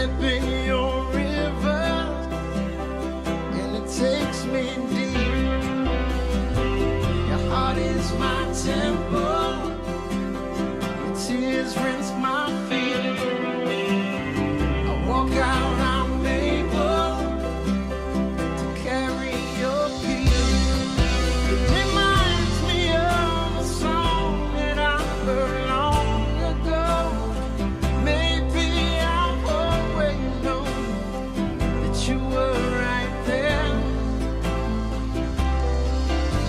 step in your river, and it takes me deep. Your heart is my temple, your tears rinse my feet. I walk out, I'm able to carry your peace. It reminds me of a song that I heard long ago. Maybe I've always known that you were right there.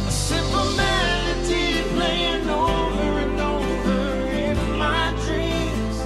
A simple melody playing over and over in my dreams.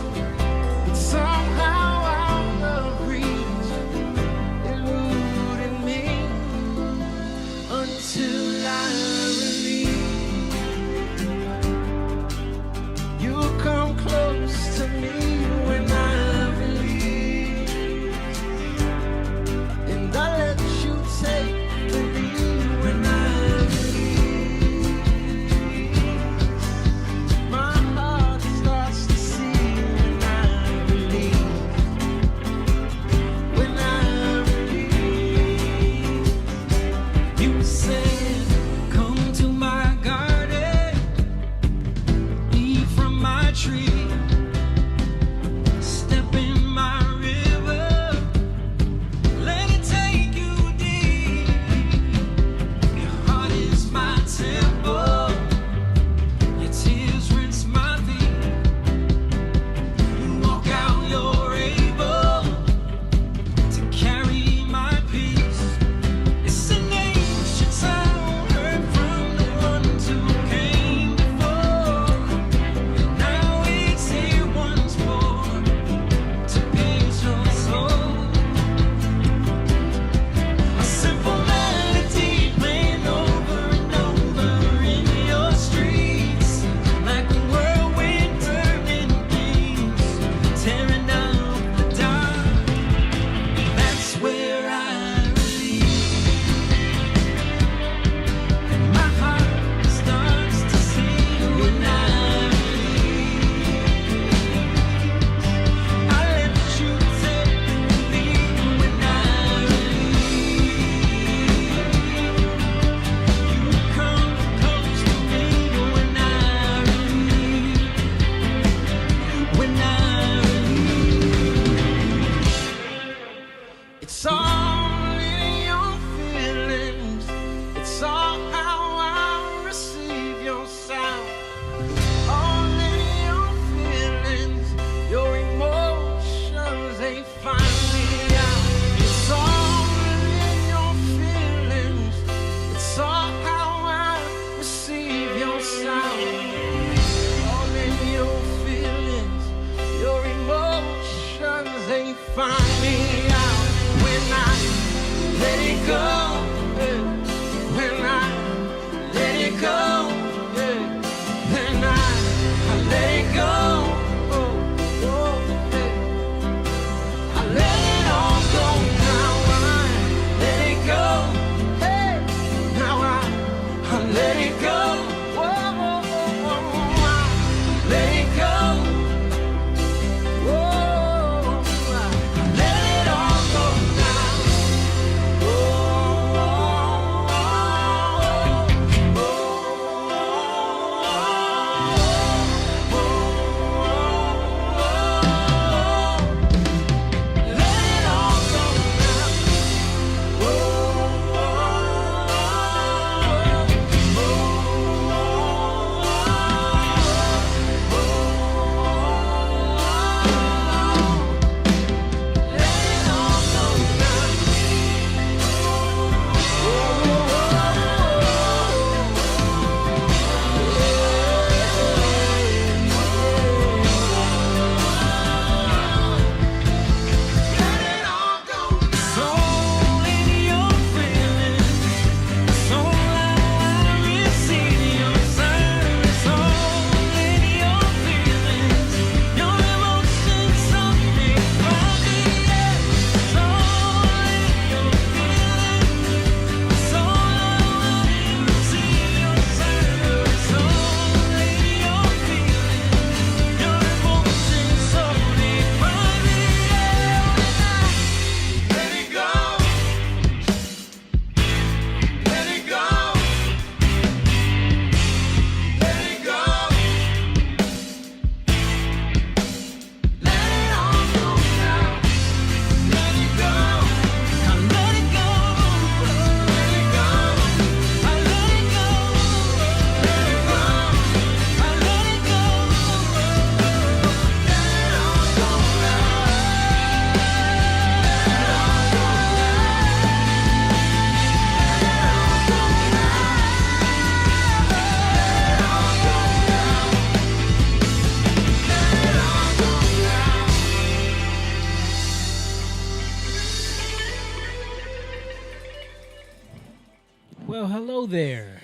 Hello there.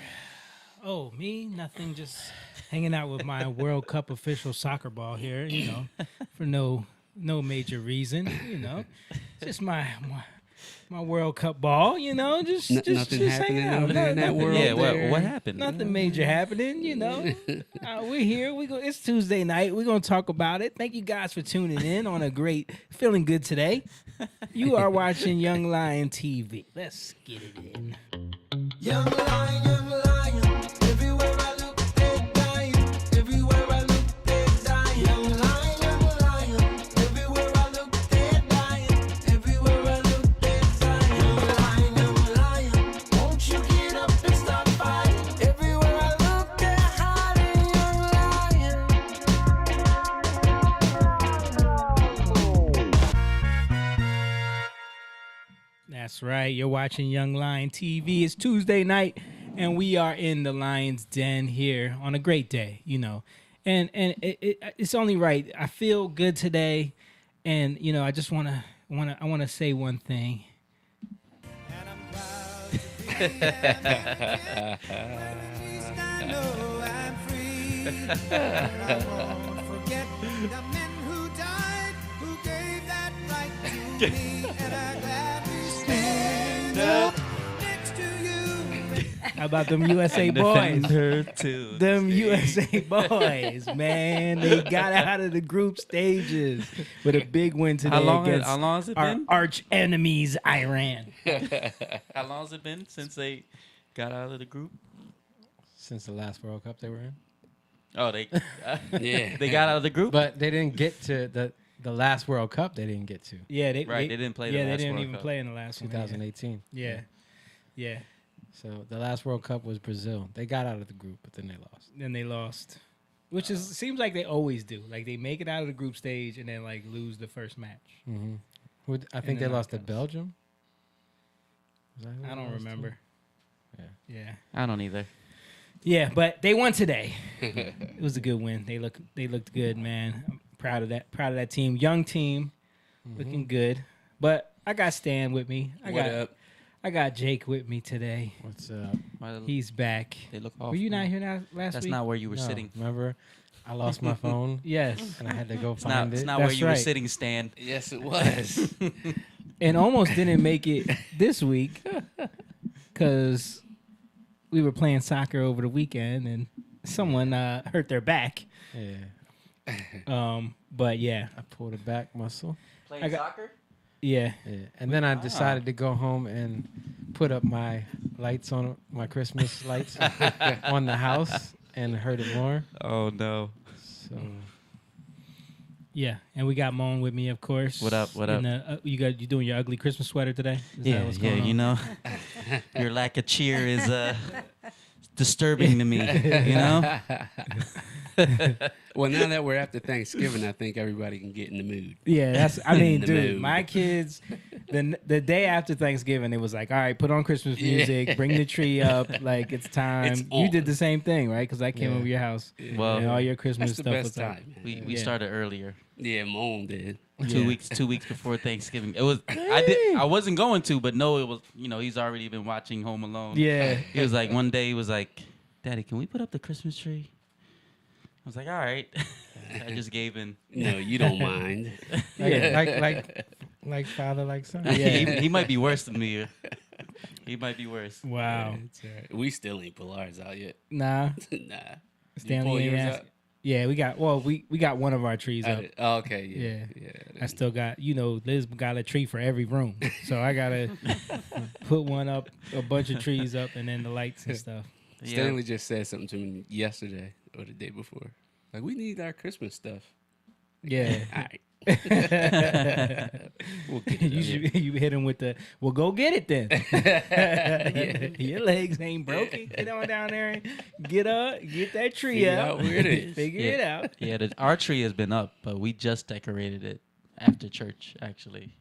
Oh, me? Nothing. Just hanging out with my World Cup official soccer ball here. For no major reason. Just my World Cup ball. Just Nothing just happening hanging out. over there in that world. Yeah, there. what happened? Nothing major happening. We're here. It's Tuesday night. We're gonna talk about it. Thank you guys for tuning in on a great, feeling good today. You are watching Young Lion TV. Let's get it in. Young lion, everywhere I look, they're dying. Everywhere I look, they're dying. Young lion, everywhere I look, they're dying. Everywhere I look, they're dying. Young lion, won't you get up and stop fighting? Everywhere I look, they're hiding. Young lion. That's right. You're watching Young Lion TV. It's Tuesday night, and we are in the Lion's Den here on a great day, And it's only right. I feel good today, and I just want to say one thing. And I'm proud to be American. I know I'm free. And I won't forget the men who died, who gave that right to me. And I gladly stand up next to you. How about them USA boys? Them USA boys, man. They got out of the group stages with a big win today against how long has it our been? arch enemies, Iran. How long has it been since they got out of the group? Since the last World Cup they were in. Oh, they Yeah. they got out of the group. But they didn't get to the last World Cup. They didn't get to Yeah, They didn't play the Yeah, last they didn't World even Cup. play in the last one. 2018. Yeah. So the last World Cup was Brazil. They got out of the group, but then they lost. Then they lost, which seems like they always do. Like they make it out of the group stage and then like lose the first match. Mm-hmm. I think the they lost to knockouts. Belgium. Was that who I they don't lost to? remember. Yeah. Yeah. I don't either. Yeah, but they won today. It was a good win. They looked good, man. I'm proud of that team. Young team, looking good. But I got Stan with me. What up? I got Jake with me today. What's up? He's back. They look off. Were you not here last That's week? not where you were No, sitting. Remember, I lost my phone Yes. and I had to go It's find not it. not where That's you were right. sitting, Stan. Yes, it was. And almost didn't make it this week because we were playing soccer over the weekend and someone hurt their back. Yeah, But yeah, I pulled a back muscle. Playing soccer? yeah. Yeah, and then I decided to go home and put up my lights on my Christmas lights on the house and hurt it more. Oh no. So Yeah, and we got Moan with me, of course. What up, what up? And, you doing your ugly Christmas sweater today? Is that Yeah, what's yeah. going on? You know, your lack of cheer is disturbing to me. You know. Well, now that we're after Thanksgiving, I think everybody can get in the mood. Yeah, that's. I mean, The dude, mood. my kids. The day after Thanksgiving, it was like, all right, put on Christmas music, bring the tree up, like it's time. It's You did on. the same thing, right? Because I came Yeah. over your house, Well, and all your Christmas That's the stuff best was up. time, man. we Yeah. started earlier. Yeah, Mom did. Two weeks before Thanksgiving. It was I wasn't going to, but no, it was he's already been watching Home Alone. Yeah, He was like one day he was like, Daddy, can we put up the Christmas tree? I was like, all right. I just gave in. No, you don't mind. like father, like son. he might be worse than me. He might be worse. wow. It's all right. We still ain't pull ours out yet. Nah, Nah. You pull Stanley ain't yours asked. out? Yeah, we got one of our trees up. Oh, okay, yeah. Yeah. I still got, Liz got a tree for every room. So I got to put one up, a bunch of trees up, and then the lights and stuff. Yeah. Stanley just said something to me yesterday or the day before. Like, we need our Christmas stuff. Yeah. All right. We'll get it you hit him with the, well, go get it then. Your legs ain't broken. Get on down there and get that tree Figure out. out where it is. Figure it out. Yeah, our tree has been up, but we just decorated it after church, actually.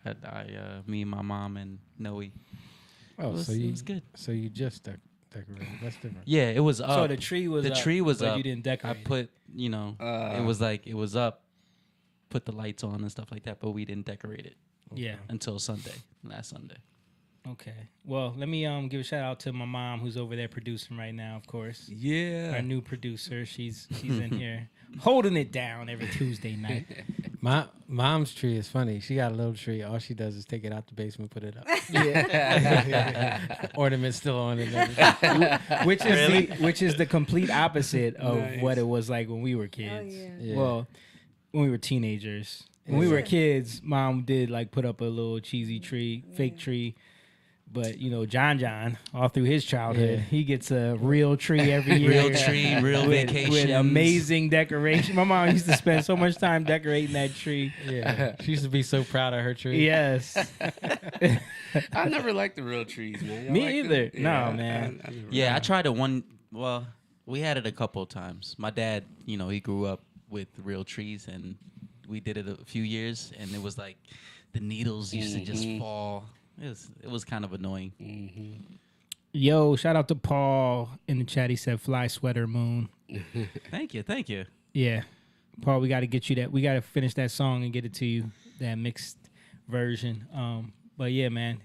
Me and my mom and Noe. Oh, It was- so it you was good. So you just decorated. That's different. Yeah, it was up. So the tree was the up, tree was but up. you didn't decorate I it. put, it was up, put the lights on and stuff like that, but we didn't decorate it Yeah. until last Sunday. Okay. Well, let me give a shout out to my mom who's over there producing right now, of course. Yeah. Our new producer. She's in here holding it down every Tuesday night. My mom's tree is funny. She got a little tree. All she does is take it out the basement, put it up. Yeah. Ornaments still on it. and everything. which is the complete opposite of Nice. what it was like when we were kids. yeah. Yeah. Well, when we were teenagers. When we were kids, mom did like put up a little cheesy tree, fake tree. But you know, John, all through his childhood, Yeah. he gets a real tree every year. Real tree, real vacations. with amazing decoration. My mom used to spend so much time decorating that tree. Yeah. She used to be so proud of her tree. Yes. I never liked the real trees, man. Y'all Me like either. them? No, man. I never Yeah, I tried it one. Well, we had it a couple of times. My dad, you know, he grew up with real trees, and we did it a few years, and it was like the needles used to just fall. It was kind of annoying. Yo, shout out to Paul in the chat. He said, "Fly sweater moon." Thank you. Yeah, Paul, we got to get you that. We got to finish that song and get it to you, that mixed version. But yeah, man,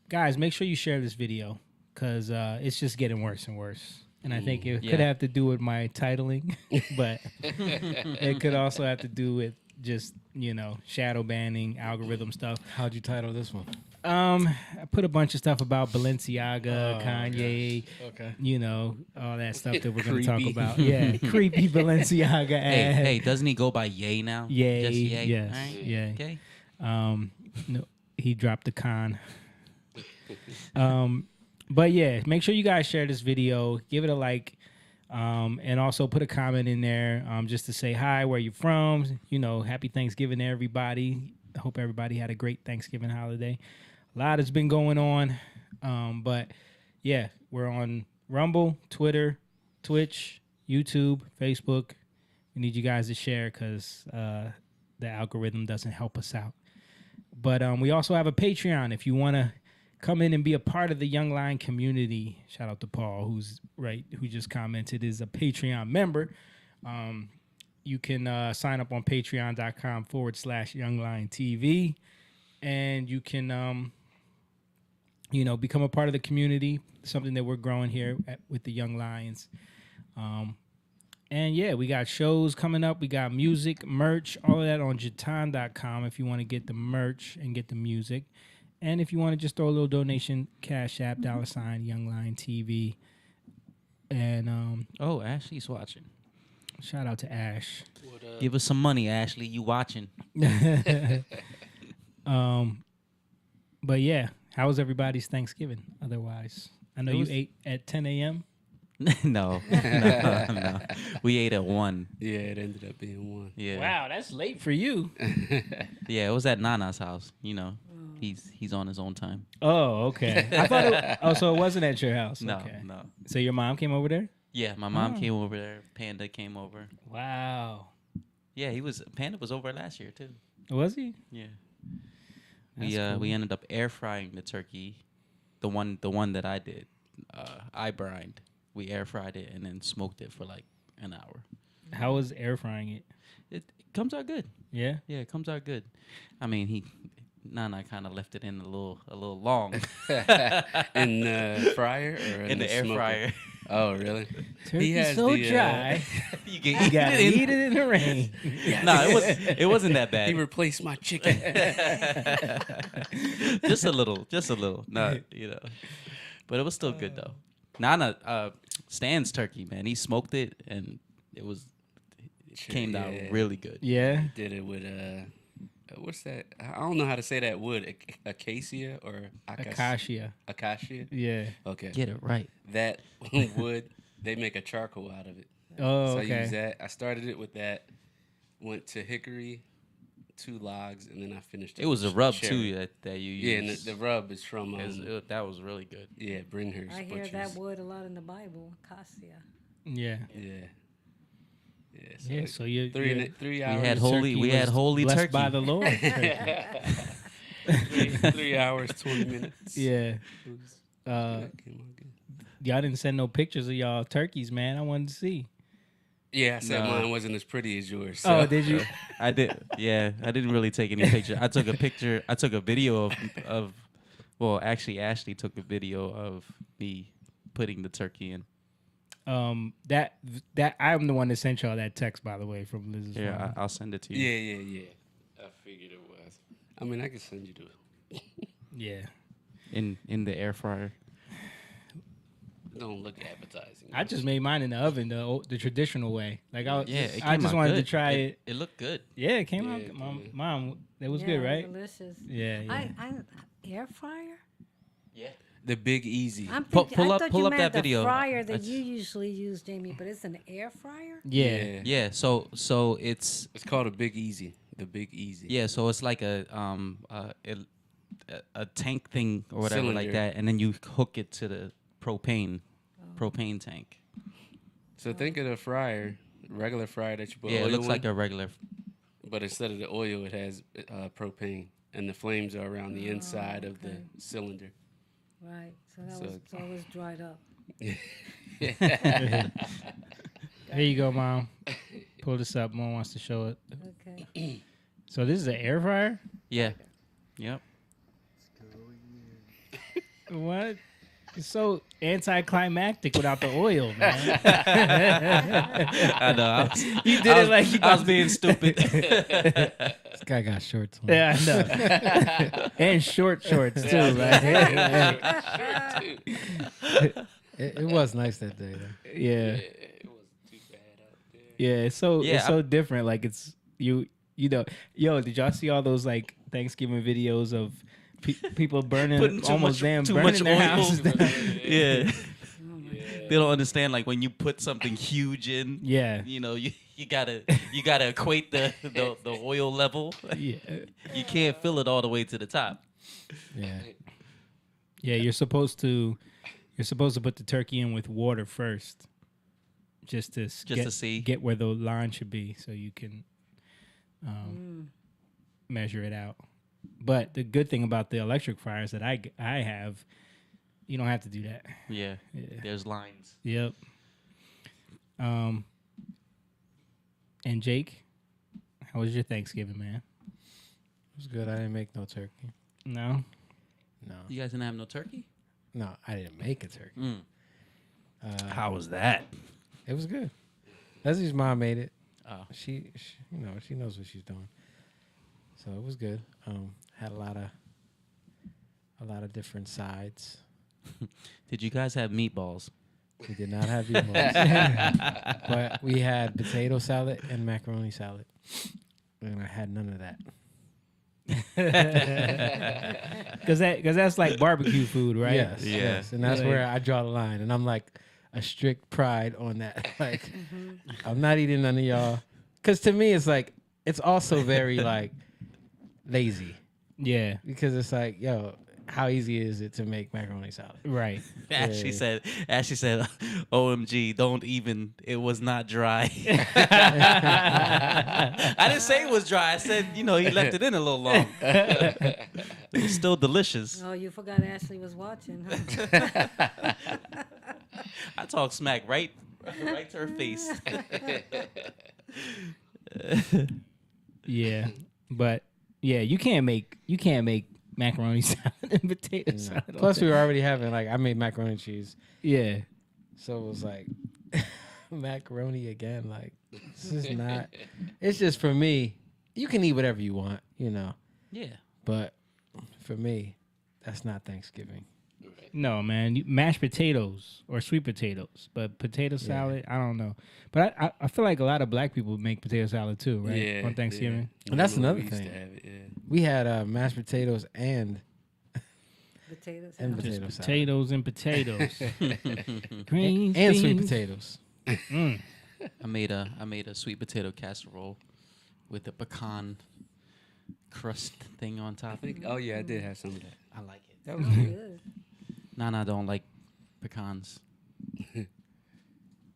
guys, make sure you share this video because it's just getting worse and worse. And I think it could Yeah. have to do with my titling, but it could also have to do with just, you know, shadow banning, algorithm stuff. How'd you title this one? I put a bunch of stuff about Balenciaga, Kanye, Okay. you know, all that stuff that we're going to talk Creepy. about. Yeah, creepy Balenciaga ad. Hey, doesn't he go by Ye now? Yay, Just Ye? yes, Alright, yay. Okay. No, he dropped the con. But yeah, make sure you guys share this video, give it a like, and also put a comment in there just to say hi, where you're from. You know, happy Thanksgiving to everybody. I hope everybody had a great Thanksgiving holiday. A lot has been going on, but yeah, we're on Rumble, Twitter, Twitch, YouTube, Facebook. We need you guys to share because the algorithm doesn't help us out. But we also have a Patreon if you want to come in and be a part of the Young Lion community. Shout out to Paul, who just commented, is a Patreon member. You can sign up on patreon.com/youngliontv, and you can, you know, become a part of the community, something that we're growing here with the Young Lions. And yeah, we got shows coming up. We got music, merch, all of that on Jatan.com if you want to get the merch and get the music. And if you want to just throw a little donation, Cash App, $ Young Lion TV. And Oh, Ashley's watching. shout out to Ash. Give us some money, Ashley. You watching? But yeah, how was everybody's Thanksgiving otherwise? I know you ate at 10 a.m. no. We ate at 1. Yeah, it ended up being one. Yeah. Wow, that's late for you. Yeah, it was at Nana's house. You know, he's on his own time. Oh, okay. I thought so it wasn't at your house. No, Okay. no. So your mom came over there? Yeah, my mom came over there. Panda came over. Wow. Yeah, Panda was over last year too. Was he? Yeah. That's cool. We ended up air frying the turkey, the one that I did. I brined. We air fried it and then smoked it for like an hour. How was air frying it? It comes out good. Yeah. Yeah, it comes out good. I mean, Nana kind of left it in a little long In the fryer or in the air smoker? fryer. Oh, really? Turkey's has so the, dry. You You can gotta eat eat it in the rain. No, it wasn't that bad. He replaced my chicken. just a little. Not, you know. But it was still good though. Nana, Stan's turkey, man. He smoked it and it came out Yeah. really good. Yeah. Did it with what's that? I don't know how to say that wood. Acacia or Acacia. Acacia. Yeah. Okay. Get it right. That wood, they make a charcoal out of it. Oh, So I okay. use that. I started it with that. Went to hickory, 2 logs, and then I finished it. It was a with rub cherry. too that you used. Yeah, and the rub is from that was really good. yeah, Bringhurst I hear Butchers. that word a lot in the Bible, cassia. Yeah. Yeah. Yeah. So, Yeah. So you 3 hours. had turkey was holy blessed turkey. by the Lord. 3 hours, 20 minutes. Yeah. It was- Uh, came out good. y'all didn't send no pictures of y'all turkeys, man. I wanted to see. Yeah, I said No. mine wasn't as pretty as yours. Oh, So. did you? I did. Yeah, I didn't really take any picture. I took a video of Well, actually, Ashley took a video of me putting the turkey in. That I'm the one that sent y'all that text, by the way, from Liz's Yeah, phone. I'll send it to you. Yeah. I figured it was. I mean, I can send you the. Yeah. In the air fryer. Don't look appetizing. I just made mine in the oven the traditional way. Like I Came just out wanted to good. try it. It looked good. Yeah, it came Yeah, out. it did. Mom, it was Yeah, good, right? Delicious. Yeah. I air fryer. Yeah. The Big Easy. I'm Pull- thinking, pull I up- thought pull you up meant that the video. fryer that That's- you usually use, Jamie, but it's an air fryer. Yeah. Yeah. So it's It's called a Big Easy. The Big Easy. yeah. So it's like a tank thing or whatever like Cylinder. that, and then you hook it to the propane tank. So think of the fryer, regular fryer that you put Yeah, oil it looks in, like a regular. but instead of the oil, it has propane, and the flames are around the inside of the okay. cylinder. Right. So that So- was always dried up. Here you go, Mom. Pull this up. Mom wants to show it. Okay. So this is an air fryer? Yeah. Yep. What? It's so anticlimactic without the oil, man. I know. You did it like you I was got- being stupid. This guy got shorts on. Yeah, I know. And shorts too. Like, It was nice that day, though. yeah. It was too bad out there. Yeah, it's so Yeah, it's so different. Like it's you know. Yo, did y'all see all those like Thanksgiving videos of people burning Putting too almost much- damn too burning much their oil. houses down? Yeah. They don't understand like when you put something huge in. Yeah. You know, you gotta equate the oil level. Yeah. You can't fill it all the way to the top. Yeah. Yeah, you're supposed to put the turkey in with water first, just to to see. get where the line should be, so you can measure it out. But the good thing about the electric fryers that I have, you don't have to do that. Yeah. Yeah. There's lines. Yep. And Jake, how was your Thanksgiving, man? It was good. I didn't make no turkey. No. No. You guys didn't have no turkey? No, I didn't make a turkey. How was that? It was good. Leslie's mom made it. Oh. She she knows what she's doing. So it was good. Had a lot of different sides. Did you guys have meatballs? We did not have meatballs, but we had potato salad and macaroni salad, and I had none of that. Because that's like barbecue food, right? Yes, Yeah. yes, and that's Like- where I draw the line, and I'm like a strict pride on that. Like, I'm not eating none of y'all, because to me it's like it's also very like lazy, Yeah. because it's like, yo, how easy is it to make macaroni salad? Right. Ashley said, OMG, don't even, it was not dry. I didn't say it was dry. I said, he left it in a little long. It was still delicious. Oh, you forgot Ashley was watching, huh? I talk smack right to her face. Yeah. But yeah, you can't make macaroni salad and potato salad. all Plus, day. we were already having I made macaroni and cheese, Yeah. so it was like macaroni again. Like, this is not. It's just for me. You can eat whatever you want, Yeah. but for me, that's not Thanksgiving. No, man. Mashed potatoes or sweet potatoes, but potato salad, I don't know. But I feel like a lot of black people make potato salad too, right? Yeah, On Thanksgiving. yeah. And that's We another used to thing. have it, yeah. We had mashed potatoes and Potatoes. And huh? potato Just salad. potatoes and potatoes. Green and sweet beans. potatoes. Mm. I made a sweet potato casserole with a pecan crust thing on I top. think. Oh yeah, I did have some of that. I like it. That was Oh, good. good. Nana don't like pecans.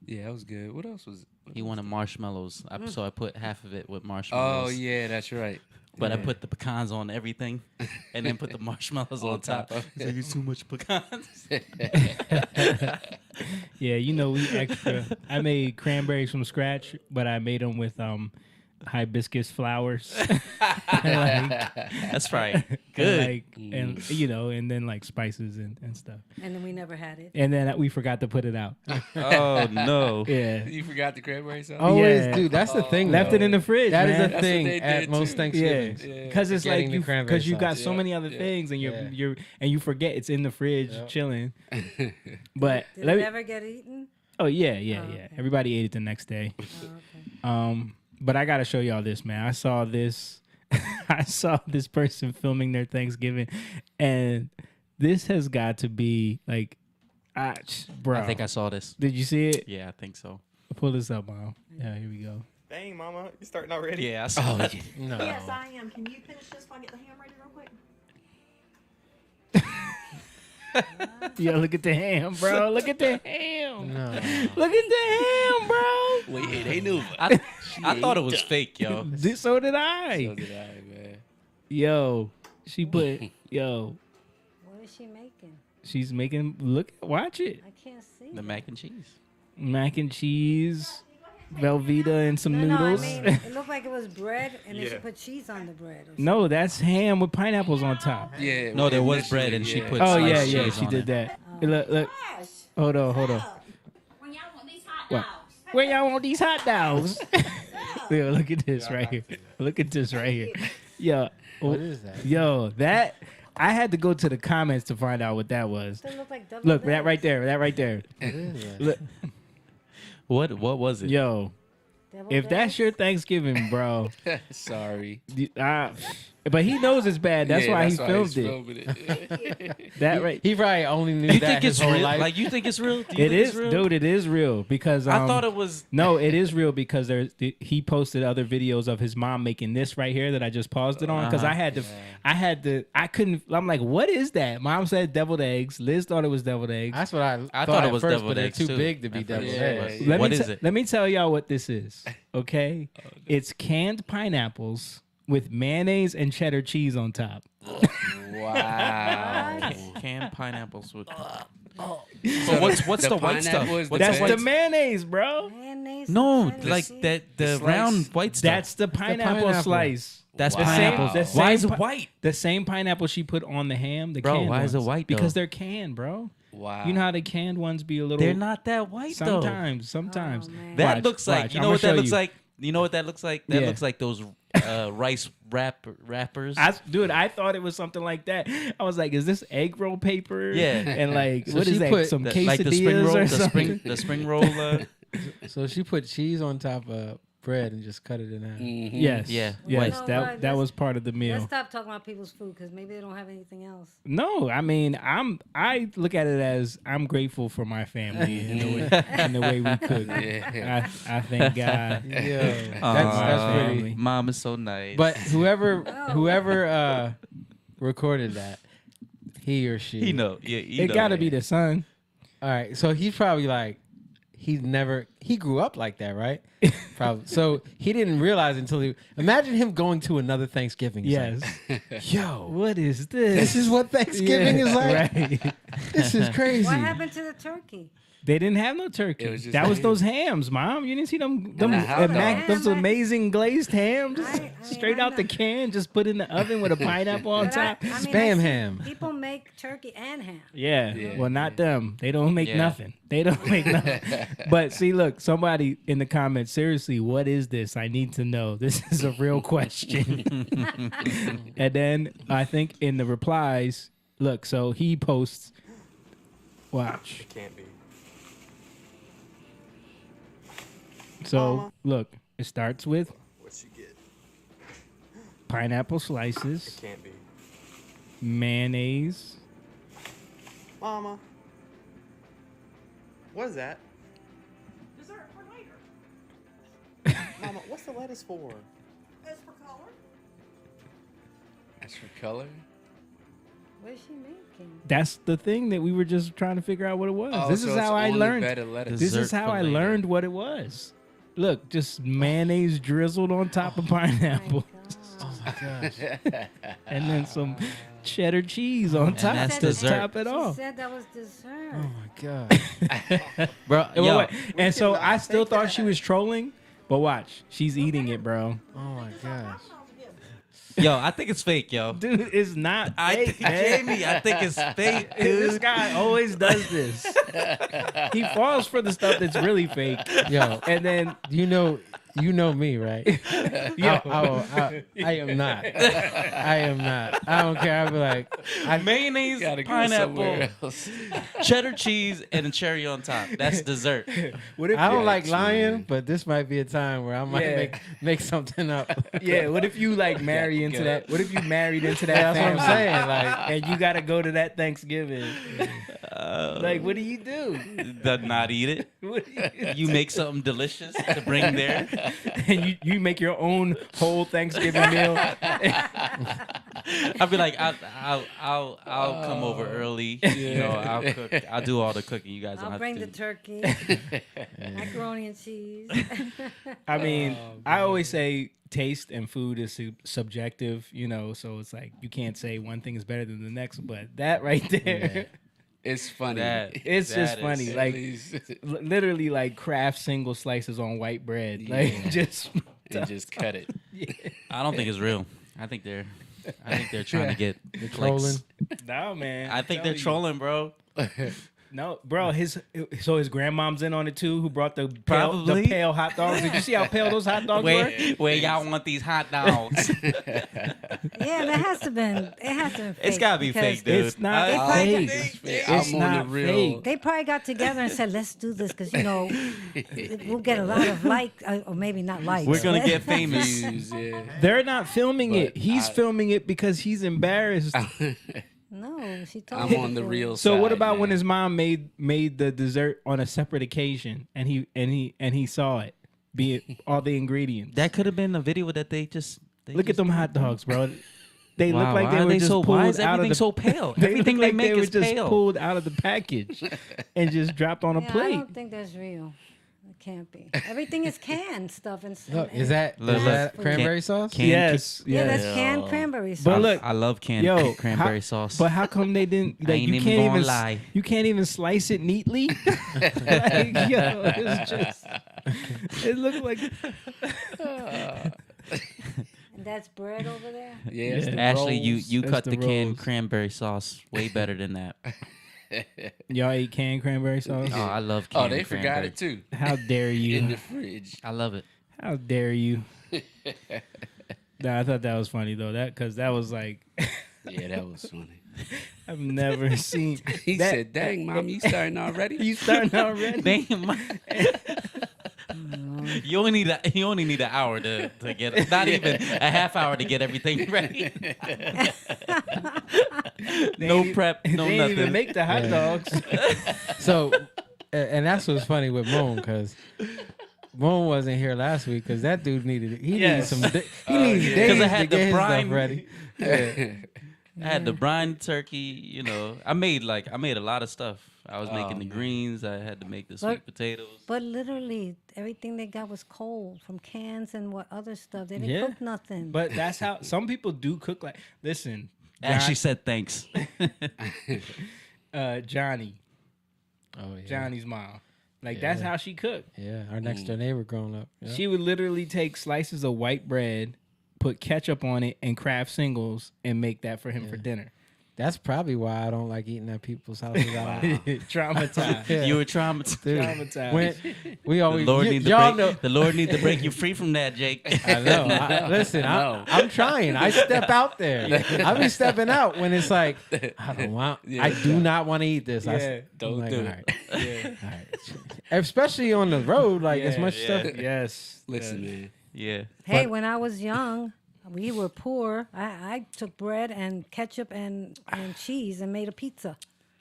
Yeah, that was good. What else was? He wanted marshmallows, so I put half of it with marshmallows. Oh yeah, that's right. But I Yeah. put the pecans on everything, and then put the marshmallows on top. of He's like, it's too much pecans. Yeah, we extra. I made cranberries from scratch, but I made them with hibiscus flowers. And, like, That's right. and, Good. like, and you know, and then like spices and stuff. And then we never had it. And then we forgot to put it out. Oh no. Yeah. You forgot the cranberry sauce? Always, Yeah. dude. That's the thing. Left though. it in the fridge. That man. is a That's what thing they at did, most too. Thanksgivings. Yeah, Yeah. because it's Getting like the you cranberry because you got sauce. so Yeah, many other yeah, things, and yeah. you're and you forget it's in the fridge Yep. chilling. But Did let it me, ever get eaten? oh yeah, Oh, okay. Everybody ate it the next day. Oh, okay. But I gotta show y'all this, man. I saw this. I saw this person filming their Thanksgiving, and this has got to be like, bro. I think I saw this. Did you see it? Yeah, I think so. Pull this up, Mom. Yeah, here we go. Dang, mama, you starting already? Yeah, I saw it. No. Yes, I am. Can you finish this while I get the ham ready real quick? Yo, look at the ham, bro. Look at the ham. No. Look at the ham, bro. Wait, it ain't over. I thought it was fake, yo. So did I. So did I, man. Yo, she put yo. What is she making? She's making watch it. I can't see. The mac and cheese. Mac and cheese, Velveeta, and some noodles. No, I mean, it looked like it was bread, and then she Yeah. put cheese on the bread. Or No, that's ham with pineapples on top. Yeah. No, there was initially, bread and she yeah. put Oh sliced yeah, cheese she on did it. that. Look. Hold on. When y'all want these hot What? dogs. Where y'all want these hot dogs? Yo, look at this right here. Look at this right here. Yo, What is that? yo, that I had to go to the comments to find out what that was. Doesn't look like double Look, that eggs. right there. That right there. What is that? Look, What was it? yo, Deviled if that's eggs? your Thanksgiving, bro, Sorry. but he knows it's bad. That's Yeah, why he he's filmed it. filming it. That right. He probably only knew You that think his it's whole real? life. Like you think it's real? Do you It think is, it's real? dude. It is real because I thought it was. No, it is real because he posted other videos of his mom making this right here that I just paused it on because I couldn't. I'm like, what is that? Mom said deviled eggs. Liz thought it was deviled eggs. That's what I thought it at was first, deviled but they're eggs, too too. big to be At first. deviled Yeah. eggs. Let What me is it? Let me tell y'all what this is. Okay, it's canned pineapples with mayonnaise and cheddar cheese on top. Wow. Canned pineapples with. So But what's the white stuff? pineapple is What's That's the the white? mayonnaise, bro. Mayonnaise No, and cheddar like cheese. that. The slice. round white stuff. That's the pineapple pineapple. slice. That's Wow. pineapple. The Why is same it white? The same pineapple she put on the ham. The Bro, canned why is it ones. white, Because though? they're canned, bro. Wow. You know how the canned ones be a little. They're not that white though. Sometimes. Oh, man. That Watch, looks like. watch. You I'ma know what show that looks you. like? You know what that looks like? That Yeah. looks like those rice wrappers. I thought it was something like that. I was like, is this egg roll paper? Yeah. And like, So what is she that? put Some The- quesadillas like the spring roll, or the something? spring roll. So she put cheese on top of bread and just cut it in half. Mhm. Yes. Yeah. Yes. Well, That let's- was part of the Let's meal. stop talking about people's food because maybe they don't have anything else. No, I mean, I look at it as I'm grateful for my family and the way we cook. Yeah. I thank God. Yeah, Aw, that's pretty. Mom is so nice. But whoever recorded that, he or she, he know. Yeah, he It know. got to be the son. All right, so he's probably like, he grew up like that, right? Probably. So he didn't realize until imagine him going to another Thanksgiving. He's Yes. like, yo, What is this? this is what Thanksgiving is like. Right. This is crazy. What happened to the turkey? They didn't have no turkey. It was just That was ham. those hams, Mom. You didn't see them And a hot dog. those amazing glazed hams, I mean, straight I out the know. can, just put in the oven with a pineapple on But top. I mean, Spam I see ham. People make turkey and ham. Yeah. Yeah. Well, not them. They don't make Yeah. nothing. They don't make nothing. But see, look, somebody in the comments, seriously, what is this? I need to know. This is a real question. And then I think in the replies, look, so he posts, watch. Can't be. So look, it starts with What you get? pineapple slices, Can't be. mayonnaise. Mama. What is that? Dessert for later. Mama, what's the lettuce for? As for color. That's for color. What is she making? That's the thing that we were just trying to figure out what it was. Oh, This so is it's how I only learned. better lettuce. This is Dessert how for I later. learned what it was. Look, just mayonnaise drizzled on top of pineapple, Oh my gosh. and then some cheddar cheese on top that's to dessert. top it She off. said that was dessert. Oh my god. bro, Wait, yo, wait. And so I still thought she was trolling But watch, she's eating it, bro. Oh my gosh. Yo, I think it's fake, yo. Dude, it's not I fake, think, man. Jamie, I think it's fake, This dude. guy always does this. He falls for the stuff that's really fake. Yo, And then, you know me, right? I am not. I am not. I don't care. I'll be like, Mayonnaise, Gotta go pineapple, somewhere else. cheddar cheese, and a cherry on top. That's dessert. what if I don't you, like lying, man. but this might be a time where I might Yeah. make something up. yeah, what if you like marry into go. that? What if you married into that That's what I'm family? saying. Like, And you got to go to that Thanksgiving. Like, what do you do? Does not eat it. What do you do? You make something delicious to bring there. And you make your own whole Thanksgiving meal. I'll be like, I'll come over early. You know, I'll cook. I'll do all the cooking. You guys don't I'll have bring to. the turkey, macaroni and cheese. I mean, I always say taste and food is subjective, you know, so it's like you can't say one thing is better than the next, but that right there, It's funny. it's just That funny. is- Like, Please. literally, like Kraft single slices on white bread. Like, Yeah. just. And just cut it. I don't think it's real. I think they're trying to get trolling. clicks. No, man. I think they're Tell you. trolling, bro. No, bro. His grandmom's in on it too. Who brought the Probably. pale hot dogs? Did you see how pale those hot dogs were? Where y'all want these hot dogs? Yeah, that has to been. It has to be fake. It's gotta be because fake, dude. It's not I fake. think It's I'm on not the real. fake. They probably got together and said, "Let's do this because we'll get a lot of or maybe not likes." We're gonna but- get famous. Views, yeah. They're not filming it. But He's I- filming it because he's embarrassed. No, she told I'm me on the to. real So side. what about when man. his mom made the dessert on a separate occasion and he saw it, be it all the ingredients? That could have been a video that they Look at them hot dogs, bro. They look like they why were are just so? pulled Why is out of everything the. so pale? They Everything look they like make they were is just pale. pulled out of the package and just dropped on a Yeah, I plate. don't think that's real. It can't be. Everything is canned stuff and. Look, is that Look, look. cranberry sauce? Can- Yes, Yeah, yes. that's canned cranberry sauce. But look, I love canned Yo, cranberry how- sauce. But how come they didn't? I Like, ain't you even can't gonna even lie. you can't even slice it neatly. Like, yo, it's just it looks like And that's bread over there. Yeah, it's the Ashley, rolls. you That's cut the the canned rolls. cranberry sauce way better than that. y'all ate canned cranberry sauce. Oh, I love canned Oh, they forgot cranberry. it too. How dare In you? the fridge. I love it. How dare you? Nah, I thought that was funny though. Because that was like Yeah, that was funny. I've never seen. He that, said, "Dang, mom, you starting already?" You starting already? Damn. You only need an hour to get it. Not even a half hour to get everything ready. No prep, no they didn't nothing. even make the hot Yeah. dogs. So, and that's what's funny with Moan because Moan wasn't here last week because that dude needed Yes. he needs yeah. days 'Cause I to had get the his brine. stuff ready. I had the brine turkey, you know. I made a lot of stuff. I was making the man. greens. I had to make the sweet potatoes. But literally, everything they got was cold from cans and what other stuff. They didn't Yeah. cook nothing. But that's how some people do cook. Like, listen, Ashley said thanks. Johnny, Oh yeah, Johnny's mom. Like that's how she cooked. yeah. Our next door neighbor growing up. Yeah. She would literally take slices of white bread, put ketchup on it, and Kraft singles, and make that for him for dinner. That's probably why I don't like eating at people's houses. Traumatized. Yeah. You were traumatized. Dude, Traumatized. when we The always Lord, y'all know. the Lord needs to break you free from that, Jake. I know. Listen, I'm trying. I step out there. I be stepping out when it's like I don't want. I do not want to eat this. Yeah, don't I'm do all it. right, Yeah. all right. Especially on the road, like as much stuff. Yes. Listen, man. Yeah. Hey, when I was young, we were poor. I took bread and ketchup and cheese and made a pizza.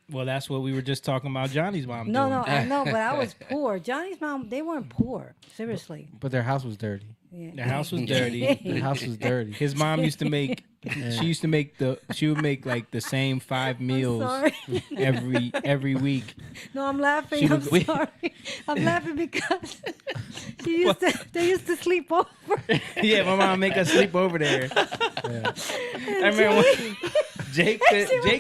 Well, that's what we were just talking about. Johnny's mom. No, doing. no, I know, but I was poor. Johnny's mom, they weren't poor. Seriously. But their house was dirty. Yeah. The house was dirty. Their house was dirty. His mom used to make. She would make like the same 5 meals Sorry. every week. No, I'm laughing. She I'm was- sorry. I'm laughing because they used to sleep over. Yeah, my mom make us sleep over there. I remember when Jake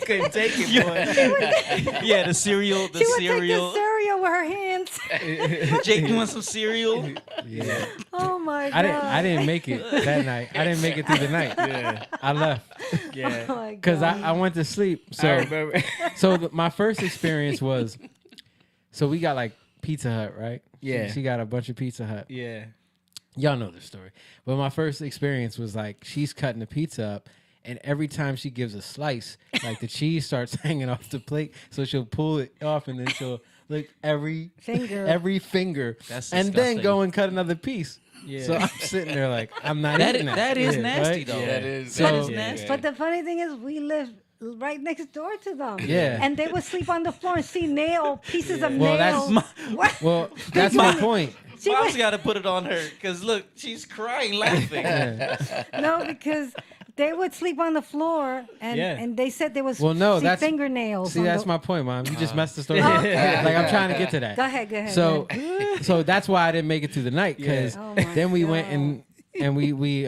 couldn't take it, boy. Yeah, the cereal. The She would cereal. take the cereal with her hands. Jake, you want some cereal? Yeah. Oh my god. I didn't make it that night. I didn't make it through the night. Yeah, I left yeah. Oh my because God. I went to sleep. I So remember. my first experience was, so we got like Pizza Hut, right? Yeah. She got a bunch of Pizza Hut. Yeah. Y'all know the story. But my first experience was like she's cutting the pizza up, and every time she gives a slice, like the cheese starts hanging off the plate. So she'll pull it off, and then she'll lick every finger, That's and then disgusting. go and cut another piece. Yeah. So I'm sitting there like I'm not That eating is, that. that is Yeah, nasty right? though. Yeah. That is. So- That is Yeah. nasty. But the funny thing is, we live right next door to them. Yeah. And they would sleep on the floor and see pieces of Well, that's nails. What? Well, that's my point. She Mom's would- got to put it on her because look, she's crying, laughing. No, because they would sleep on the floor, and Yeah. and they said there was Well, no, see that's fingernails. See, on that's the- my point, Mom. You just messed the story. Oh, up. okay. Like I'm trying to get to that. Go ahead, go ahead. So, go ahead. so that's why I didn't make it through the night because Yeah. Oh my then we went God. and we we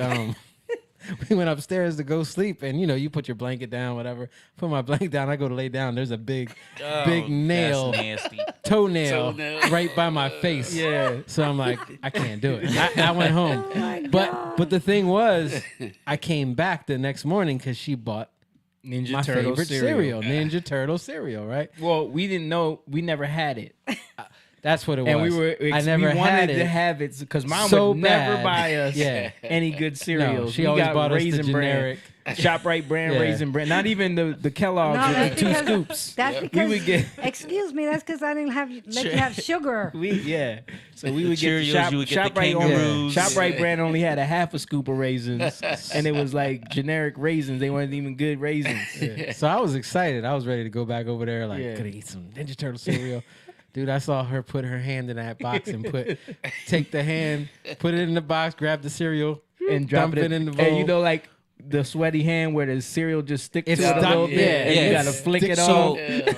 went upstairs to go sleep, and you put your blanket down, whatever. Put my blanket down. I go to lay down. There's a big nail, That's nasty. toenail Toenail. right by my face. Yeah. So I'm like, I can't do it. I went home. Oh my But the thing was, I came back the next morning because she bought Ninja my Turtle favorite cereal. Ninja Turtle cereal, right? Well, we didn't know. We never had it, That's what it and was. I never had wanted it. to have it because Mom so would never bad. buy us Yeah. any good cereals. she We always got bought us the Raisin Bran, generic. ShopRite brand Yeah. Raisin Bran. Not even the Kellogg's No, with that's the two because- scoops. That's because. would get- Excuse me. That's because I didn't let you have sugar. So we would get the Cheerios, you would get the ShopRite kangaroos. ShopRite brand only had a half a scoop of raisins, and it was like generic raisins. They weren't even good raisins. Yeah. So I was excited. I was ready to go back over there. Like, Yeah. gonna eat some Ninja Turtle cereal. Dude, I saw her put her hand in that box and take the hand, put it in the box, grab the cereal, And drop dump it in the bowl. And you know, like the sweaty hand where the cereal just sticks It's to it a stuck- little bit, yeah, and you yeah. gotta flick it So- off.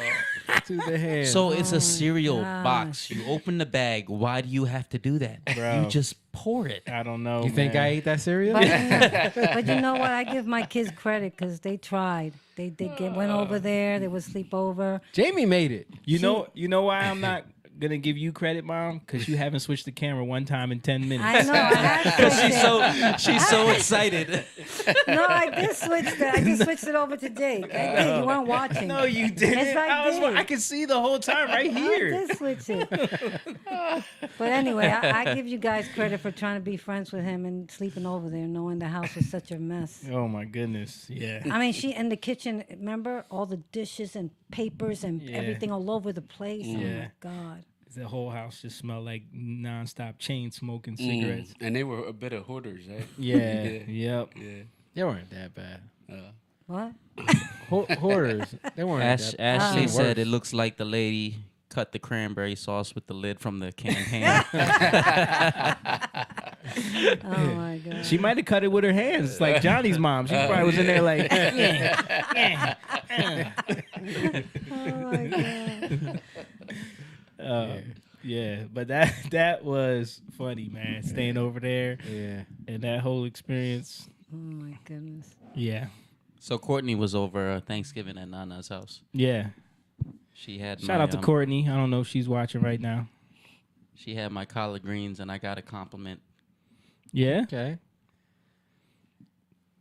to the hand. So it's a cereal gosh. box. You open the bag. Why do you have to do that? Bro. You just pour it. I don't know. you think man. I ate that cereal? But you know what? I give my kids credit because they tried. They went over there. They would sleep over. Jamie made it. You know why I'm not gonna give you credit, Mom? Because you haven't switched the camera one time in 10 minutes. I know. I had to switch it. She's so excited. No, I did switch it. I just switched it over to Jake. I did. You weren't watching. No, you didn't. Yes, I did. I could see the whole time right I here. did switch it. But anyway, I give you guys credit for trying to be friends with him and sleeping over there, knowing the house was such a mess. Oh my goodness. Yeah. I mean, she in the kitchen. Remember all the dishes and papers and Yeah. everything all over the place. Oh Yeah. my God. The whole house just smelled like nonstop chain smoking cigarettes. And they were a bit of hoarders, right? Yeah. Yeah. Yep. Yeah. They weren't that bad. What? Hoarders. They weren't that Ashley Worse. said it looks like the lady cut the cranberry sauce with the lid from the canned ham. Oh my God. She might have cut it with her hands, like Johnny's mom. She probably was in there like, Oh my God. yeah. But that was funny, man. Staying over there Yeah. and that whole experience. Oh my goodness. Yeah. So Courtney was over Thanksgiving at Nana's house. Yeah. She had Shout out to Courtney. I don't know if she's watching right now. She had my collard greens, and I got a compliment. Yeah. Okay.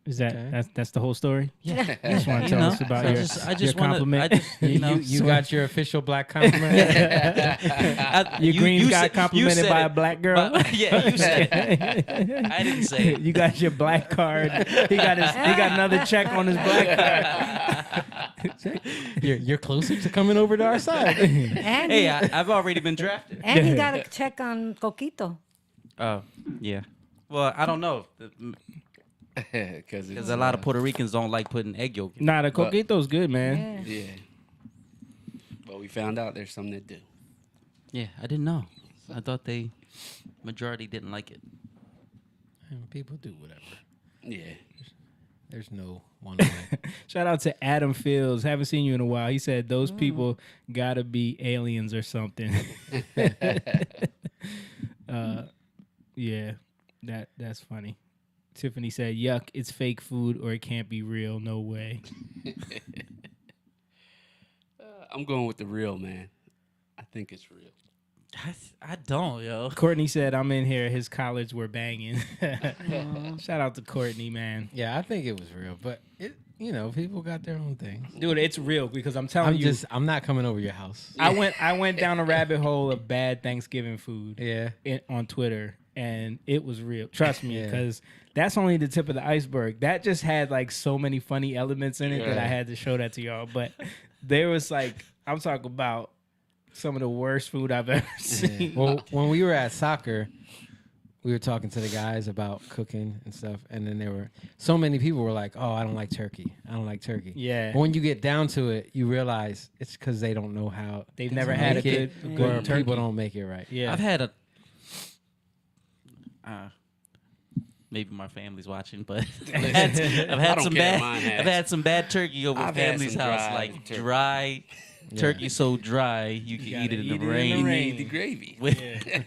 Is that Okay. that's the whole story? Yeah, Just want to you tell know, us about I your, just your wanna, compliment. I just, you know, You got your official black compliment. Your greens got said- complimented said by a it. black girl. Yeah, you said it. I didn't say it. You got your black card. He got another check on his black card. You're closer to coming over to our side. And Hey, he, I've already been drafted. and he got a check on Coquito. Oh, yeah. Well, I don't know. Because Because a lot of Puerto Ricans don't like putting egg yolk in. Nah, the coquito's good, man. Yeah. Yeah. But we found out there's some that do. Yeah, I didn't know. I thought majority didn't like it. People do whatever. Yeah. There's no one way. Shout out to Adam Fields. Haven't seen you in a while. He said those people gotta be aliens or something. Yeah, that's funny. Tiffany said, "Yuck! It's fake food, or it can't be real. No way." I'm going with the real, man. I think it's real. I don't, yo. Courtney said, "I'm in here. His collards were banging." Shout out to Courtney, man. Yeah, I think it was real, but people got their own things. Dude, it's real because I'm telling you, I'm not coming over your house. I went down a rabbit hole of bad Thanksgiving food Yeah. on Twitter, and it was real. Trust me, Yeah. because that's only the tip of the iceberg. That just had like so many funny elements in it that I had to show that to y'all. But there was like, I'm talking about some of the worst food I've ever seen. Well, when we were at soccer, we were talking to the guys about cooking and stuff, and then there were so many people were like, "Oh, I don't like turkey. I don't like turkey." Yeah. But when you get down to it, you realize it's because they don't know how They've to never make had a it, good or turkey. people don't make it right. Yeah. I've had a. Maybe my family's watching, but I've had don't some care, bad. mine has. I've had some bad turkey over I've had family's some house, dry like turkey. dry turkey, so dry you can gotta eat it eat in the it in rain, the rain. Need the gravy. with, You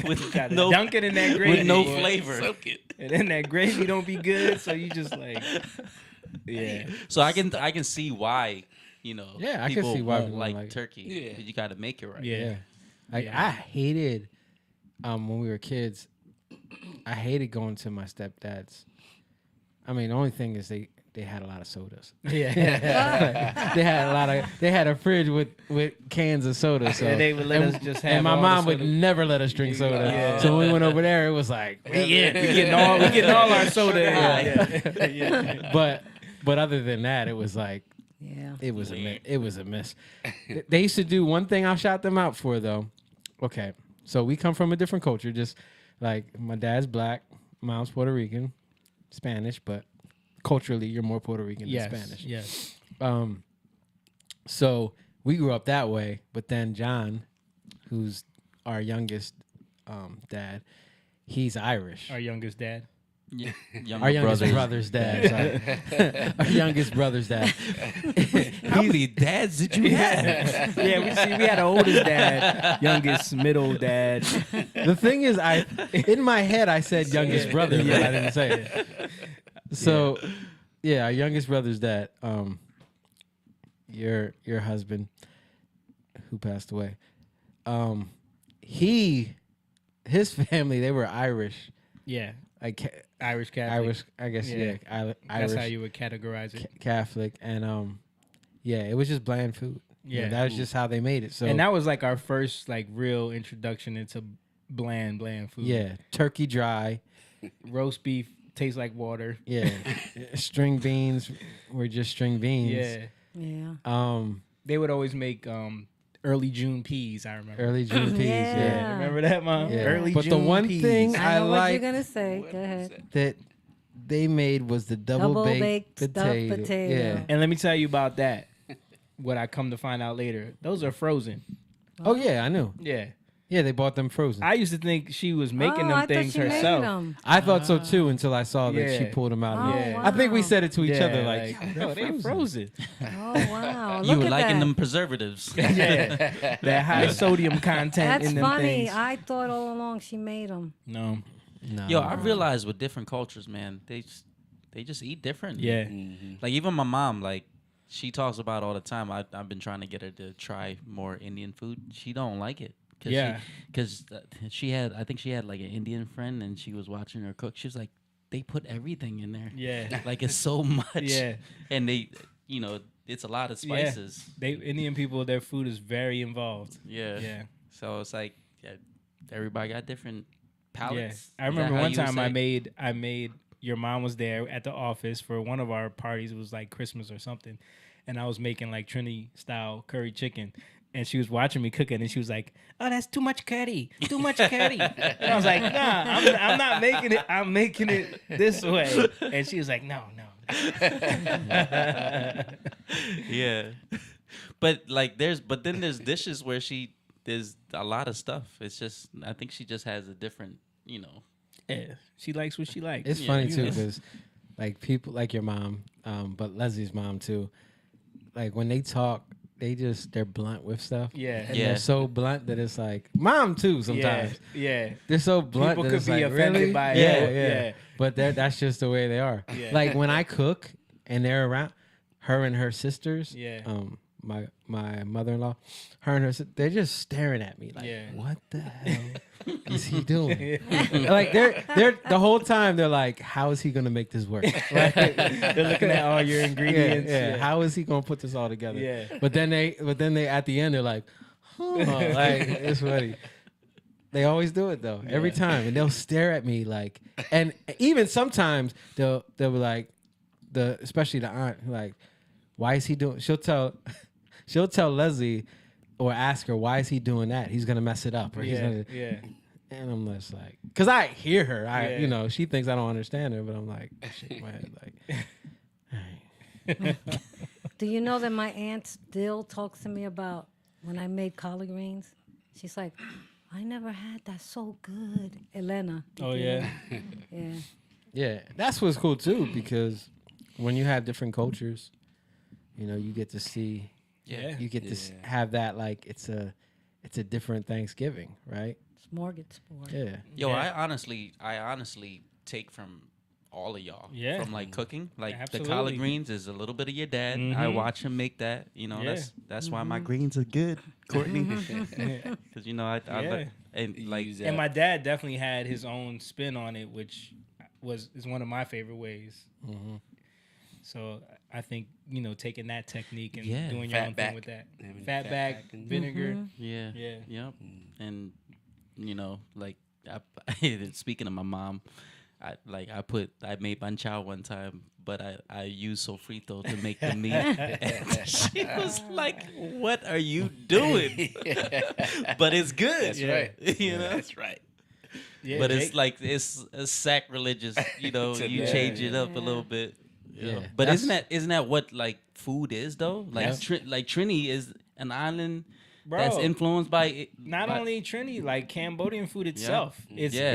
with gotta no dunk it in that gravy. with no boy. flavor. Soak it. And then that gravy don't be good, so you just like, yeah. So I can see why Yeah, I can people see why won't people like like it. turkey. Yeah. 'Cause you got to make it right. Yeah. Like Yeah. I hated when we were kids. I hated going to my stepdad's. I mean, the only thing is they had a lot of sodas. Yeah. They had a fridge with cans of soda. So And they would let us just have and my all the mom would soda. never let us drink soda. Yeah. So when we went over there, it was like, We getting all our soda. Yeah. but other than that, it was like Yeah. it was a miss. They used to do one thing I shot them out for though. Okay, so we come from a different culture. Just like my dad's black, mom's Puerto Rican, Spanish, but culturally you're more Puerto Rican than Spanish. Yes. So we grew up that way, but then John, who's our youngest dad, he's Irish. Our youngest dad. Younger Our youngest brothers. brother's dad. Sorry. Our youngest brother's dad. How many dads did you have? Yeah, we had an oldest dad, youngest, middle dad. The thing is, in my head I said youngest brother, but I didn't say it. So, yeah, our youngest brother's dad, your husband, who passed away, his family, they were Irish, Yeah. like Irish Catholic. Irish, I guess, Yeah. Irish, That's how you would categorize it. Catholic, and it was just bland food. Yeah. That was just how they made it. So, And that was like our first like real introduction into bland food. yeah, turkey dry. Roast beef tastes like water. Yeah, string beans were just string beans. Yeah. Yeah. They would always make early June peas, I remember. Early June peas. Yeah. Yeah. Remember that, Mom? Yeah. Early But the June one peas. thing I know what you're like gonna say. Go ahead. that they made was the double baked stuffed potato. potato. Yeah. And let me tell you about that. What I come to find out later, those are frozen. Oh yeah, I knew. Yeah. Yeah, they bought them frozen. I used to think she was making I them thought things she made herself. them. I thought so too until I saw that she Yeah. pulled them out. Oh, Yeah. I think we wow. said it to each Yeah, other like, no, they're frozen. Oh wow! You Look were at liking that. them preservatives. Yeah. That high sodium content That's in them funny. things. I thought all along she made them. No. no. Yo, I realized with different cultures, man, they just eat different. Yeah. Like even my mom, like she talks about all the time. I've been trying to get her to try more Indian food. She don't like it. Yeah. Because I think she had like an Indian friend, and she was watching her cook. She was like, they put everything in there. Yeah. Like it's so much. Yeah. And they, it's a lot of spices. They Indian people, their food is very involved. Yeah. Yeah. So it's like, everybody got different Yeah. palates. I Is that remember how one you would time say? I made your mom was there at the office for one of our parties. It was like Christmas or something. And I was making like Trini style curry chicken. And she was watching me cook it, and she was like, "Oh, that's too much curry, too much curry." And I was like, "Nah, I'm not making it. I'm making it this way." And she was like, "No." Yeah. But then there's dishes where there's a lot of stuff. It's just, I think she just has a different, Yeah, she likes what she likes. It's Yeah. funny too because like people like your mom, but Leslie's mom too. Like when they talk, they're blunt with stuff. Yeah. And Yeah. they're so blunt that it's like mom too sometimes. Yeah. They're so blunt People that could it's be like, offended really? by it. yeah, Yeah. But that's just the way they are. Yeah. Like when I cook and they're around, her and her sisters. Yeah. My mother-in-law, her and her, they're just staring at me like, Yeah. what the hell is he doing? Like they're the whole time they're like, how is he gonna make this work? Like, They're looking at all your ingredients. yeah. How is he gonna put this all together? Yeah. But then they at the end they're like, like it's funny. They always do it though, every time, and they'll stare at me like, and even sometimes they'll be like, especially the aunt, like, why is he doing? She'll tell Leslie or ask her, why is he doing that? He's gonna mess it up, or he's Yeah. gonna. Yeah. And I'm just like, cause I hear her, Yeah. she thinks I don't understand her, but I'm like, shake my head, like. Do you know that my aunt still talks to me about when I made collard greens? She's like, I never had that so good, Elena. Oh yeah. Yeah. Yeah, that's what's cool too, because when you have different cultures, you get to see, Yeah. you get to have that, like it's a different Thanksgiving, right? Smorgasbord. Yeah, Yo, Yeah. I honestly take from all of y'all. Yeah. From like cooking, like the Absolutely. collard greens is a little bit of your dad. I Mhm. watch him make that. Yeah. That's why my greens are good, Courtney. Yeah. Because I Yeah. and You like use And my dad definitely had his own spin on it, which is one of my favorite ways. mm-hmm. So I think taking that technique and Yeah. doing your Fat own back. thing with that, Having fat back, and- vinegar. yeah, Yeah. yep, and like speaking of my mom. I made banchao one time, but I used sofrito to make the meat. And she was like, "What are you doing?" But it's good. That's right. You know. That's right. Yeah, But Jake- it's like it's sacrilegious. You To you that. change it up a little bit. Yeah. But That's- isn't that what like food is though? Like like Trini is an island that's Bro. influenced by not by- only Trinity, like Cambodian food itself. It's Yeah.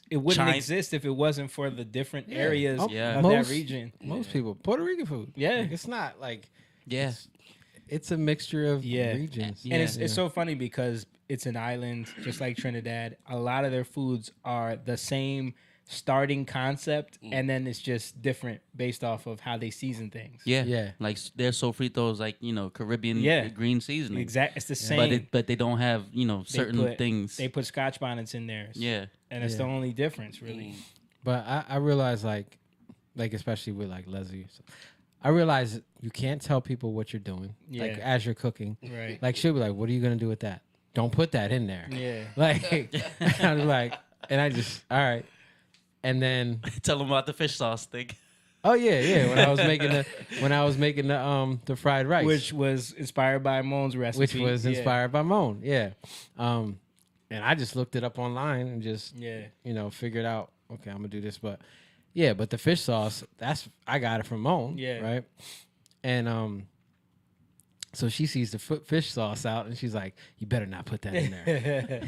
it wouldn't China- exist if it wasn't for the different areas Yeah. of Most- that region. Most people, Puerto Rican food. Yeah. It's not like yeah. it's a mixture of Yeah. regions. And it's so funny because it's an island, just like Trinidad. A lot of their foods are the same starting concept, and then it's just different based off of how they season things. Yeah, Yeah. Like their sofritos, like Caribbean green seasoning. Exactly. It's the same. But they don't have They certain put- things. They put Scotch bonnets in theirs. Yeah, And it's the Yeah. only difference, really. But I realize like especially with like Leslie, I realize you can't tell people what you're doing. Like Yeah. as you're cooking. Right. Like she'll be like, what are you gonna do with that? Don't put that in there. Yeah. Like I was like, and I just all right. And then tell them about the fish sauce thing. oh yeah, when I was making the fried rice. Which was inspired by Moan's recipe. which was Yeah. inspired by Moan, yeah. And I just looked it up online and just Yeah. figured out, okay, I'm gonna do this, but yeah, but the fish sauce, I got it from Moan, Yeah. right? And so she sees the fish sauce out and she's like, "You better not put that in there.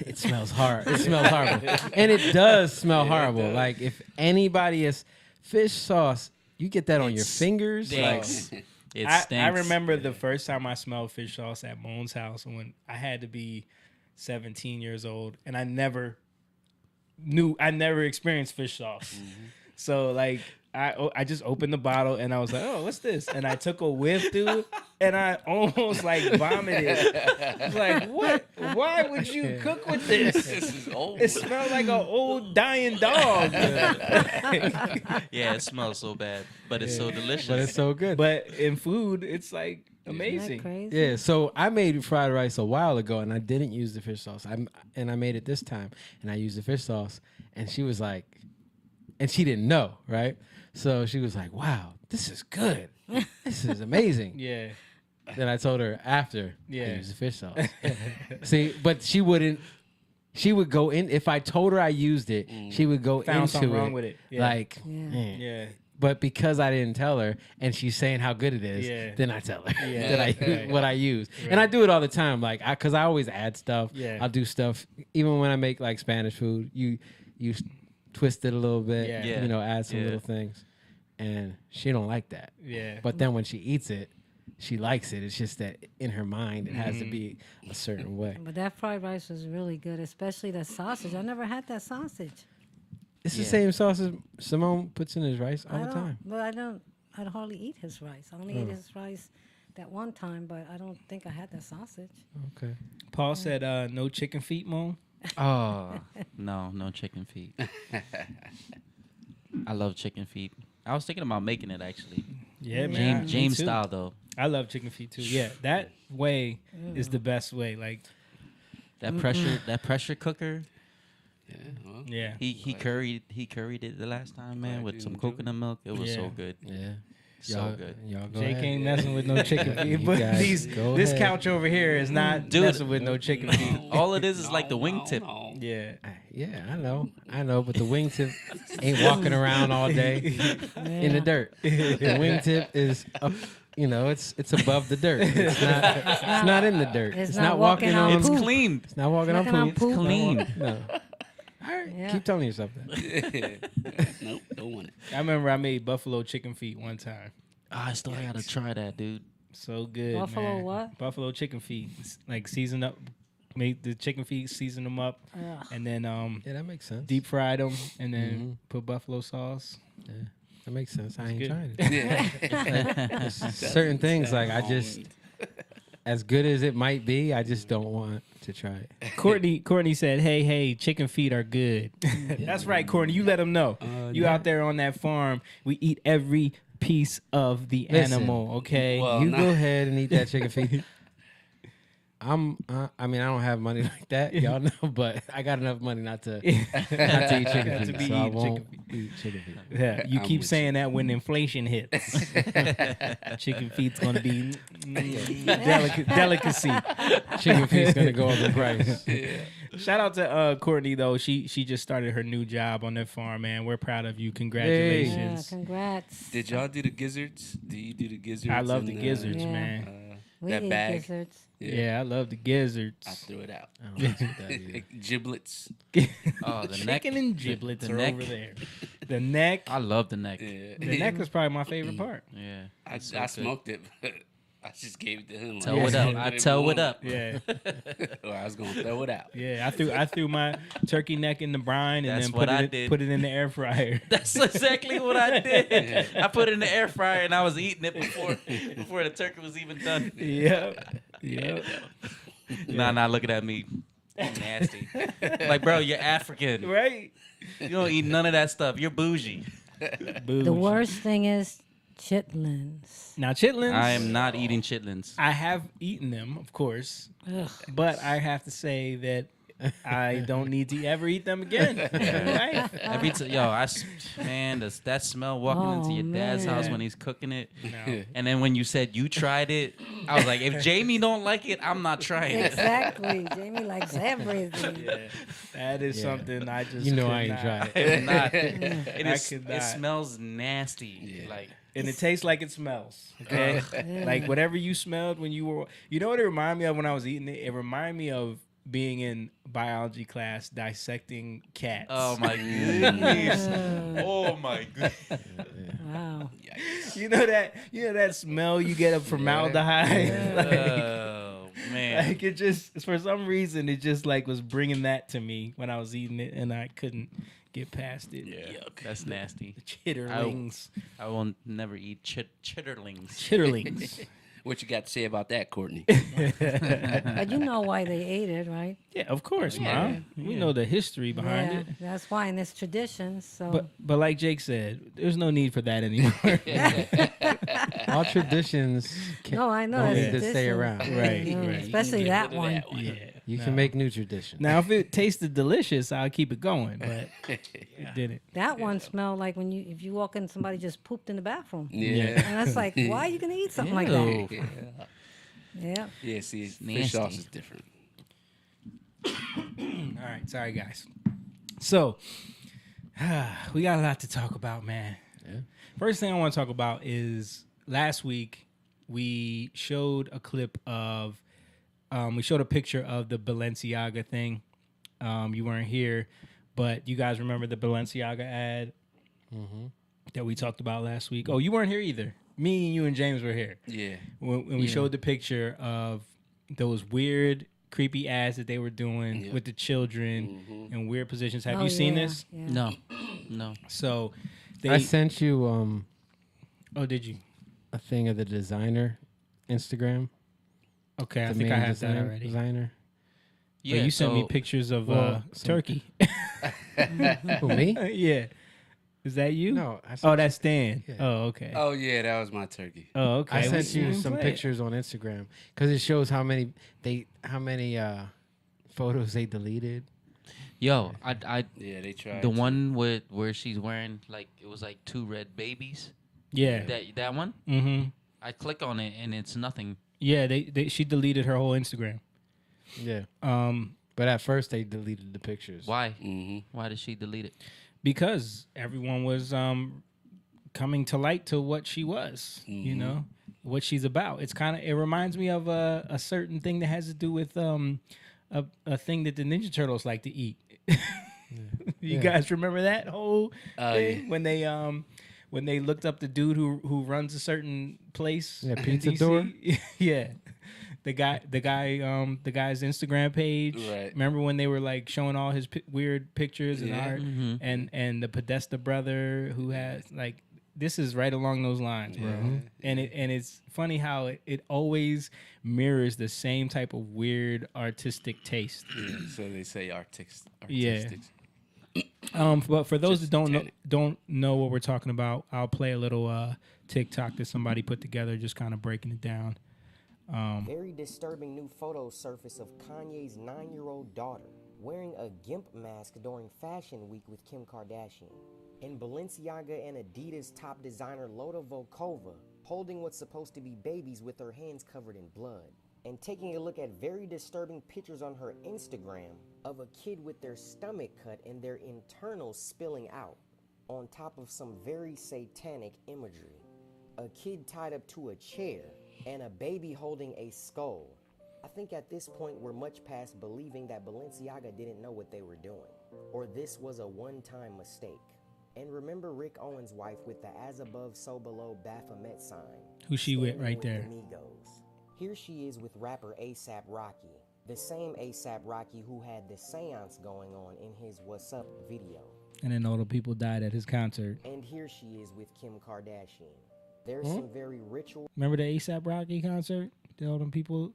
It smells hard. It smells horrible, and it does smell horrible. Like if anybody is fish sauce, you get that on your fingers, like Stinks. It I stinks. remember the first time I smelled fish sauce at Moan's house when I had to be 17 years old, and I never experienced fish sauce. So like I just opened the bottle and I was like, oh, what's this? And I took a whiff, dude, and I almost like vomited. I was like, what? Why would you cook with this? This is old. It smelled like an old dying dog. Yeah, it smells so bad, but it's so delicious. but it's so good. But in food, it's like Isn't that amazing. crazy? Yeah, so I made fried rice a while ago, and I didn't use the fish sauce. I made it this time, and I used the fish sauce, and she was like, and she didn't know, right? So she was like, "Wow, this is good. This is amazing." Yeah. Then I told her after I Yeah. used the fish sauce. See, but she wouldn't. She would go in if I told her I used it. She would go Found into something it wrong with it. Yeah. like, Yeah. "Man." Yeah. But because I didn't tell her, and she's saying how good it is, Yeah. then I tell her Yeah. that Right. what I use, and I do it all the time. Like, because I always add stuff. Yeah. I'll do stuff even when I make like Spanish food. You twist it a little bit. Yeah. Yeah. Add some Yeah. little things, and she don't like that. Yeah. But then when she eats it, she likes it. It's just that in her mind it has to be a certain way. But that fried rice was really good, especially the sausage. I never had that sausage. It's the Yeah. same sausage Simone puts in his rice I all the don't, time. but I hardly eat his rice. I only ate his rice that one time, but I don't think I had that sausage. Okay. Paul said, "No chicken feet, Mo." Oh no chicken feet. I love chicken feet. I was thinking about making it actually. Yeah, man. James Me too. style though. I love chicken feet too. Yeah, that way is the best way. Like, That pressure cooker. Yeah. Well, yeah, He curried it the last time, man, Glad with you some enjoyed it. coconut milk. It was Yeah. so good. Yeah. So good. Y'all go Jake ahead. ain't messing with no chicken feet. You But guys go this ahead. couch over here is not Dude. messing with no chicken feet. All it is like the wingtip. No. Yeah, Yeah, I know, but the wingtip ain't walking around all day in the dirt. The wingtip is up, it's above the dirt. It's not in the dirt. It's not not walking walking on on It's poop. clean. It's not walking on Walking on poop. poop. It's Clean. No. All right, Yeah. keep telling yourself that. Nope, don't want it. I remember I made buffalo chicken feet one time. I still gotta try that, dude. So good, Buffalo man. what? Buffalo chicken feet. Like season up, make the chicken feet, season them up, Ugh. and then Yeah, that makes sense. deep fried them, and then put buffalo sauce. Yeah, that makes sense. I ain't good. trying it. Certain things like I just, as good as it might be, I just don't want to try it. Courtney said, "Hey, chicken feet are good." That's right, Courtney. You let them know. You out there on that farm, we eat every piece of the Listen, animal. Okay. well, You nah. go ahead and eat that chicken feet. I don't have money like that, y'all know, but I got enough money not to eat chicken feet, To be so I eating won't eat chicken feet. Yeah, you I'm keep with saying that when inflation hits. Chicken feet's gonna be delicacy. Chicken feet's gonna go up in price. Shout out to Courtney though. She just started her new job on that farm, man. We're proud of you. Congratulations. Yeah, congrats. Did y'all do the gizzards? Do you do the gizzards? I love the and, gizzards, Yeah. man. We that eat bag. gizzards. Yeah, I love the gizzards. I threw it out. I don't know what that is. Giblets. Oh, the neck. Chicken and giblets the are neck. over there. The neck. I love the neck. Yeah. The neck is probably my favorite part. Yeah. I it's so I good. smoked it, but I just gave it to him. Toe like, it up. let I it toe it go. up. Yeah, Or I was gonna throw it out. yeah. I threw my turkey neck in the brine and That's then what I put did. it in the air fryer. That's exactly what I did. I put it in the air fryer and I was eating it before the turkey was even done. Yep. Yep. Nah, looking at me. Nasty. Like, bro, you're African. Right. You don't eat none of that stuff. You're bougie. The worst thing is chitlins. Now chitlins. I am not eating chitlins. I have eaten them, of course, Ugh. but I have to say that I don't need to ever eat them again. Right? Every man, that smell walking into Oh, your dad's man. house when he's cooking it. No. And then when you said you tried it, I was like, if Jamie don't like it, I'm not trying it. Exactly. Jamie likes everything. Yeah, that is Yeah. something I just You know could I ain't not. tried I it. am not. I could It not. smells nasty. Like, And it tastes like it smells. Okay, like whatever you smelled when you were. You know what it reminded me of when I was eating it? It reminded me of being in biology class dissecting cats. oh my goodness. Oh my goodness. Wow. You know that smell you get of formaldehyde. Oh man. Like it just for some reason it just like was bringing that to me when I was eating it and I couldn't get past it. Yeah, that's nasty. Chitterlings. I will never eat chitterlings. Chitterlings. What you got to say about that, Courtney? But you know why they ate it, right? Yeah, of course, Mom. We know the history behind it. That's why, and it's tradition. So But like Jake said, there's no need for that anymore. All traditions no, I know don't that's need to stay tradition. around. Right, You know, right. Especially that one. Yeah. You no. can make new traditions. Now, if it tasted delicious, I'll keep it going. But it didn't. That one smelled like if you walk in, somebody just pooped in the bathroom. Yeah. And that's like, why are you gonna eat something like that? Ew. Yeah. Yeah, see, fish nasty. sauce is different. All right, sorry guys. So we got a lot to talk about, man. Yeah. First thing I want to talk about is last week we showed a clip of we showed a picture of the Balenciaga thing. You weren't here, but you guys remember the Balenciaga ad that we talked about last week? Oh, you weren't here either. Me and you and James were here. Yeah. When we showed the picture of those weird, creepy ads that they were doing Yep. with the children in weird positions. Have Oh, you seen yeah, this? Yeah. No, no. So they. I sent you Oh, did you? a thing of the designer Instagram. Okay, I The think I main have that already. Designer. Yeah, you sent me so- pictures of Well, some- turkey. Who, me? Yeah. Is that you? No, I Oh, sent that's Stan. Yeah. Oh, okay. Oh yeah, that was my turkey. Oh, okay. I sent We you can some play it. pictures on Instagram because it shows how many photos they deleted. Yo, I Yeah, they tried. the to. one with where she's wearing like it was like 2 red babies. Yeah. That one. Mm-hmm. I click on it and it's nothing. Yeah, she deleted her whole Instagram. Yeah, Um, but at first they deleted the pictures. Why? Mm-hmm. Why did she delete it? because everyone was coming to light to what she was, you Mhm. know, what she's about. It reminds me of a certain thing that has to do with a thing that the Ninja Turtles like to eat. You Yeah. guys remember that whole thing Yeah. when they looked up the dude who runs a certain place? Yeah, in Pizza DC? Door? Yeah. The guy's Instagram page. Right. Remember when they were like showing all his weird pictures and Yeah. art, Mhm. and the Podesta brother who has like this is right along those lines, bro. Yeah. And it's funny how it always mirrors the same type of weird artistic taste. Yeah, so they say artistics. Yeah. But for those Just that satanic. don't know what we're talking about, I'll play a little TikTok that somebody put together, just kind of breaking it down. Very disturbing new photo surface of Kanye's 9-year-old daughter wearing a GIMP mask during Fashion Week with Kim Kardashian. And Balenciaga and Adidas top designer Loda Volkova holding what's supposed to be babies with their hands covered in blood. And taking a look at very disturbing pictures on her Instagram of a kid with their stomach cut and their internals spilling out, on top of some very satanic imagery. A kid tied up to a chair, and a baby holding a skull. I think at this point we're much past believing that Balenciaga didn't know what they were doing, or this was a one-time mistake. And remember Rick Owens' wife with the as above so below Baphomet sign. Who she with standing right with there? the Migos. Here she is with rapper A$AP Rocky, the same A$AP Rocky who had the seance going on in his What's Up video. And then all the people died at his concert. And here she is with Kim Kardashian. There's some very ritual. Remember the A$AP Rocky concert? That all them people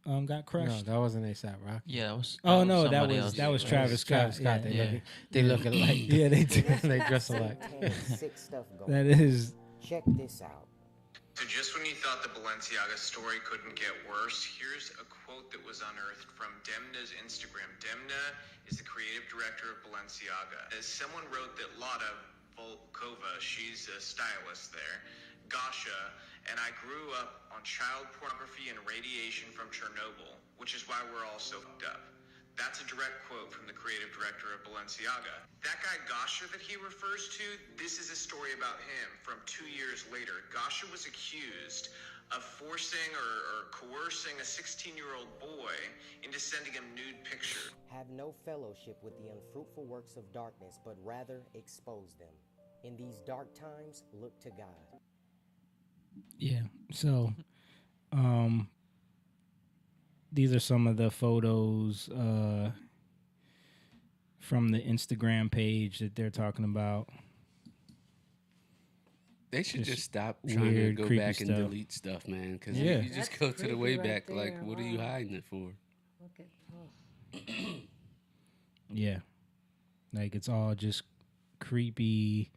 got No, crushed. that wasn't A$AP Rocky. Yeah, that was. Oh was no, that somebody was else. that was Travis Scott. Yeah. They look alike. Yeah, they do. They dress alike. satanic, sick stuff going That on. is. Check this out. So just when you thought the Balenciaga story couldn't get worse, here's a quote that was unearthed from Demna's Instagram. Demna is the creative director of Balenciaga. As someone wrote that Loda Volkova, she's a stylist there, Gasha, and I grew up on child pornography and radiation from Chernobyl, which is why we're all so fucked up. That's a direct quote from the creative director of Balenciaga. That guy Gasha that he refers to, this is a story about him from 2 years later. Gasha was accused of forcing or coercing a 16-year-old boy into sending him nude pictures. Have no fellowship with the unfruitful works of darkness, but rather expose them. In these dark times, look to God. Yeah. So, these are some of the photos from the Instagram page that they're talking about. They should Just just stop trying to weird, go creepy back and stuff. delete stuff, man. Because Yeah. you just That's go to the creepy way right back. Like, there, what are you wow. hiding it for? Look at, oh. Yeah. Like it's all just creepy,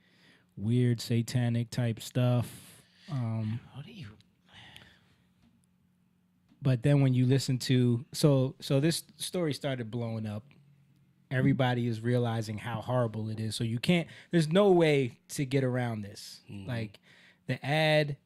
weird, satanic type stuff. What do you? But then when you listen to so this story started blowing up. Everybody is realizing how horrible it is. So you can't there's no way to get around this. Like the ad,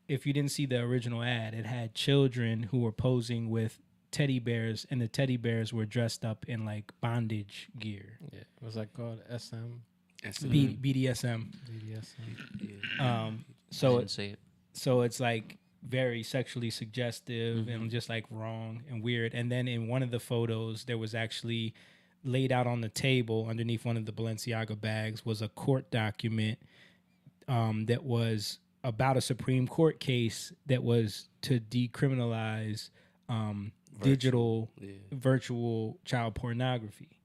if you didn't see the original ad, it had children who were posing with teddy bears, and the teddy bears were dressed up in like bondage gear. Yeah, it was like called SM, That's BDSM. BDSM. So I didn't say it. So it's like very sexually suggestive and just like wrong and weird. And then in one of the photos, there was actually laid out on the table underneath one of the Balenciaga bags was a court document that was about a Supreme Court case that was to decriminalize digital virtual child pornography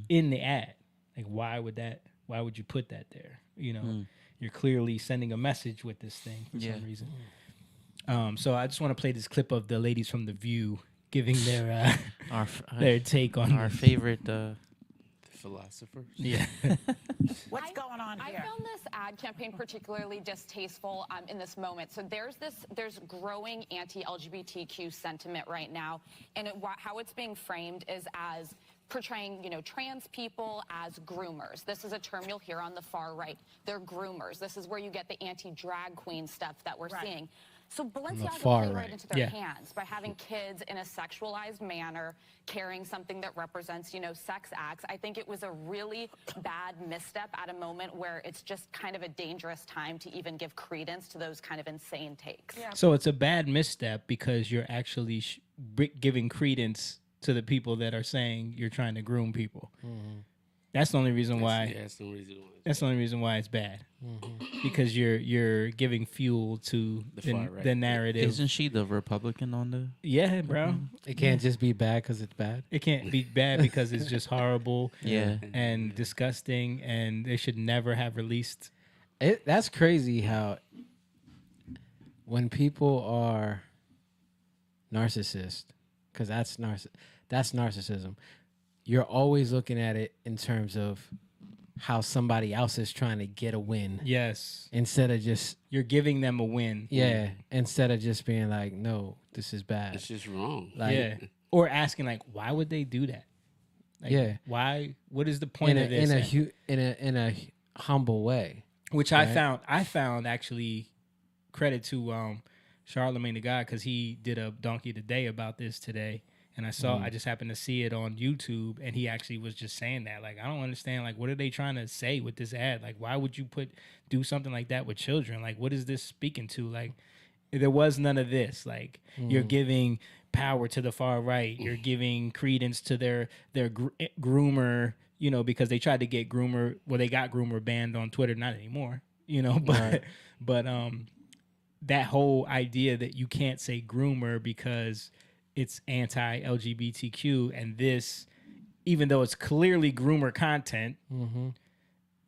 in the ad. Like, why would you put that there? You know, you're clearly sending a message with this thing for some reason. So I just want to play this clip of the ladies from The View giving their their take on our favorite philosophers. Yeah. What's going on I here? found this ad campaign particularly distasteful in this moment. So there's growing anti-LGBTQ sentiment right now, and how it's being framed is as portraying, trans people as groomers. This is a term you'll hear on the far right. They're groomers. This is where you get the anti-drag queen stuff that we're seeing. So Balenciaga played right into their hands by having kids in a sexualized manner, carrying something that represents, sex acts. I think it was a really bad misstep at a moment where it's just kind of a dangerous time to even give credence to those kind of insane takes. Yeah. So it's a bad misstep because you're actually giving credence to the people that are saying you're trying to groom people. That's the only reason why. That's the only reason why. That's the only reason why it's bad. Because you're giving fuel to the narrative. Isn't she the Republican on the? Yeah, bro. It can't just be bad because it's bad. It can't be bad because it's just horrible. Yeah. And disgusting, and they should never have released. That's crazy how when people are narcissists, because that's narcissism. You're always looking at it in terms of how somebody else is trying to get a win. Yes. Instead of just... You're giving them a win. Yeah. Instead of just being like, no, this is bad. It's just wrong. Like, Or asking, like, why would they do that? Like, why? What is the point of this? In a humble way. Which I found actually credit to Charlemagne the God, because he did a Donkey of the Day about this today. And I just happened to see it on YouTube, and he actually was just saying that. Like, I don't understand. Like, what are they trying to say with this ad? Like, why would you do something like that with children? Like, what is this speaking to? Like, there was none of this. Like, you're giving power to the far right. You're giving credence to their groomer, because they tried to get groomer. Well, they got groomer banned on Twitter. Not anymore, but that whole idea that you can't say groomer because it's anti-LGBTQ, and this, even though it's clearly groomer content,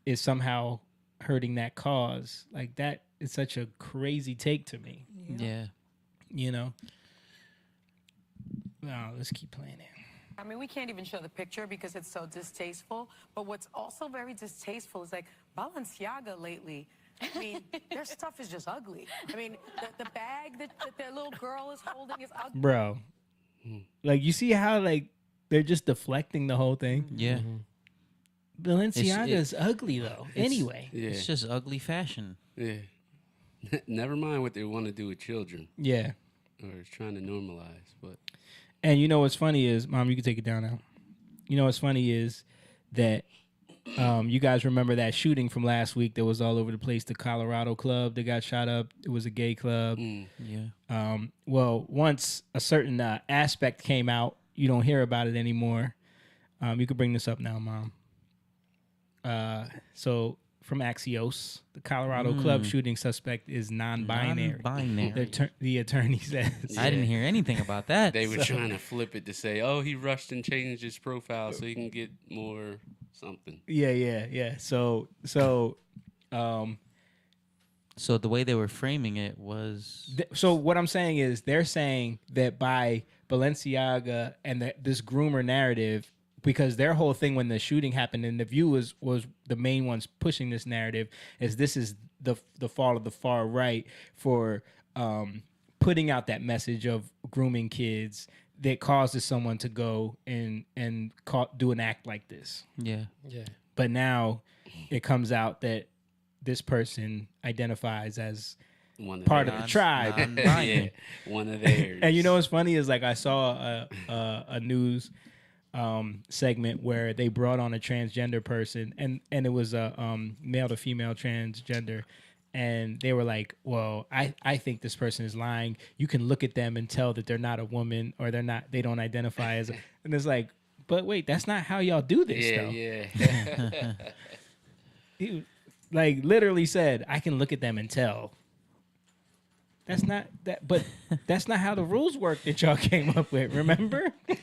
is somehow hurting that cause. Like, that is such a crazy take to me. Yeah. No, let's keep playing it. I mean, we can't even show the picture because it's so distasteful. But what's also very distasteful is, like, Balenciaga lately, I mean, their stuff is just ugly. I mean, the bag that their little girl is holding is ugly. Bro. Like, you see how, like, they're just deflecting the whole thing? Yeah. Balenciaga is ugly, though. Anyway. Yeah. It's just ugly fashion. Yeah. Never mind what they want to do with children. Yeah. Or trying to normalize, but... And you know what's funny is, Mom, you can take it down now. You know what's funny is that you guys remember that shooting from last week that was all over the place, the Colorado club that got shot up. It was a gay club. Yeah. Well, once a certain aspect came out, you don't hear about it anymore. You could bring this up now, Mom. So from Axios, the Colorado club shooting suspect is non-binary. The attorney says. I didn't hear anything about that. They were trying to flip it to say, oh, he rushed and changed his profile so he can get more something. Yeah. So the way they were framing it was... So what I'm saying is they're saying that by Balenciaga and this groomer narrative, because their whole thing when the shooting happened, and The View was the main ones pushing this narrative, is this is the fall of the far right for putting out that message of grooming kids that causes someone to go and do an act like this. Yeah. But now it comes out that this person identifies as part of the tribe. Yeah, one of theirs. And you know what's funny is, like, I saw a news segment where they brought on a transgender person, and it was a male to female transgender, and they were like, well, I think this person is lying. You can look at them and tell that they're not a woman, or they don't identify as and it's like, but wait, that's not how y'all do this though. Yeah. He, like, literally said, I can look at them and tell That's not that, but that's not how the rules work that y'all came up with. Remember? I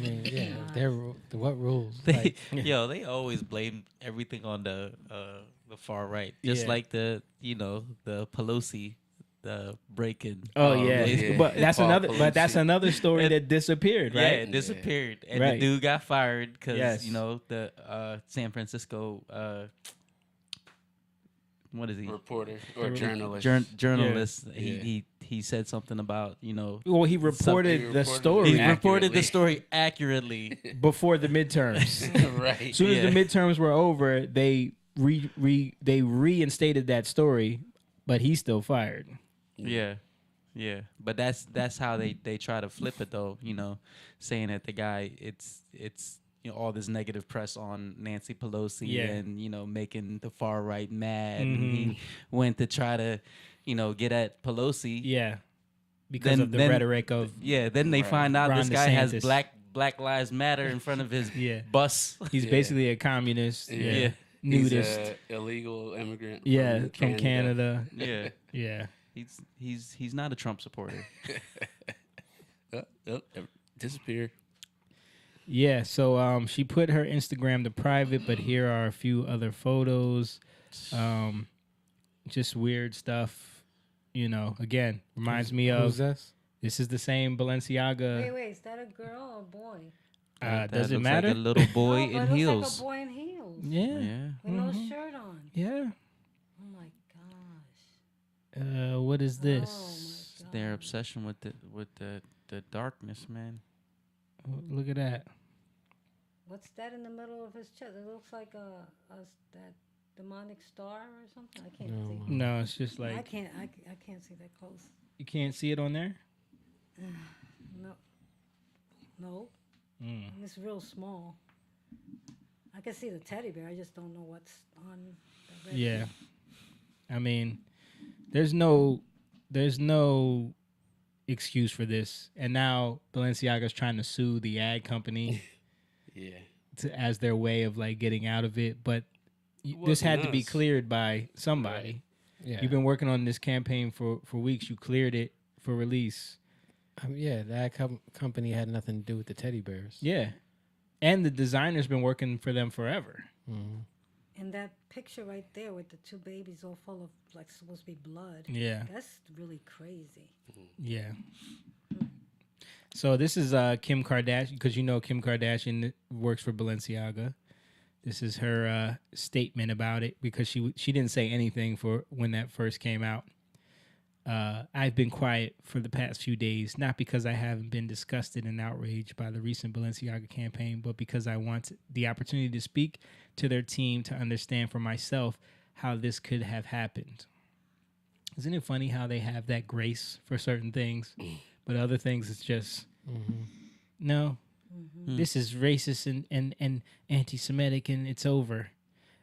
mean, yeah, what rules? They, they always blame everything on the far right, just Yeah. like the Pelosi, the break-in. Oh yeah. yeah. But that's Paul another. But that's Pelosi. another story And- that disappeared, Yeah, right? it disappeared, and Right. the dude got fired because Yes. the San Francisco what is he? Reporter or journalist. Journalist. Yeah. He said something about Well, he reported the story He reported the accurately. story accurately. before the midterms. Right. As soon as Yeah. the midterms were over, they they reinstated that story, but he's still fired. Yeah, yeah. But that's how they try to flip it though. Saying that the guy it's all this negative press on Nancy Pelosi Yeah. and making the far right mad. Mhm. And he went to try to get at Pelosi. Yeah, because of the rhetoric of Then they find out Ron this guy has DeSantis. Black Lives Matter in front of his Yeah. bus. he's Yeah. basically a communist. Yeah. Yeah, He's nudist. a illegal immigrant. Yeah, from Canada. Yeah, Yeah. he's not a Trump supporter. Disappear. Yeah, so she put her Instagram to private, but here are a few other photos. Just weird stuff. Again, reminds me of Who's this? this is the same Balenciaga. Wait, is that a girl or a boy? That Does it looks matter? Like a little boy No, but in it looks heels. like a boy in heels. Yeah. Yeah. With no shirt on. Yeah. Oh my gosh. What is this? Oh my Their God. obsession with the darkness, man. Look at that. What's that in the middle of his chest? It looks like that demonic star or something. I can't see. No, it's just I like can't see that close. you can't see it on there. No. No. Mm. It's real small. I can see the teddy bear. I just don't know what's on the red Yeah. thing. I mean, there's no excuse for this. And now Balenciaga's trying to sue the ad company Yeah. as their way of like getting out of it, but this wasn't had to be us. cleared by somebody. Right. Yeah. You've been working on this campaign for weeks. You cleared it for release. Yeah, that company had nothing to do with the teddy bears. Yeah. And the designer's been working for them forever. Mhm. And that picture right there with the two babies all full of like supposed to be blood. Yeah. That's really crazy. Yeah. So this is Kim Kardashian, because Kim Kardashian works for Balenciaga. This is her statement about it, because she didn't say anything for when that first came out. I've been quiet for the past few days, not because I haven't been disgusted and outraged by the recent Balenciaga campaign, but because I want the opportunity to speak to their team to understand for myself how this could have happened. Isn't it funny how they have that grace for certain things, but other things it's just, no, this is racist and anti-Semitic and it's over.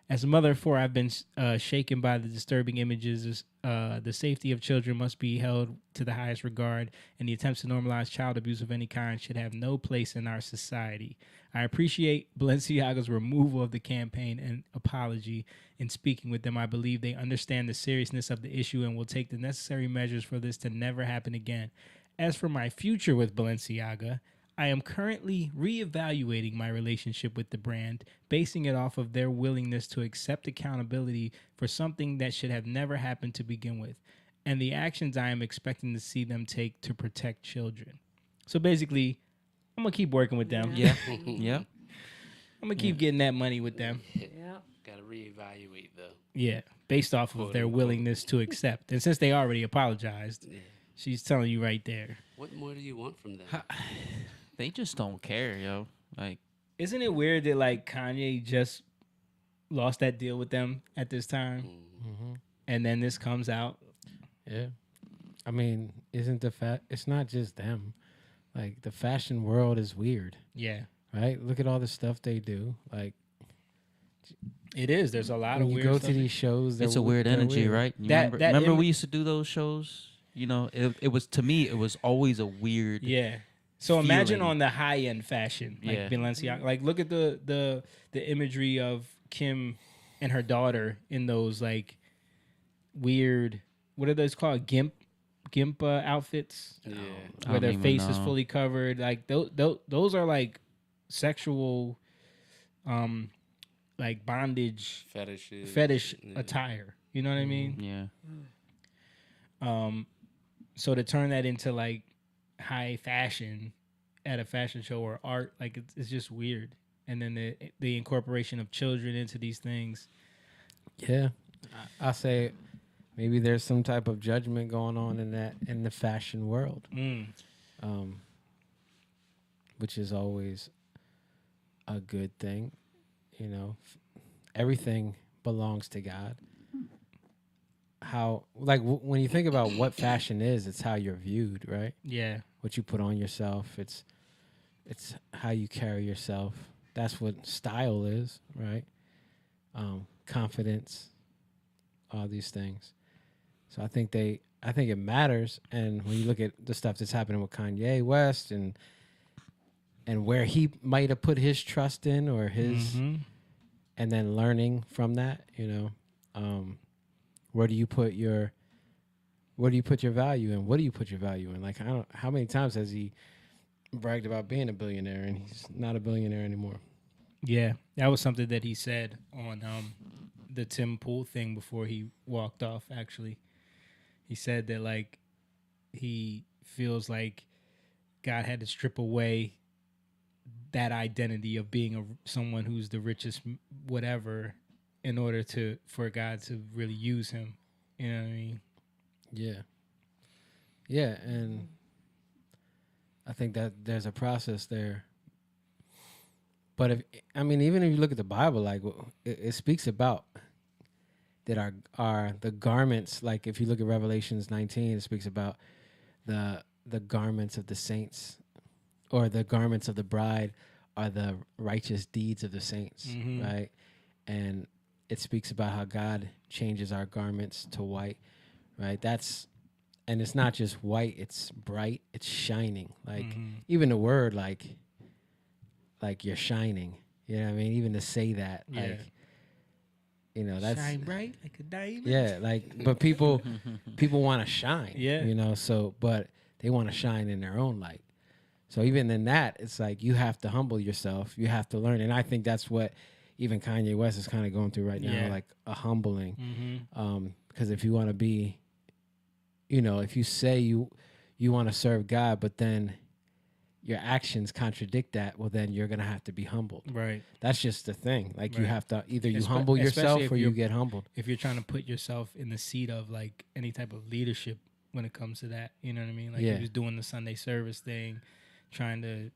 As a mother of four, I've been shaken by the disturbing images. The safety of children must be held to the highest regard, and the attempts to normalize child abuse of any kind should have no place in our society. I appreciate Balenciaga's removal of the campaign and apology. In speaking with them, I believe they understand the seriousness of the issue and will take the necessary measures for this to never happen again. As for my future with Balenciaga, I am currently reevaluating my relationship with the brand, basing it off of their willingness to accept accountability for something that should have never happened to begin with, and the actions I am expecting to see them take to protect children. So basically, I'm going to keep working with them. Yeah. Yeah. I'm going to keep getting that money with them. Yeah. Got to reevaluate though. Yeah, based off of Quote, their unquote. willingness to accept. And since they already apologized, Yeah. she's telling you right there. What more do you want from them? They just don't care, yo. Like, Isn't it weird that like Kanye just lost that deal with them at this time, and then this comes out? Yeah. I mean, it's not just them. Like, the fashion world is weird, Yeah, right? Look at all the stuff they do. Like, it is. There's a lot when of you weird go stuff. to these shows, it's a weird they're energy, weird. right? You That remember image- we used to do those shows? It was, to me, it was always a weird. Yeah. So imagine feeling. on the high end fashion, like Yeah. Balenciaga. Like look at the imagery of Kim and her daughter in those like weird, what are those called? gimp outfits Yeah. I where don't their even face is know. fully covered. Like those are like sexual, like bondage Fetishes. fetish Yeah. attire. You know what I mean? Yeah. So to turn that into like high fashion at a fashion show or art, like it's just weird. And then the incorporation of children into these things. Yeah, I say maybe there's some type of judgment going on in the fashion world, which is always a good thing. You know, everything belongs to God. How like when you think about what fashion is, it's how you're viewed, right? Yeah. What you put on yourself, it's how you carry yourself. That's what style is, right? Confidence, all these things. So I think it matters. And when you look at the stuff that's happening with Kanye West and where he might have put his trust in or his, and then learning from that, where do you put your value in? What do you put your value in? Like, how many times has he bragged about being a billionaire and he's not a billionaire anymore? Yeah, that was something that he said on the Tim Pool thing before he walked off. Actually, he said that like he feels like God had to strip away that identity of being someone who's the richest whatever in order for God to really use him. You know what I mean? Yeah, and I think that there's a process there. But even if you look at the Bible, like it speaks about that the garments. Like if you look at Revelations 19, it speaks about the garments of the saints, or the garments of the bride are the righteous deeds of the saints, right? And it speaks about how God changes our garments to white, right? And it's not just white; it's bright, it's shining. Like even the word, like you're shining. You know what I mean? Even to say that, like, that's shine bright like a diamond. Yeah, like, but people want to shine. Yeah. So but they want to shine in their own light. So even in that, it's like you have to humble yourself. You have to learn, and I think that's what even Kanye West is kind of going through right now, like a humbling. Because if you want to be, if you say you want to serve God, but then your actions contradict that, well, then you're going to have to be humbled. Right. That's just the thing. Like you have to either you Espe- humble especially yourself if or you you're- get humbled. If you're trying to put yourself in the seat of like any type of leadership when it comes to that, you know what I mean? Like Yeah. he was doing the Sunday service thing, trying to,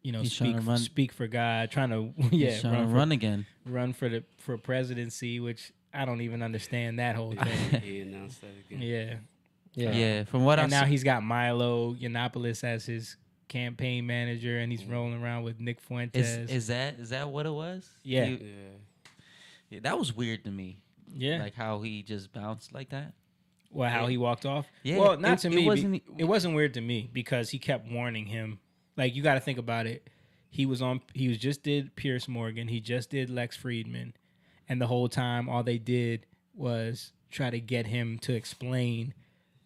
He's trying to run- speak for God, trying to He's trying to run again. run for presidency, which I don't even understand that whole thing. He announced that again. Yeah. From what And I now he's got Milo Yiannopoulos as his campaign manager, and he's rolling around with Nick Fuentes. is that what it was? Yeah. Yeah, that was weird to me. Yeah. Like how he just bounced like that. Well, how he walked off? Yeah, Well, not it- to it me. wasn't- It wasn't weird to me because he kept warning him. Like, you got to think about it. He just did Pierce Morgan. He just did Lex Friedman. And the whole time, all they did was try to get him to explain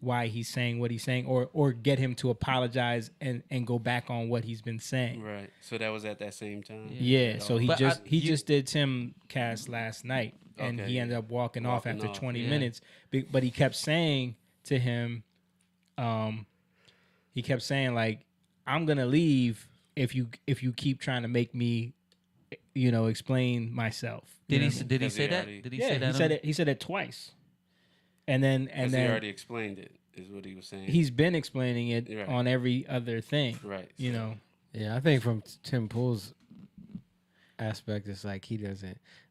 why he's saying what he's saying, or get him to apologize and go back on what he's been saying. Right. So that was at that same time. Yeah. So he But just did Timcast last night, and Okay, he ended up walking off Walking after off, 20 yeah. minutes. But he kept saying to him, he kept saying like, "I'm gonna leave if you keep trying to make me, explain myself." You know what I mean? Did he Because say he that? already- Did he Yeah, say that? he said it. He said it twice, and then Because he already explained it, is what he was saying. he's been explaining it Right. on every other thing. right. You know. Yeah, I think from Tim Pool's aspect, it's like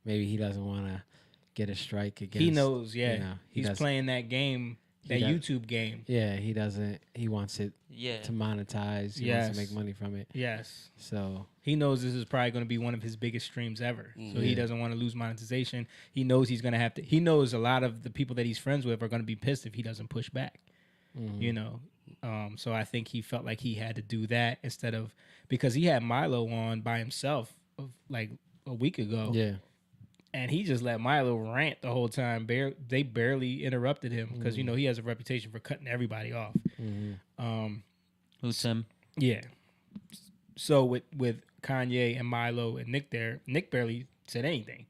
maybe he doesn't want to get a strike against. He knows, yeah. he He's doesn't- playing that game, that does- YouTube game. Yeah, he doesn't. He wants it Yeah. to monetize. He wants Yes. to make money from it. Yes. So He knows this is probably going to be one of his biggest streams ever. So he Yeah. doesn't want to lose monetization. He knows he's going to have to. He knows a lot of the people that he's friends with are going to be pissed if he doesn't push back. You know. So I think he felt like he had to do that instead of, because he had Milo on by himself like a week ago. yeah, and he just let Milo rant the whole time. They barely interrupted him because you know he has a reputation for cutting everybody off. Who's Tim? Yeah. So with Kanye and Milo and Nick there, Nick barely said anything.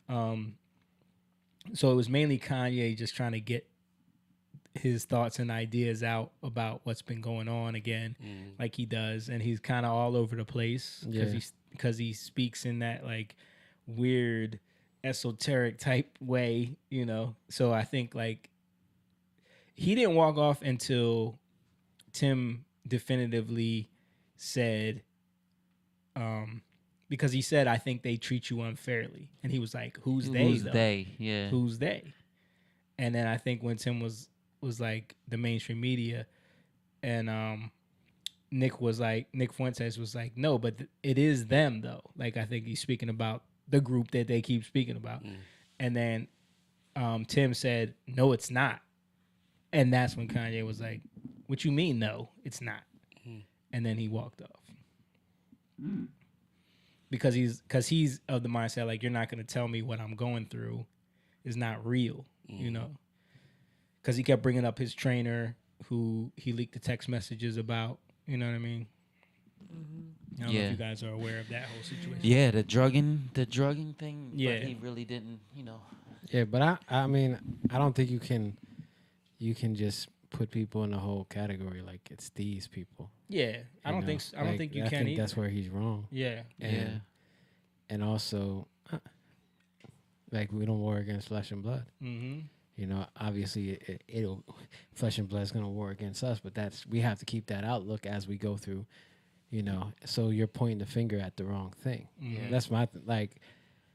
So it was mainly Kanye just trying to get his thoughts and ideas out about what's been going on again, like he does, and he's kind of all over the place because he speaks in that like weird esoteric type way, you know. So I think like he didn't walk off until Tim definitively said, because he said, I think they treat you unfairly. And he was like, who's they? Who's they? Yeah. Who's they? And then I think when Tim was like the mainstream media, and Nick Fuentes was like, no, but it is them though. Like I think he's speaking about the group that they keep speaking about. And then Tim said, no, it's not. And that's when Kanye was like, what you mean, no, it's not? And then he walked off. Because he's of the mindset, like, you're not going to tell me what I'm going through is not real, you know? Because he kept bringing up his trainer who he leaked the text messages about, you know what I mean? I don't know if you guys are aware of that whole situation. Yeah, the drugging thing. Yeah. But he really didn't, you know. Yeah, but I mean, I don't think you can just put people in a whole category like it's these people. Yeah, I don't think you I can think either. that's where he's wrong. Yeah. And also, like, we don't war against flesh and blood. Mm-hmm. You know, obviously, it'll flesh and blood is going to war against us, but we have to keep that outlook as we go through. You know, so you're pointing the finger at the wrong thing. Mm-hmm. That's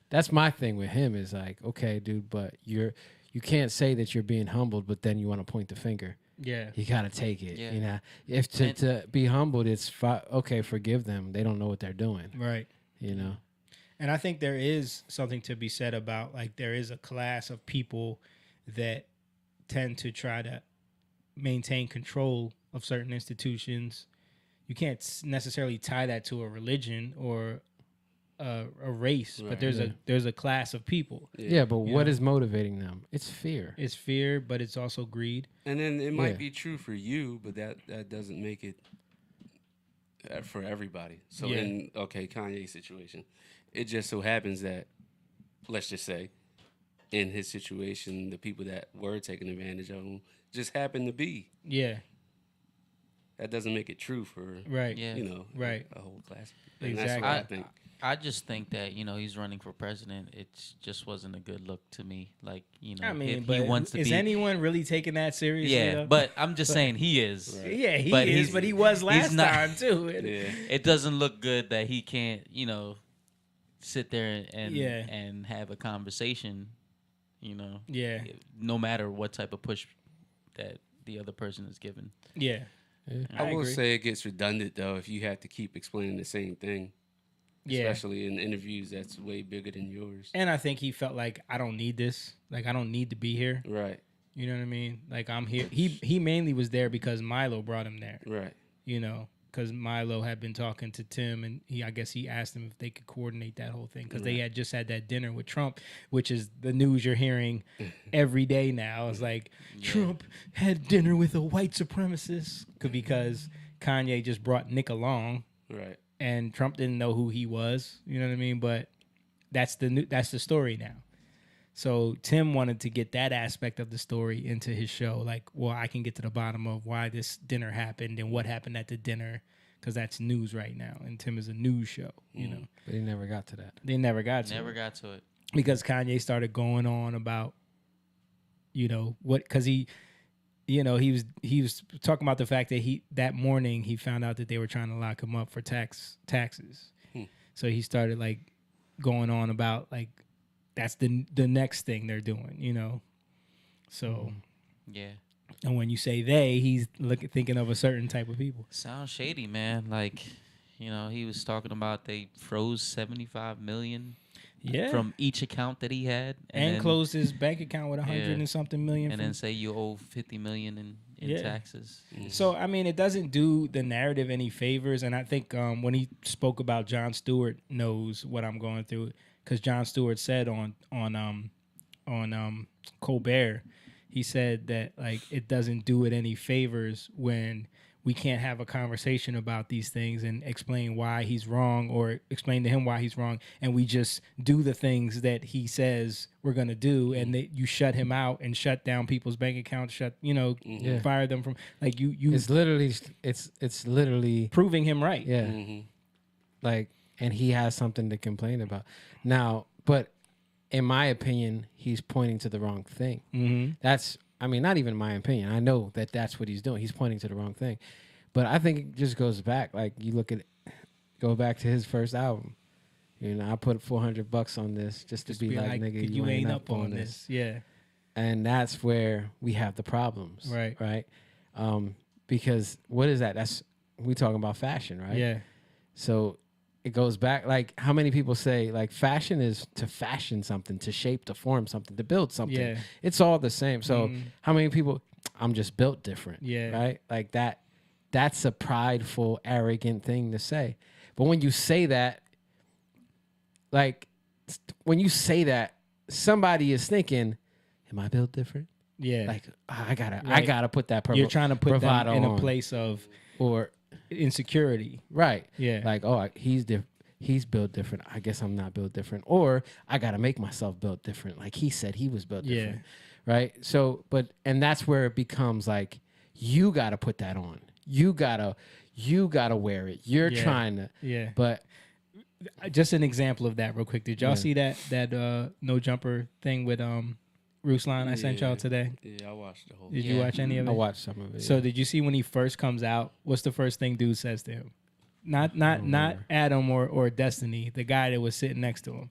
that's my thing with him is like, okay, dude, but you can't say that you're being humbled, but then you want to point the finger. Yeah, you gotta take it. Yeah. You know, if to be humbled, it's okay. Forgive them. They don't know what they're doing. Right. You know. And I think there is something to be said about, like, there is a class of people that tend to try to maintain control of certain institutions. You can't necessarily tie that to a religion or a race, Right. but there's a class of people. Yeah, but what is motivating them? It's fear. It's fear, but it's also greed. And then it might be true for you, but that doesn't make it for everybody. So in Kanye's situation, it just so happens that, let's just say, in his situation, the people that were taking advantage of him just happened to be. Yeah. That doesn't make it true for you know, a whole class. And Exactly. that's what I think. I just think that, you know, he's running for president. It just wasn't a good look to me. Like, you know, I mean, if but he wants to is be, anyone really taking that seriously? yeah, though? but I'm just saying he is. Right. Yeah, he But is, but he was last not- time too. It doesn't look good that he can't, you know, sit there and have a conversation, you know. Yeah. No matter what type of push that the other person is given. Yeah. I will say it gets redundant though if you have to keep explaining the same thing. Yeah. Especially in interviews that's way bigger than yours. And I think he felt like, I don't need this. Like, I don't need to be here. Right. You know what I mean? Like, I'm here. He mainly was there because Milo brought him there. Right. You know, because Milo had been talking to Tim, and I guess he asked him if they could coordinate that whole thing because they had just had that dinner with Trump, which is the news you're hearing every day now. It's like, Trump had dinner with a white supremacist because Kanye just brought Nick along. Right. And Trump didn't know who he was, you know what I mean? But that's the story now. So Tim wanted to get that aspect of the story into his show. Like, well, I can get to the bottom of why this dinner happened and what happened at the dinner, because that's news right now. And Tim is a news show, you know. But he never got to that. They never got to it. Because Kanye started going on about, you know, because he was talking about the fact that that morning he found out that they were trying to lock him up for taxes. So he started like going on about like that's the next thing they're doing, you know. So yeah. And when you say they, he's thinking of a certain type of people. Sounds shady, man. Like, you know, he was talking about they froze 75 million from each account that he had, and then closed his bank account with 100 and something million, and then say you owe 50 million in taxes. So I mean, it doesn't do the narrative any favors, and I think when he spoke about Jon Stewart knows what I'm going through, because Jon Stewart said on Colbert, he said that like it doesn't do it any favors when we can't have a conversation about these things and explain why he's wrong or explain to him why he's wrong, and we just do the things that he says we're gonna do, and you shut him out and shut down people's bank accounts, fire them from like you. It's literally proving him right. Yeah, like, and he has something to complain about now, but in my opinion, he's pointing to the wrong thing. That's, I mean, not even my opinion. I know that that's what he's doing. He's pointing to the wrong thing. But I think it just goes back. Like, you look at, go back to his first album. You know, I put $400 on this just to be like, nigga, you ain't up on this. Yeah. And that's where we have the problems. Right. Right. Because what is that? We talking about fashion, right? Yeah. So it goes back, like, how many people say, like, fashion is to fashion something, to shape, to form something, to build something. Yeah. It's all the same. So how many people, I'm just built different. Yeah. Right? Like, that's a prideful, arrogant thing to say. But when you say that, like, somebody is thinking, am I built different? Yeah. Like, I gotta put that You're trying to put them bravado in a on. place of Or insecurity. right. Yeah. Like, he's built different. I guess I'm not built different. Or I got to make myself built different. Like he said he was built different. Right. So, and that's where it becomes like, you got to put that on. You got to wear it. You're trying to. Yeah. But just an example of that real quick. Did y'all see that no jumper thing with Ruslan I sent y'all today? Yeah, I watched the whole Did you watch any of it? I watched some of it. So did you see when he first comes out, what's the first thing dude says to him? Not Adam or Destiny, the guy that was sitting next to him.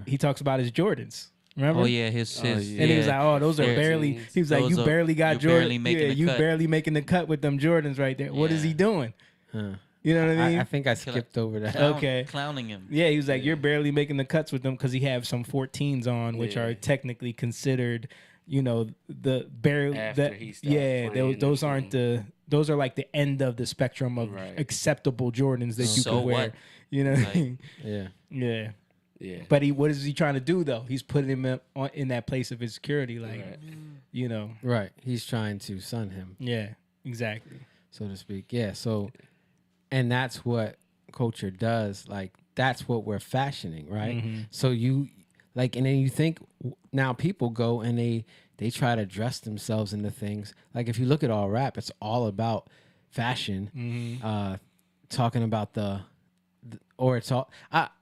He talks about his Jordans. Remember? Oh yeah, his and he was like, "Oh, those are barely." He was like, "You barely got Jordan. You barely making the cut with them Jordans right there. What is he doing?" Huh. You know what I mean? I think I skipped over that. Okay, clowning him. Yeah, he was like, "You're barely making the cuts with them because he have some 14s on, which are technically considered, the barely. Those aren't the. Those are like the end of the spectrum of acceptable Jordans that you can wear. What? You know? Yeah. Yeah. Yeah. But what is he trying to do though? He's putting him in that place of insecurity, like, Right. He's trying to sun him. Yeah. Exactly. So to speak. Yeah. So, and that's what culture does. Like, that's what we're fashioning, right? Mm-hmm. So you, like, and then you think now people go and they try to dress themselves into things. Like, if you look at all rap, it's all about fashion. Talking about or it's all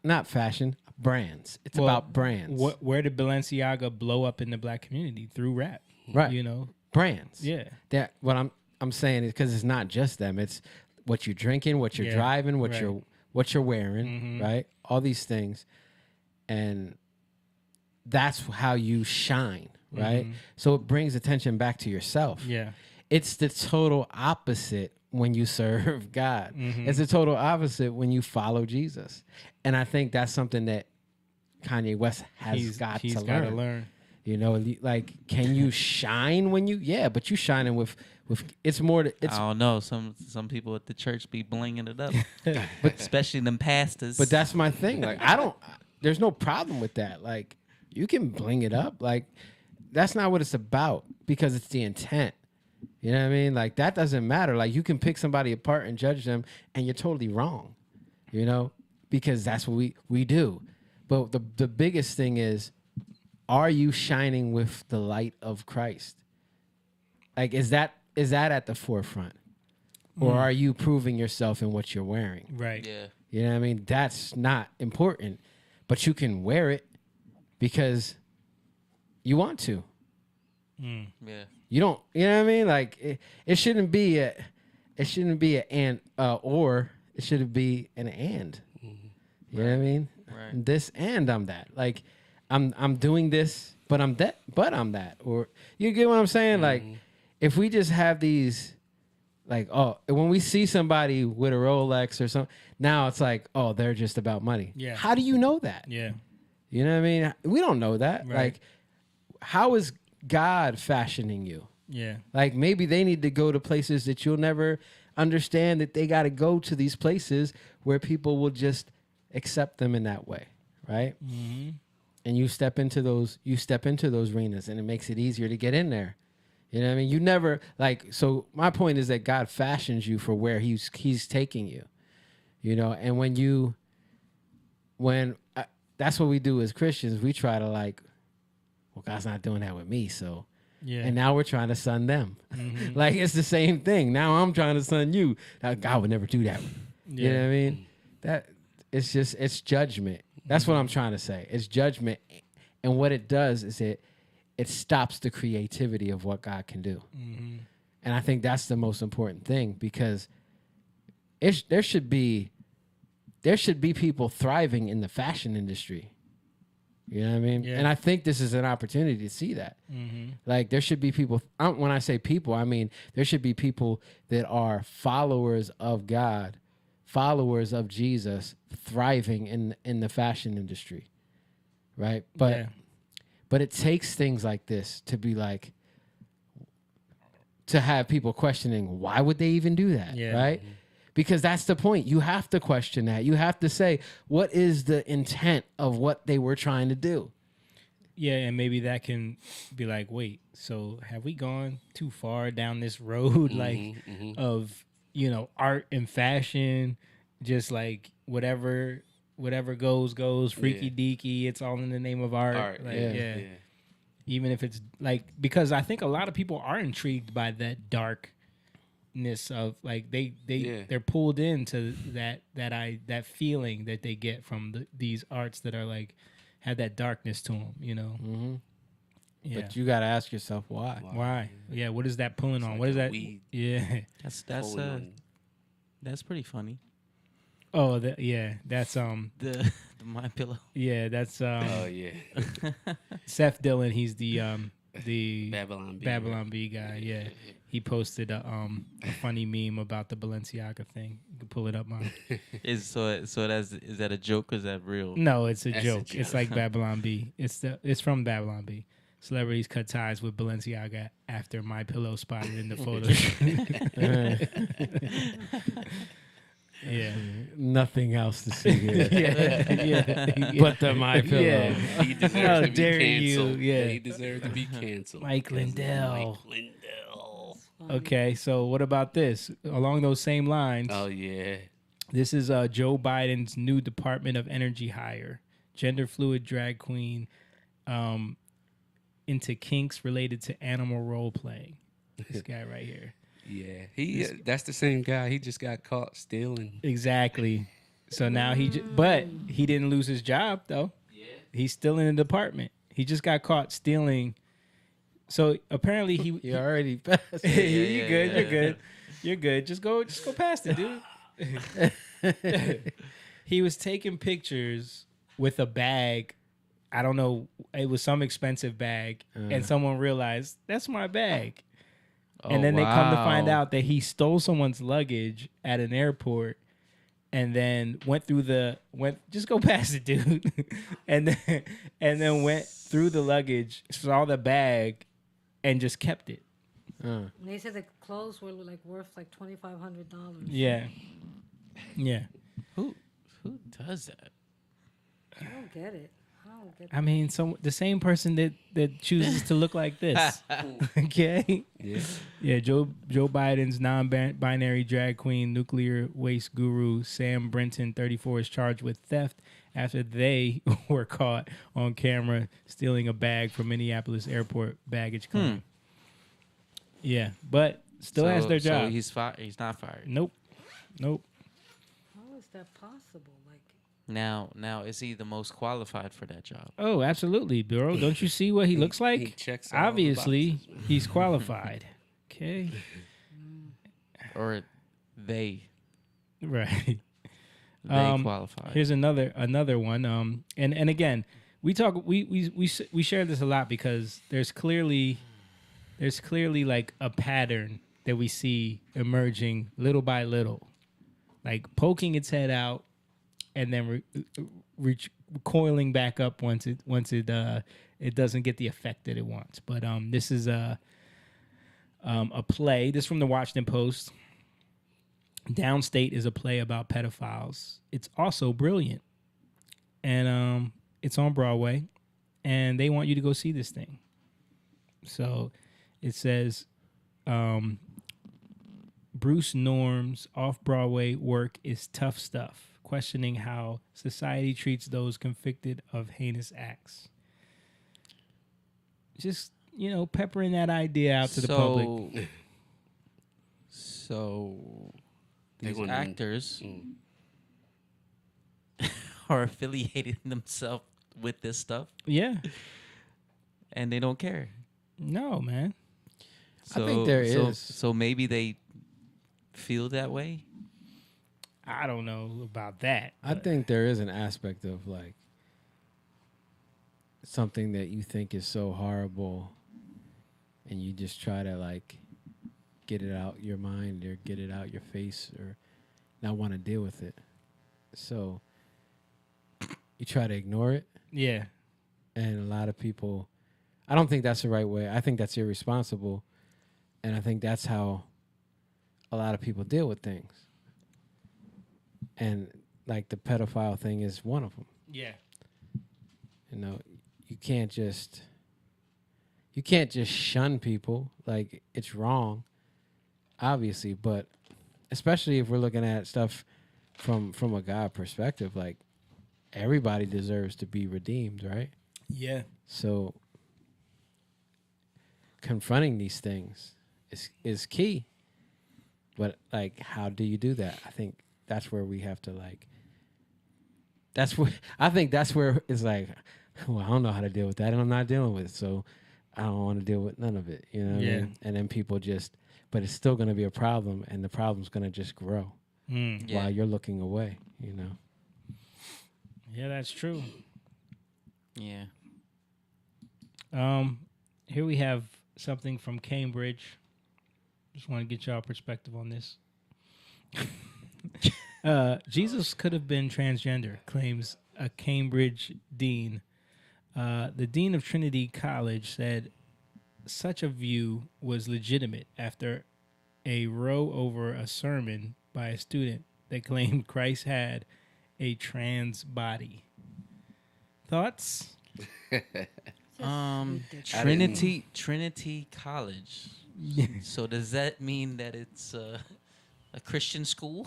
not fashion. Brands. It's about brands. Where did Balenciaga blow up in the black community? Through rap, right? Brands. Yeah. That what I'm saying is because it's not just them. It's what you're drinking, what you're driving, what you're wearing, right? All these things, and that's how you shine, right? So it brings attention back to yourself. Yeah. It's the total opposite when you serve God. It's the total opposite when you follow Jesus. And I think that's something that Kanye West has got to learn. Like, can you shine when you? Yeah, but you shining with. It's more. I don't know. Some people at the church be blinging it up, but especially them pastors. But that's my thing. Like, there's no problem with that. Like, you can bling it up. Like, that's not what it's about, because it's the intent. You know what I mean? Like, that doesn't matter. Like, you can pick somebody apart and judge them, and you're totally wrong. Because that's what we do. But the biggest thing is, are you shining with the light of Christ? Like, is that at the forefront? Or are you proving yourself in what you're wearing? Right. Yeah. You know what I mean? That's not important. But you can wear it because you want to. Yeah. You don't, you know what I mean? Like, it shouldn't be an and, or it should be an and. You know what I mean? Right. This and I'm that. Like, I'm doing this, but I'm that, Or you get what I'm saying? Like, if we just have these, like, when we see somebody with a Rolex or something, now it's like, they're just about money. Yeah. How do you know that? Yeah. You know what I mean? We don't know that. Right. Like, how is God fashioning you? Yeah. Like, maybe they need to go to places that you'll never understand, that they got to go to these places where people will just accept them in that way. right? Mm-hmm. And you step into those arenas, and it makes it easier to get in there. You know what I mean? You never like. So my point is that God fashions you for where He's taking you. You know, and that's what we do as Christians. We try to like, well, God's not doing that with me, so. Yeah. And now we're trying to son them. Mm-hmm. Like it's the same thing. Now I'm trying to son you. Now, God would never do that. Yeah. You know what I mean? That it's judgment. That's what I'm trying to say. It's judgment. And what it does is it stops the creativity of what God can do. Mm-hmm. And I think that's the most important thing, because there should be people thriving in the fashion industry. You know what I mean? Yeah. And I think this is an opportunity to see that. Mm-hmm. Like there should be people. When I say people, I mean there should be people that are followers of God, followers of Jesus, thriving in the fashion industry, right? But it takes things like this to be like, to have people questioning, why would they even do that, right? Because that's the point. You have to question that. You have to say, what is the intent of what they were trying to do? Yeah, and maybe that can be like, wait, so have we gone too far down this road, of, you know, art and fashion, just like whatever goes, freaky deaky, it's all in the name of art. Like, yeah. Even if it's like, because I think a lot of people are intrigued by that darkness of like they're pulled into that feeling that they get from these arts that are like have that darkness to them, you know. Mm-hmm. Yeah. But you got to ask yourself why. Why? Yeah. What is that pulling on? Like what is that? weed. Yeah. That's pretty funny. Oh, that's The My Pillow. Yeah, that's Oh yeah. Seth Dillon. He's the Babylon B guy. Yeah, he posted a funny meme about the Balenciaga thing. You can pull it up, man. Is that a joke or is that real? No, it's a That's joke. a It's joke. like Babylon B. It's from Babylon B. Celebrities cut ties with Balenciaga after My Pillow spotted in the photo. Yeah. Nothing else to see here. yeah. But the My Pillow. Yeah. He deserves How to be dare canceled. you? Yeah. He deserves to be canceled. Mike Lindell. Mike Lindell. Okay, so what about this? Along those same lines, Oh yeah. this is Joe Biden's new Department of Energy hire, gender fluid drag queen, into kinks related to animal role playing. This guy right here. Yeah, that's the same guy. He just got caught stealing. Exactly. So now but he didn't lose his job though. Yeah. He's still in the department. He just got caught stealing. So apparently You already passed it. You're good. You're good. You're good. Just go past it, dude. He was taking pictures with a bag. I don't know. It was some expensive bag, and someone realized that's my bag. And then they come to find out that he stole someone's luggage at an airport, and then just go past it, dude. and then went through the luggage, saw the bag, and just kept it. And they said the clothes were like worth like $2,500. Yeah. Yeah. Who does that? I don't get it. I mean, the same person that chooses to look like this. Okay. Yeah. Yeah. Joe Biden's non-binary drag queen, nuclear waste guru Sam Brinton, 34, is charged with theft after they were caught on camera stealing a bag from Minneapolis airport baggage claim. Yeah, but still has their job. So he's not fired. Nope. How is that possible? Like, Now is he the most qualified for that job? Oh, absolutely, bro. Don't you see what he looks like? He checks all the Obviously, boxes, man. he's qualified. Okay. Or they Right. qualified? Here's another one. And again, we share this a lot because there's clearly like a pattern that we see emerging little by little, like poking its head out and then recoiling back up once it doesn't get the effect that it wants. But this is a play. This is from the Washington Post. Downstate is a play about pedophiles. It's also brilliant. And it's on Broadway, and they want you to go see this thing. So it says, Bruce Norm's off-Broadway work is tough stuff, questioning how society treats those convicted of heinous acts. Just, peppering that idea out to the public. So They these want actors are affiliating themselves with this stuff, Yeah. and they don't care. No, man. I think there is. So maybe they feel that way. I don't know about that. I but- think there is an aspect of like something that you think is so horrible, and you just try to like get it out your mind or get it out your face or not want to deal with it. So you try to ignore it, Yeah. and a lot of people, I don't think that's the right way. I think that's irresponsible, and I think that's how a lot of people deal with things. And like the pedophile thing is one of them. Yeah. You can't just shun people. Like, it's wrong, obviously, but especially if we're looking at stuff from a God perspective, like everybody deserves to be redeemed, right? Yeah. So confronting these things is key. But like, how do you do that? I think that's where we have to like. I think that's where it's like, well, I don't know how to deal with that, and I'm not dealing with it, so I don't want to deal with none of it. You know what I mean? And then people but it's still going to be a problem, and the problem's going to just grow while you're looking away. Yeah, that's true. Yeah. Here we have something from Cambridge. Just want to get y'all perspective on this. Jesus could have been transgender, claims a Cambridge dean. The dean of Trinity College said such a view was legitimate after a row over a sermon by a student that claimed Christ had a trans body. Thoughts? Trinity College. So does that mean that it's a Christian school?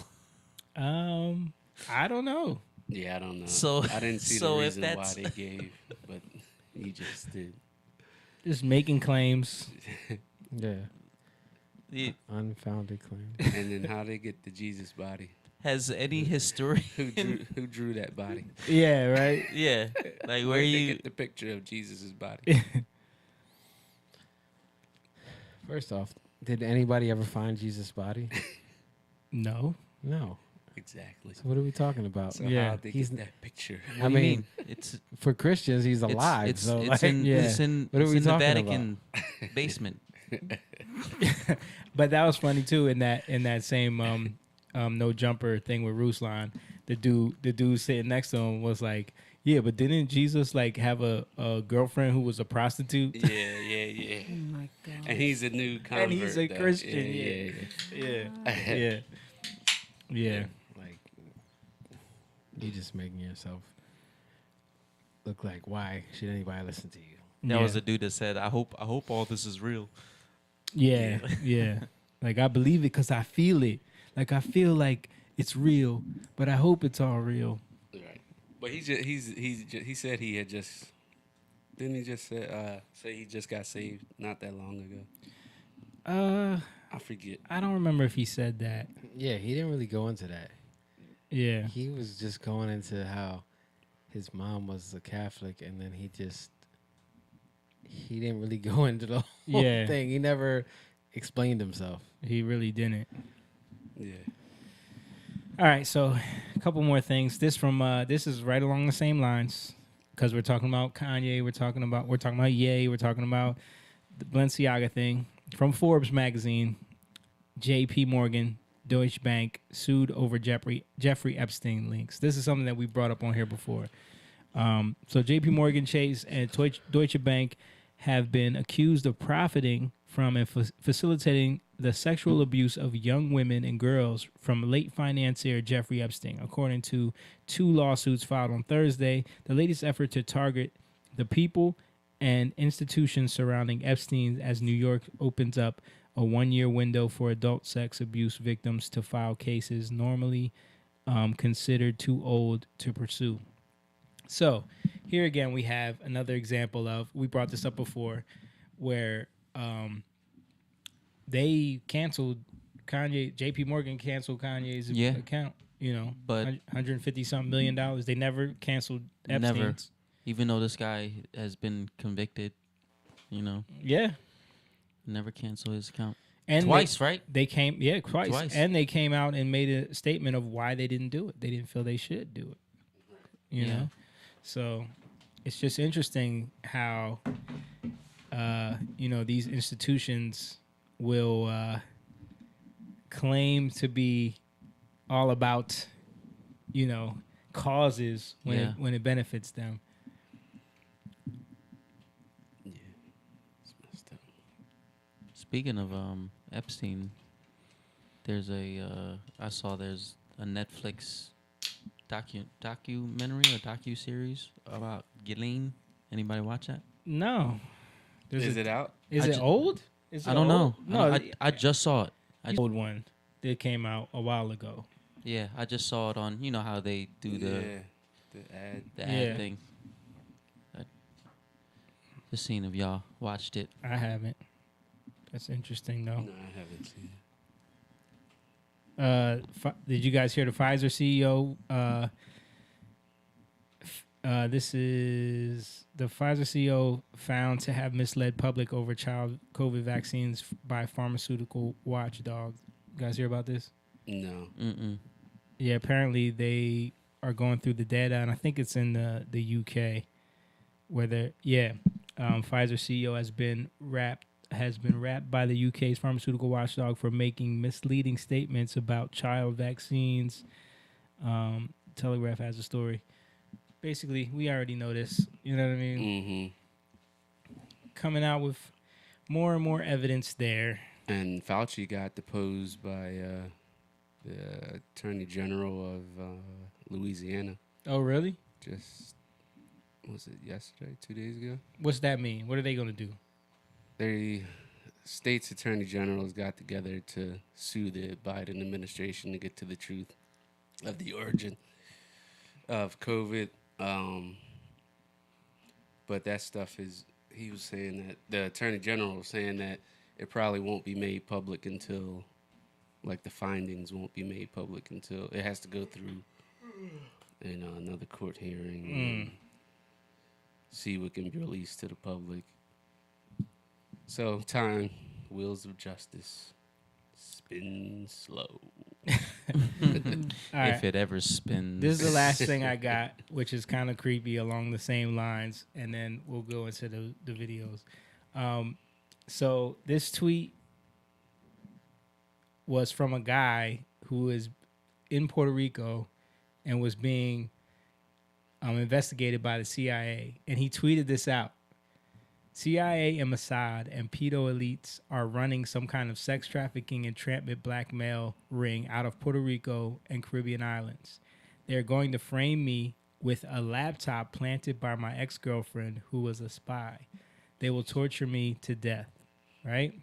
I don't know. Yeah, I don't know. So I didn't see so the if reason why that's- they gave, but you just did. Just making claims. Yeah. The- Unfounded claim. And then how they get the Jesus body? Has any historian? Who drew that body? Yeah, right. Yeah, like where Where'd they you? get the picture of Jesus's body? First off, did anybody ever find Jesus' body? No. No. Exactly. So what are we talking about? So Yeah. how'd they He's get that picture? I mean, it's for Christians, he's alive. It's, so it's like, in yeah. it's in, What are it's we in the talking Vatican basement. But that was funny too in that same no jumper thing with Ruslan. The dude sitting next to him was like, yeah, but didn't Jesus like have a girlfriend who was a prostitute? Yeah. Oh my God. And he's a new convert. And he's a though. Christian. Yeah. Yeah. Like, you just making yourself look like, why should anybody listen to you? That was the dude that said, "I hope all this is real." Yeah. Like I believe it because I feel it. Like I feel like it's real, but I hope it's all real. Right. But he said he had just didn't he just say he just got saved not that long ago. I forget. I don't remember if he said that. Yeah, he didn't really go into that. Yeah. He was just going into how his mom was a Catholic, and then he didn't really go into the whole Yeah. thing. He never explained himself. He really didn't. Yeah. All right, so a couple more things. This is right along the same lines because we're talking about Kanye, we're talking about Ye, we're talking about the Balenciaga thing from Forbes magazine. J.P. Morgan, Deutsche Bank sued over Jeffrey Epstein links. This is something that we brought up on here before. So J.P. Morgan Chase and Deutsche Bank have been accused of profiting from and facilitating the sexual abuse of young women and girls from late financier Jeffrey Epstein, according to 2 lawsuits filed on Thursday. The latest effort to target the people and institutions surrounding Epstein as New York opens up a 1-year window for adult sex abuse victims to file cases normally considered too old to pursue. So here again, we have another example of, we brought this up before, where they canceled Kanye, JP Morgan canceled Kanye's account, but 150 something $1 million. They never canceled Epstein's. Never. Even though this guy has been convicted, Yeah. Never cancel his account. And twice, right? They came, twice. And they came out and made a statement of why they didn't do it. They didn't feel they should do it. You know? So it's just interesting how, these institutions will claim to be all about, causes when it benefits them. Speaking of Epstein, there's I saw there's a Netflix documentary or docu-series about Ghislaine. Anybody watch that? No. Is it out? Is it old? Is it I don't know. No, I just saw it. Old one that came out a while ago. Yeah, I just saw it on. You know how they do the ad thing. Just seeing if y'all watched it. I haven't. That's interesting, though. No, I haven't seen it. Did you guys hear the Pfizer CEO? This is the Pfizer CEO found to have misled public over child COVID vaccines by pharmaceutical watchdog. You guys hear about this? No. Mm-mm. Yeah, apparently they are going through the data, and I think it's in the UK, where Pfizer CEO has been wrapped by the UK's pharmaceutical watchdog for making misleading statements about child vaccines. Telegraph has a story. Basically, we already know this. You know what I mean? Mm-hmm. Coming out with more and more evidence there. And Fauci got deposed by the Attorney General of Louisiana. Oh, really? Just, was it yesterday, 2 days ago? What's that mean? What are they going to do? The state's attorney generals got together to sue the Biden administration to get to the truth of the origin of COVID. But that stuff he was saying that, the attorney general was saying that it probably won't be made public until, the findings won't be made public until it has to go through, another court hearing and see what can be released to the public. So, time, wheels of justice, spin slow. If it ever spins. This is the last thing I got, which is kind of creepy along the same lines, and then we'll go into the videos. So this tweet was from a guy who is in Puerto Rico and was being investigated by the CIA, and he tweeted this out. CIA and Mossad and pedo elites are running some kind of sex trafficking, entrapment, blackmail ring out of Puerto Rico and Caribbean islands. They're going to frame me with a laptop planted by my ex-girlfriend who was a spy. They will torture me to death, right?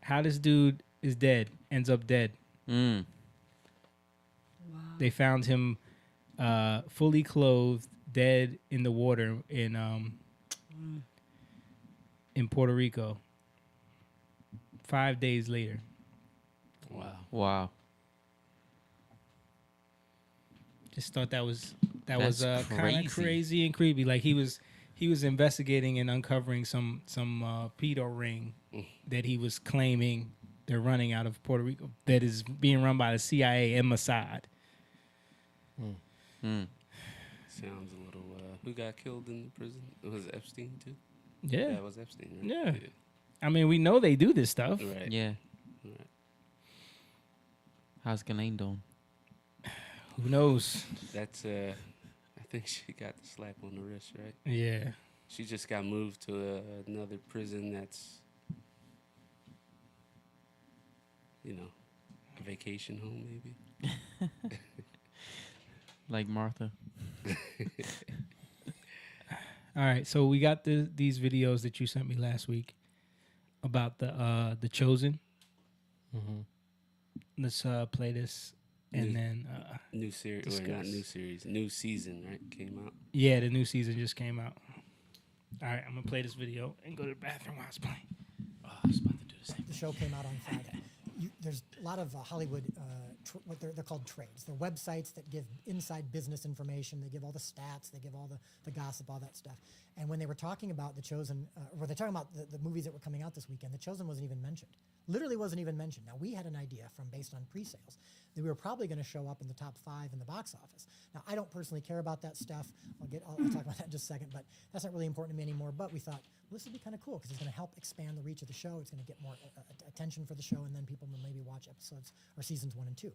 How this dude is dead, ends up dead. Mm. Wow. They found him fully clothed, dead in the water in Puerto Rico 5 days later. Wow. Just thought that was That's kind of crazy and creepy. Like he was investigating and uncovering some pedo ring that he was claiming they're running out of Puerto Rico that is being run by the CIA and Mossad. Sounds a little. Who got killed in the prison? It was Epstein too. Yeah, it was Epstein. Right? Yeah. I mean, we know they do this stuff. Right. Yeah. Right. How's Ghislaine doing? Who knows? That's I think she got the slap on the wrist, right? Yeah. She just got moved to another prison that's a vacation home maybe. Like Martha. All right, so we got these videos that you sent me last week about the Chosen. Mm-hmm. Let's play this, and then New series, or not new series, new season, right? Came out. yeah, the new season just came out. All right, I'm gonna play this video and go to the bathroom while it's playing. Oh, I was about to do the same. The show came out on Friday. There's a lot of Hollywood, what they're called trades. They're websites that give inside business information. They give all the stats. They give all the gossip, all that stuff. And when they were talking about The Chosen, or they're talking about the movies that were coming out this weekend, The Chosen wasn't even mentioned. Literally wasn't even mentioned. Now, we had an idea based on pre-sales that we were probably going to show up in the top 5 in the box office. Now, I don't personally care about that stuff. I'll talk about that in just a second, but that's not really important to me anymore. But we thought, well, this would be kind of cool because it's going to help expand the reach of the show. It's going to get more attention for the show, and then people will maybe watch episodes or seasons 1 and 2.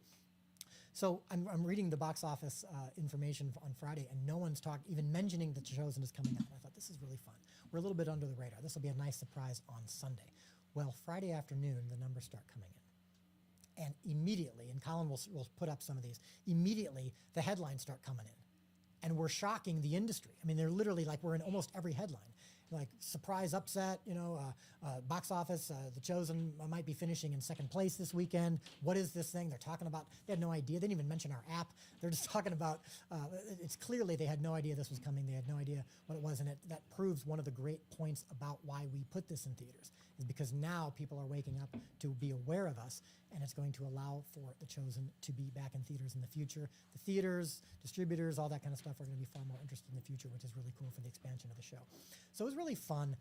So I'm reading the box office information on Friday, and no one's even mentioning that The Chosen is coming out. And I thought, this is really fun. We're a little bit under the radar. This will be a nice surprise on Sunday. Well, Friday afternoon, the numbers start coming in. And immediately, and Colin will put up some of these, immediately the headlines start coming in. And we're shocking the industry. I mean, they're literally like we're in almost every headline. Like surprise upset, box office, The Chosen might be finishing in second place this weekend. What is this thing? They're talking about, they had no idea. They didn't even mention our app. They're just talking about, it's clearly they had no idea this was coming. They had no idea what it was. And that proves one of the great points about why we put this in theaters, is because now people are waking up to be aware of us, and it's going to allow for The Chosen to be back in theaters in the future. The theaters, distributors, all that kind of stuff are going to be far more interested in the future, which is really cool for the expansion of the show. So it was really fun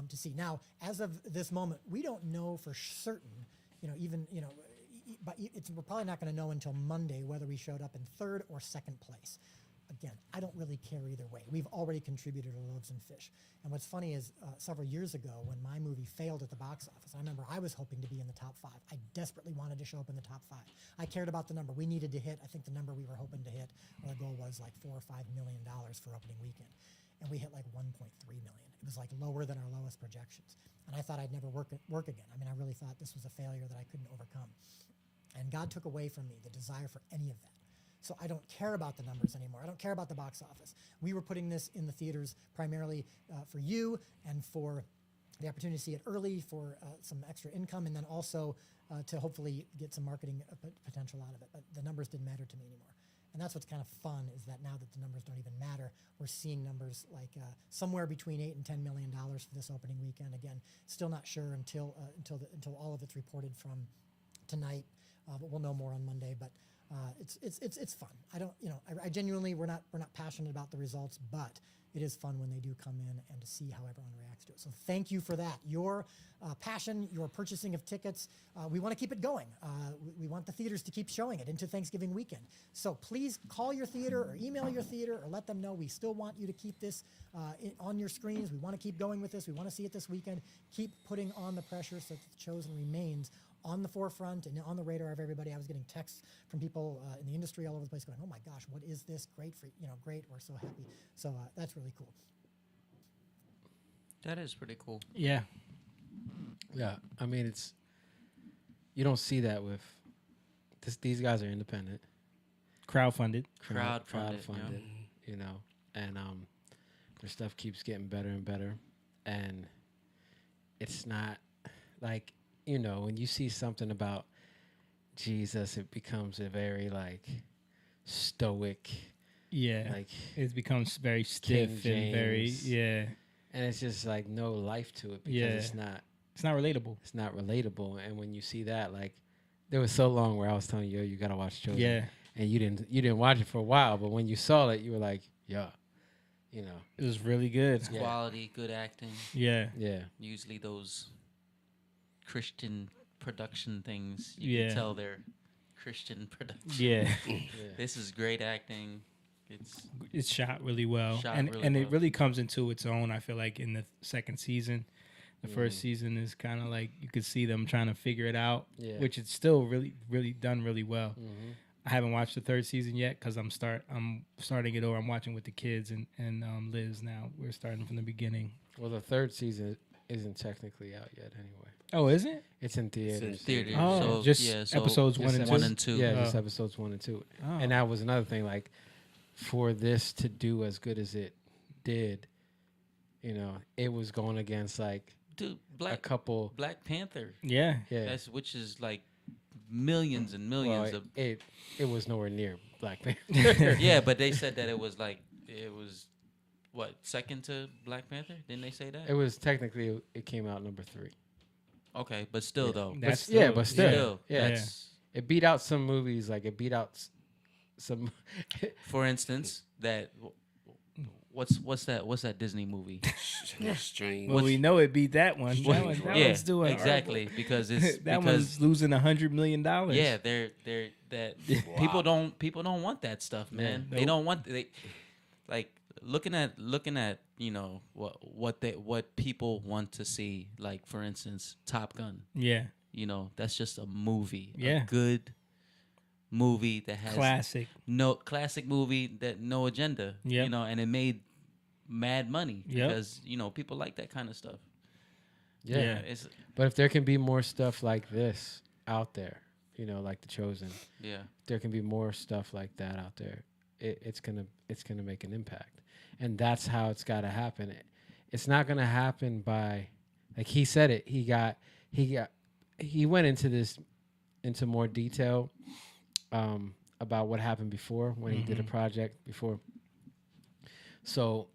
to see. Now, as of this moment, we don't know for certain, but we're probably not going to know until Monday whether we showed up in third or second place. Again, I don't really care either way. We've already contributed to Loaves and Fish. And what's funny is several years ago when my movie failed at the box office, I remember I was hoping to be in the top 5. I desperately wanted to show up in the top 5. I cared about the number. We needed to hit, I think the number we were hoping to hit, our goal was like $4 or $5 million for opening weekend. And we hit like 1.3 million. It was like lower than our lowest projections. And I thought I'd never work again. I mean, I really thought this was a failure that I couldn't overcome. And God took away from me the desire for any of that. So I don't care about the numbers anymore. I don't care about the box office. We were putting this in the theaters primarily for you and for the opportunity to see it early, for some extra income, and then also to hopefully get some marketing potential out of it. But the numbers didn't matter to me anymore. And that's what's kind of fun, is that now that the numbers don't even matter, we're seeing numbers like somewhere between $8 and $10 million for this opening weekend. Again, still not sure until all of it's reported from tonight, but we'll know more on Monday. But it's fun. I genuinely, we're not passionate about the results, but it is fun when they do come in and to see how everyone reacts to it. So thank you for that. Your passion, your purchasing of tickets, we want to keep it going. We want the theaters to keep showing it into Thanksgiving weekend. So please call your theater or email your theater or let them know we still want you to keep this on your screens. We want to keep going with this. We want to see it this weekend. Keep putting on the pressure so that The Chosen remains on the forefront and on the radar of everybody. I was getting texts from people in the industry all over the place going, "Oh my gosh, what is this? Great great. We're so happy." So that's really cool. That is pretty cool. Yeah. Yeah. I mean, you don't see that with these guys are independent. Crowdfunded. Crowdfunded, and their stuff keeps getting better and better. And it's not like, when you see something about Jesus, it becomes a very stoic. Yeah. Like it becomes very stiff and very, and it's just no life to it because it's not relatable. It's not relatable. And when you see that, there was so long where I was telling you, you gotta watch Chosen. Yeah. And you didn't watch it for a while, but when you saw it, you were like, yeah. It was really good. It's quality, good acting. Yeah. Yeah. Usually those Christian production things, you can tell they're Christian production. Yeah. This is great acting. It's shot really well. It really comes into its own, I feel like, in the second season. The first season is kind of like you could see them trying to figure it out, which it's still really, really done really well. Mm-hmm. I haven't watched the third season yet because I'm starting it over. I'm watching with the kids and Liz now. We're starting from the beginning. Well, the third season isn't technically out yet anyway. Oh, is it? It's in theaters. Theater. Oh, So, just yeah, so episodes just 1 and 2? Yeah, Oh. just episodes 1 and 2. Oh. And that was another thing. Like, for this to do as good as it did, you know, it was going against like Dude, a couple. Black Panther. Yeah. Yeah. Which is like millions and millions Well, of. it was nowhere near Black Panther. Yeah, but they said that it was what, second to Black Panther? Didn't they say that? It was technically, it came out number 3. Okay, but still though. But still, Still, yeah. that's It beat out some movies. Like it beat out some. for instance that. What's that Disney movie? Strange. Well, we know it beat that one. That one's doing exactly because it's that one's losing $100 million. Yeah, they're that people don't want that stuff, man. Yeah. They don't want like looking at you know what people want to see. Like for instance, Top Gun. Yeah, you know that's just a movie. Yeah, a good movie that has classic movie that no agenda. Yeah, you know, and it made mad money Yep. because you know people like that kind of stuff. Yeah. But if there can be more stuff like this out there, you know, like The Chosen. Yeah. There can be more stuff like that out there. It's gonna make an impact, and that's how it's got to happen. It's not gonna happen by, like he said it. He went into more detail about what happened before when he did a project before. So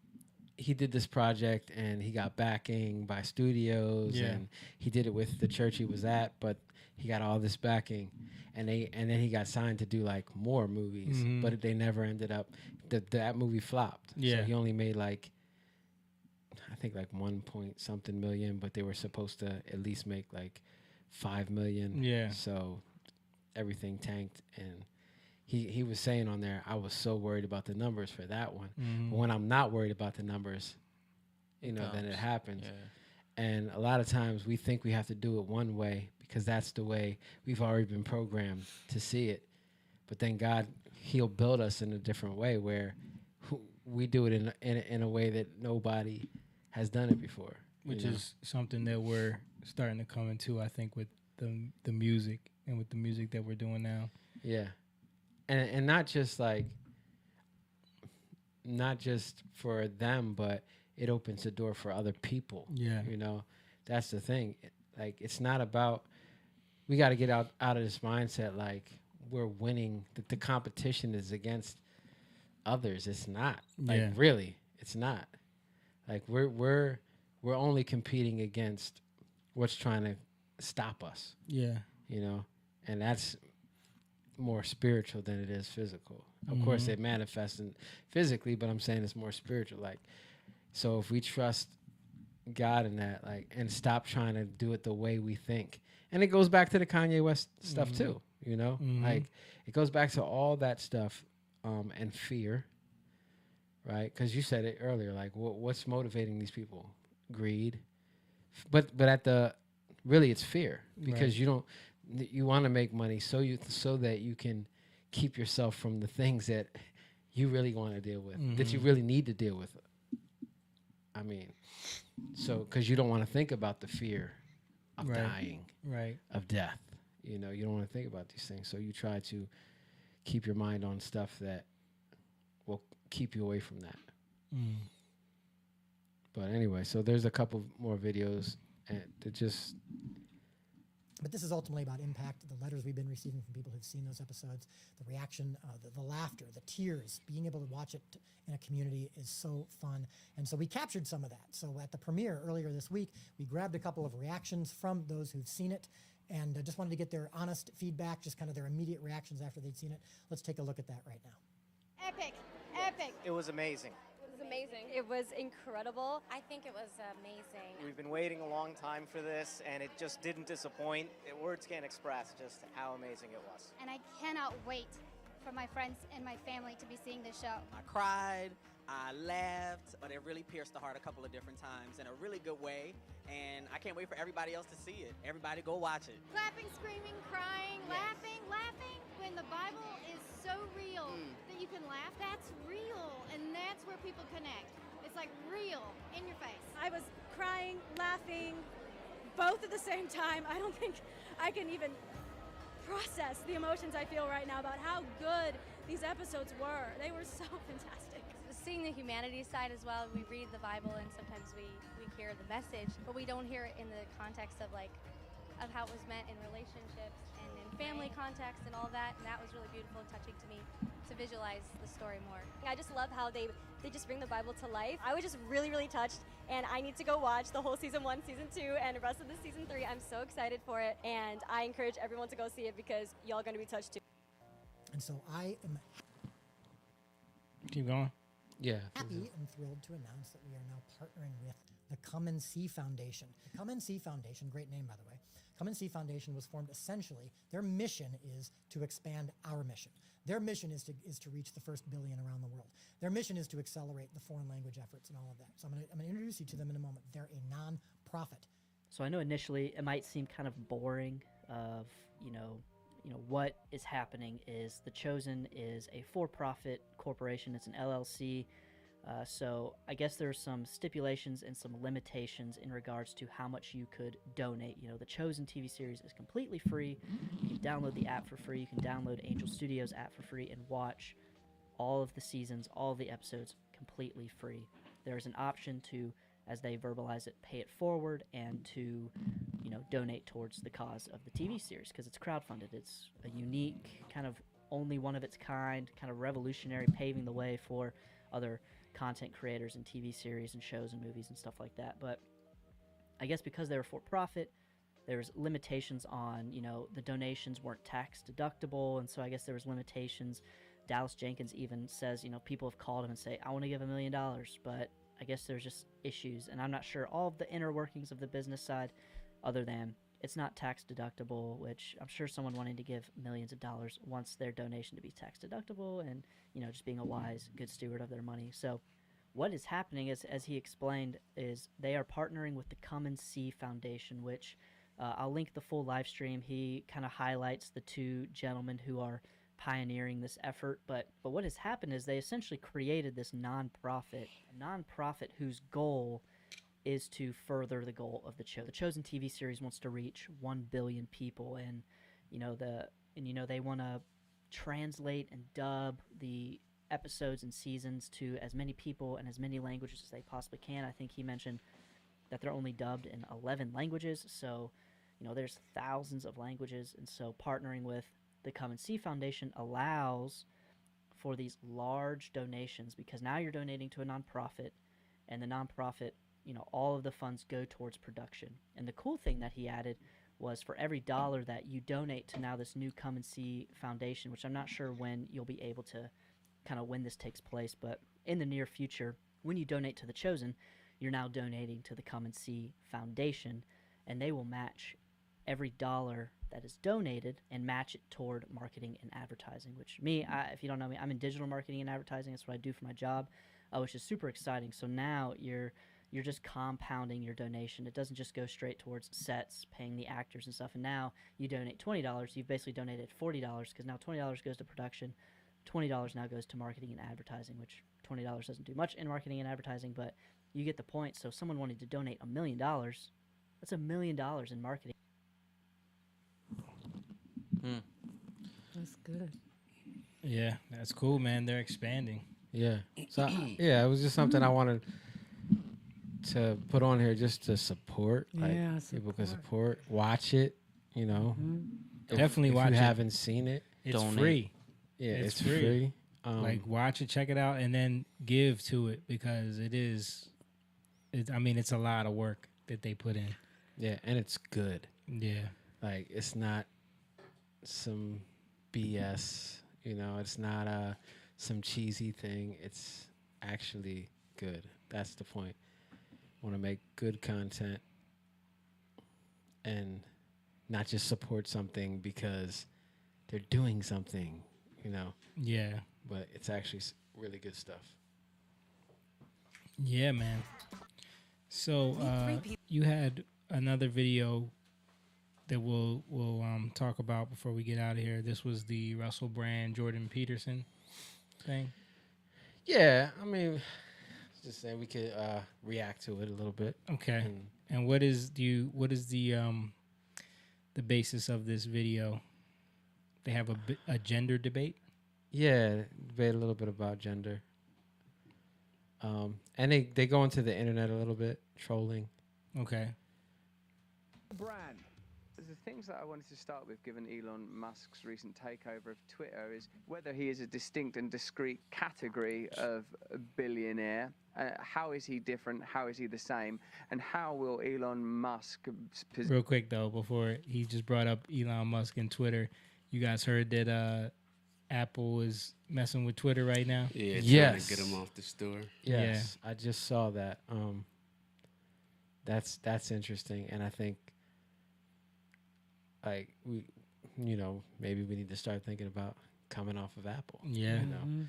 he did this project and he got backing by studios and he did it with the church he was at, but he got all this backing and then he got signed to do like more movies, but they never ended up. That movie flopped. Yeah. So he only made like, I think like 1 point something million, but they were supposed to at least make like 5 million. Yeah. So everything tanked, and he was saying on there, I was so worried about the numbers for that one. But when I'm not worried about the numbers, you know, then it happens. Yeah. And a lot of times we think we have to do it one way because that's the way we've already been programmed to see it. But then God, he'll build us in a different way where we do it in a way that nobody has done it before. Which is something that we're starting to come into, I think, with the music and with the music that we're doing now. Yeah. And not just for them, but it opens the door for other people. Yeah. You know, that's the thing. Like, it's not about, we got to get out of this mindset like we're winning, that the competition is against others. It's not. Like, really, it's not. Like, we're only competing against what's trying to stop us. Yeah. You know, and that's more spiritual than it is physical. Of course, it manifests physically, but I'm saying it's more spiritual. Like, so if we trust God in that, like, and stop trying to do it the way we think, and it goes back to the Kanye West stuff too. You know, like it goes back to all that stuff, and fear, right? Because you said it earlier. Like, what's motivating these people? Greed, but really it's fear because you want to make money so that you can keep yourself from the things that you really want to deal with, that you really need to deal with. I mean, so because you don't want to think about the fear of dying, of death. You know, you don't want to think about these things. So you try to keep your mind on stuff that will keep you away from that. But anyway, so there's a couple more videos and to just. But this is ultimately about impact. The letters we've been receiving from people who've seen those episodes, the reaction, the laughter, the tears, being able to watch it in a community is so fun. And so we captured some of that. So at the premiere earlier this week, we grabbed a couple of reactions from those who've seen it and just wanted to get their honest feedback, just kind of their immediate reactions after they'd seen it. Let's take a look at that right now. Epic, epic. It was amazing. It was amazing. It was incredible. I think it was amazing. We've been waiting a long time for this, and it just didn't disappoint. Words can't express just how amazing it was. And I cannot wait for my friends and my family to be seeing this show. I cried, I laughed, but it really pierced the heart a couple of different times in a really good way. And I can't wait for everybody else to see it. Everybody go watch it. Clapping, screaming, crying, laughing. When the Bible is so real that you can laugh, that's real. And that's where people connect. It's like real, in your face. I was crying, laughing, both at the same time. I don't think I can even process the emotions I feel right now about how good these episodes were. They were so fantastic. Seeing the humanities side as well, we read the Bible and sometimes we hear the message, but we don't hear it in the context of of how it was meant in relationships and in family context and all that, and that was really beautiful and touching to me to visualize the story more. I just love how they just bring the Bible to life. I was just really, really touched, and I need to go watch the whole season 1, season 2, and the rest of the season 3. I'm so excited for it, and I encourage everyone to go see it because y'all gonna be touched too. And so I am Keep going. Yeah. happy and thrilled to announce that we are now partnering with the Come and See Foundation. The Come and See Foundation, great name by the way. Come and See Foundation was formed essentially, their mission is to expand our mission. Their mission is to reach the first billion around the world. Their mission is to accelerate the foreign language efforts and all of that. So I'm gonna introduce you to them in a moment. They're a non-profit. So I know initially it might seem kind of boring of, what is happening is The Chosen is a for-profit corporation. It's an LLC. So I guess there's some stipulations and some limitations in regards to how much you could donate. The Chosen TV series is completely free. You can download the app for free. You can download Angel Studios app for free and watch all of the seasons, all of the episodes completely free. There's an option to, as they verbalize it, pay it forward and to, donate towards the cause of the TV series because it's crowdfunded. It's a unique, kind of only one of its kind, kind of revolutionary, paving the way for other content creators and TV series and shows and movies and stuff like that. But I guess because they were for profit, there's limitations on, the donations weren't tax deductible, and so I guess there was limitations. Dallas Jenkins even says, people have called him and say, I want to give $1 million, but I guess there's just issues, and I'm not sure all of the inner workings of the business side, other than it's not tax deductible, which I'm sure someone wanting to give millions of dollars wants their donation to be tax deductible and, just being a wise, good steward of their money. So what is happening is, as he explained, is they are partnering with the Come and See Foundation, which I'll link the full live stream. He kind of highlights the two gentlemen who are pioneering this effort. But what has happened is they essentially created this nonprofit whose goal is to further the goal of the Chosen TV series wants to reach 1 billion people, and they want to translate and dub the episodes and seasons to as many people and as many languages as they possibly can. I think he mentioned that they're only dubbed in 11 languages, so there's thousands of languages, and so partnering with the Come and See Foundation allows for these large donations because now you're donating to a nonprofit, and the nonprofit, all of the funds go towards production. And the cool thing that he added was for every dollar that you donate to now this new Come and See Foundation, which I'm not sure when you'll be able to kind of when this takes place, but in the near future, when you donate to The Chosen, you're now donating to the Come and See Foundation, and they will match every dollar that is donated and match it toward marketing and advertising, which if you don't know me, I'm in digital marketing and advertising. That's what I do for my job, which is super exciting. So now you're just compounding your donation. It doesn't just go straight towards sets, paying the actors and stuff. And now you donate $20. You've basically donated $40 because now $20 goes to production. $20 now goes to marketing and advertising, which $20 doesn't do much in marketing and advertising, but you get the point. So if someone wanted to donate $1 million, that's $1 million in marketing. That's good. Yeah, that's cool, man. They're expanding. Yeah. So it was just something I wanted to put on here just to support. Yeah, people can support, watch it. Definitely watch it. If you haven't seen it, it's free. Yeah, it's free. Watch it, check it out, and then give to it because it's a lot of work that they put in. Yeah, and it's good. Yeah. It's not some BS, it's not some cheesy thing. It's actually good. That's the point. Want to make good content and not just support something because they're doing something, Yeah. But it's actually really good stuff. Yeah, man. So you had another video that we'll talk about before we get out of here. This was the Russell Brand, Jordan Peterson thing. Yeah, Just saying we could react to it a little bit. Okay. And what is the basis of this video? They have a gender debate. Yeah, debate a little bit about gender. And they go into the internet a little bit, trolling. Okay. Brand. The things that I wanted to start with, given Elon Musk's recent takeover of Twitter, is whether he is a distinct and discrete category of a billionaire. How is he different? How is he the same? And how will Elon Musk... Real quick, though, before he just brought up Elon Musk and Twitter, you guys heard that Apple is messing with Twitter right now? Yeah, trying to get him off the store. Yes, I just saw that. That's interesting, and I think like maybe we need to start thinking about coming off of Apple. Yeah,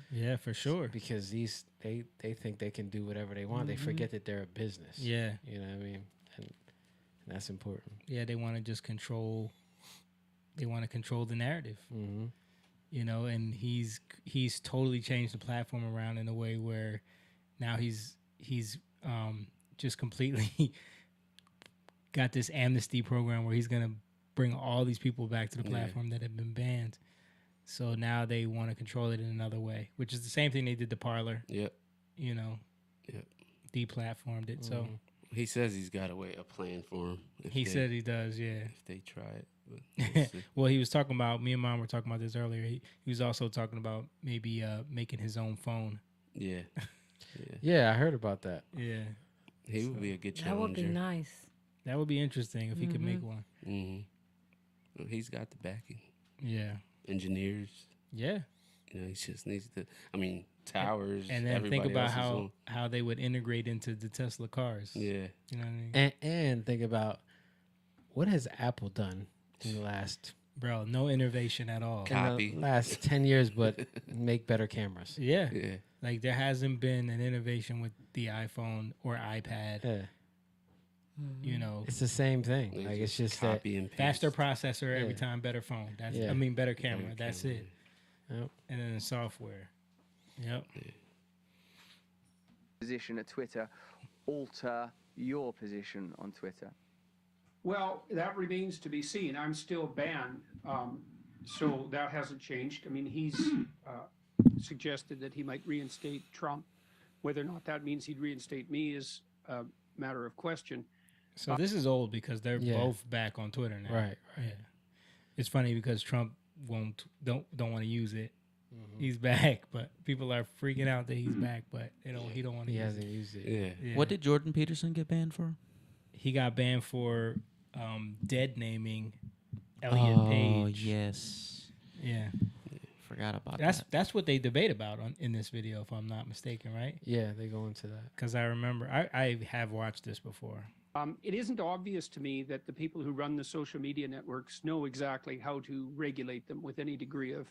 yeah, for sure. Because they think they can do whatever they want. They forget that they're a business. Yeah, you know what I mean, and that's important. Yeah, they want to just control. They want to control the narrative. Mm-hmm. You know, and he's totally changed the platform around in a way where now he's just completely got this amnesty program where he's gonna bring all these people back to the platform that have been banned. So now they want to control it in another way, which is the same thing they did to Parler. Yep. You know. Yep. Deplatformed it. So he says he's got a plan for him. He said he does. Yeah. If they try it. But we'll see. Well, he was talking about. Me and Mom were talking about this earlier. He was also talking about maybe making his own phone. Yeah. Yeah, I heard about that. Yeah. He would be a good challenger. That would be nice. That would be interesting if he could make one. Mm-hmm. Well, he's got the backing. Yeah. Engineers. Yeah. You know, he just needs to. I mean, towers. And then think about how they would integrate into the Tesla cars. Yeah. You know what I mean? And think about what has Apple done in the last. Bro, no innovation at all. In the last 10 years, but make better cameras. Yeah. Like there hasn't been an innovation with the iPhone or iPad. Yeah. You know, it's the same thing. Like it's just that faster processor every time, better phone. That's I mean, better camera. That's it. Yep. And then the software. Yep. Position at Twitter alter your position on Twitter? Well, that remains to be seen. I'm still banned, so that hasn't changed. I mean, he's suggested that he might reinstate Trump. Whether or not that means he'd reinstate me is a matter of question. So this is old because they're both back on Twitter now. Right. Yeah. It's funny because Trump don't want to use it. Mm-hmm. He's back, but people are freaking out that he's back, but he don't want to. He hasn't used it. Yeah. What did Jordan Peterson get banned for? He got banned for dead naming Elliot Page. Oh yes. Yeah. Forgot about that. That's what they debate about in this video, if I'm not mistaken, right? Yeah, they go into that. Because I remember I have watched this before. It isn't obvious to me that the people who run the social media networks know exactly how to regulate them with any degree of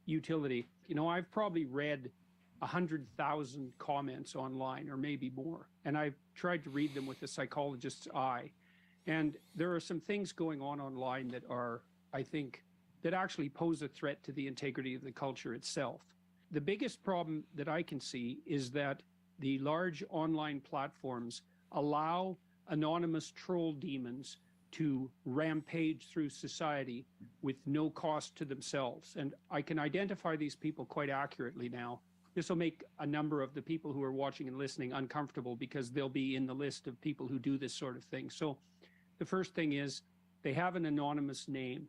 utility. You know, I've probably read 100,000 comments online, or maybe more, and I've tried to read them with a psychologist's eye. And there are some things going on online that are, I think, that actually pose a threat to the integrity of the culture itself. The biggest problem that I can see is that the large online platforms allow anonymous troll demons to rampage through society with no cost to themselves. And I can identify these people quite accurately now. This will make a number of the people who are watching and listening uncomfortable because they'll be in the list of people who do this sort of thing. So the first thing is they have an anonymous name.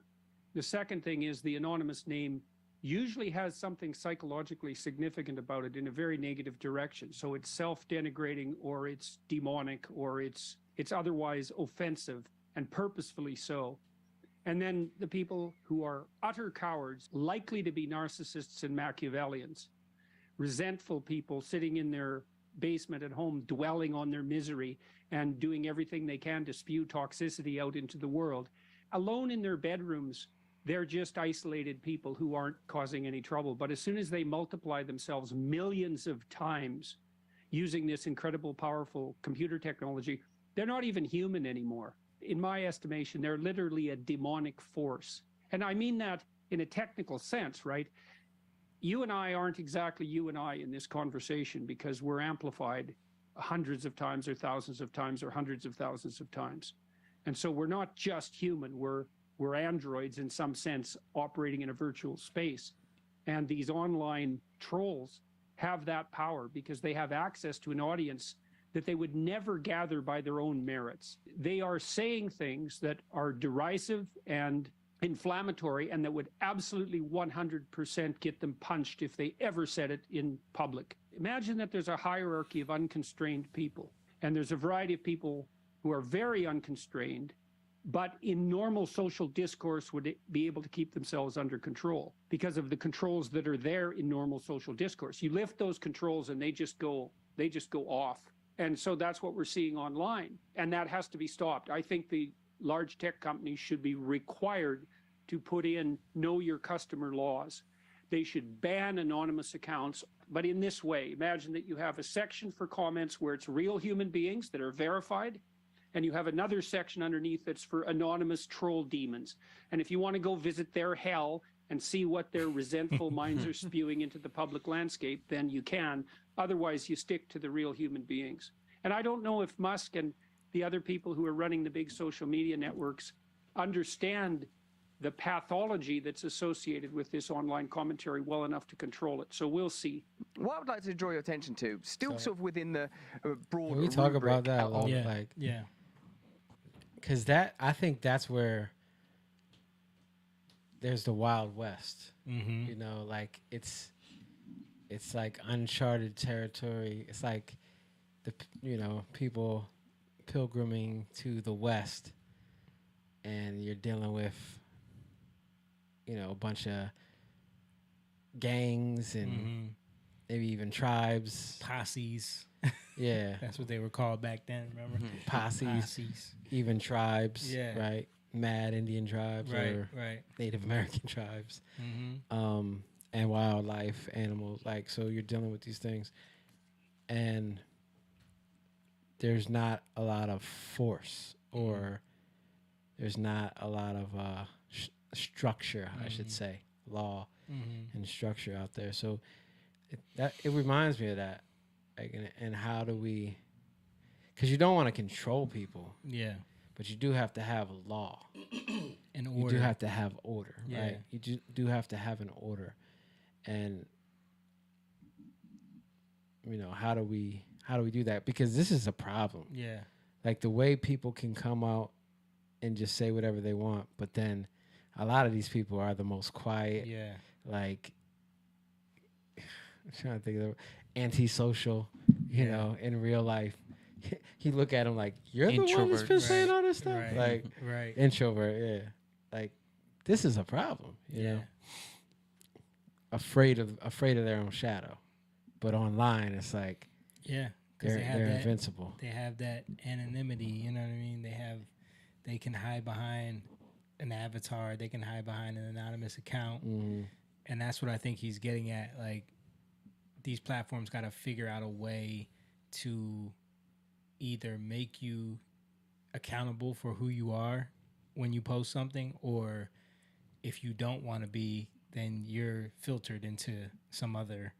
The second thing is the anonymous name usually has something psychologically significant about it in a very negative direction. So it's self-denigrating, or it's demonic, or it's otherwise offensive, and purposefully so. And then the people who are utter cowards, likely to be narcissists and Machiavellians, resentful people sitting in their basement at home, dwelling on their misery and doing everything they can to spew toxicity out into the world. Alone in their bedrooms, they're just isolated people who aren't causing any trouble. But as soon as they multiply themselves millions of times using this incredible, powerful computer technology, they're not even human anymore. In my estimation, they're literally a demonic force. And I mean that in a technical sense, right? You and I aren't exactly you and I in this conversation because we're amplified hundreds of times or thousands of times or hundreds of thousands of times. And so we're not just human, we're androids in some sense operating in a virtual space. And these online trolls have that power because they have access to an audience that they would never gather by their own merits. They are saying things that are derisive and inflammatory and that would absolutely 100% get them punched if they ever said it in public. Imagine that there's a hierarchy of unconstrained people, and there's a variety of people who are very unconstrained, but in normal social discourse would be able to keep themselves under control because of the controls that are there in normal social discourse. You lift those controls and they just go off. And so that's what we're seeing online, and that has to be stopped. I think the large tech companies should be required to put in know your customer laws. They should ban anonymous accounts, but in this way. Imagine that you have a section for comments where it's real human beings that are verified, and you have another section underneath that's for anonymous troll demons. And if you want to go visit their hell and see what their resentful minds are spewing into the public landscape, then you can. Otherwise, you stick to the real human beings. And I don't know if Musk and the other people who are running the big social media networks understand the pathology that's associated with this online commentary well enough to control it. So we'll see. What I would like to draw your attention to, still sort of within the broad. Can we talk about that a little? Yeah. Like, Yeah. Because I think that's where there's the Wild West. Mm-hmm. You know, like it's like uncharted territory. It's like people pilgriming to the West, and you're dealing with a bunch of gangs and maybe even tribes, posses. Yeah, that's what they were called back then. Remember, posses, even tribes. Yeah, right. Mad Indian tribes, or right. Native American tribes, Mm-hmm. And wildlife, animals. Like, so you're dealing with these things, and there's not a lot of force, or there's not a lot of structure, I should say, law and structure out there. So it reminds me of that. Like, and how do we? Because you don't want to control people. Yeah. But you do have to have a law. An order. You do have to have order, Yeah. right? You do have to have an order. And how do we do that? Because this is a problem. Yeah. Like the way people can come out and just say whatever they want, but then a lot of these people are the most quiet. Yeah. Like, I'm trying to think of antisocial, in real life. He look at him like, you're the one that's been saying all this stuff? Right. Like, Right. Introvert, yeah. Like, this is a problem, you know? Afraid of their own shadow. But online, it's like, yeah, because they're invincible. They have that anonymity, you know what I mean? They can hide behind an avatar. They can hide behind an anonymous account. Mm-hmm. And that's what I think he's getting at. Like, these platforms got to figure out a way to either make you accountable for who you are when you post something, or if you don't want to be, then you're filtered into some other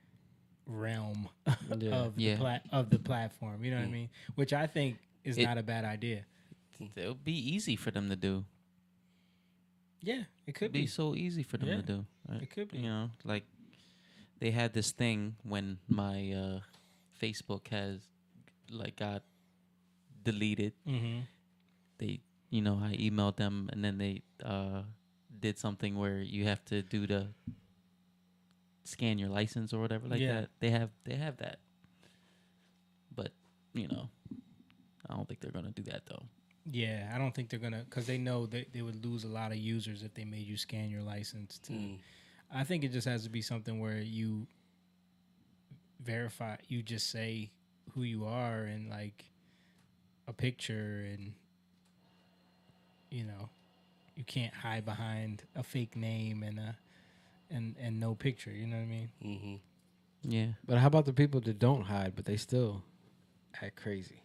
realm of the platform. You know what I mean? Which I think is not a bad idea. It would be easy for them to do. Yeah, it could be so easy for them to do. Right? It could be. Like they had this thing when my Facebook got deleted. Mm-hmm. They, I emailed them, and then they did something where you have to do the scan your license or whatever like that. They have that, but I don't think they're gonna do that though. Yeah, I don't think they're gonna, because they know that they would lose a lot of users if they made you scan your license. I think it just has to be something where you verify, you just say who you are and like a picture, and you can't hide behind a fake name and no picture. You know what I mean? Mm-hmm. Yeah. But how about the people that don't hide, but they still act crazy?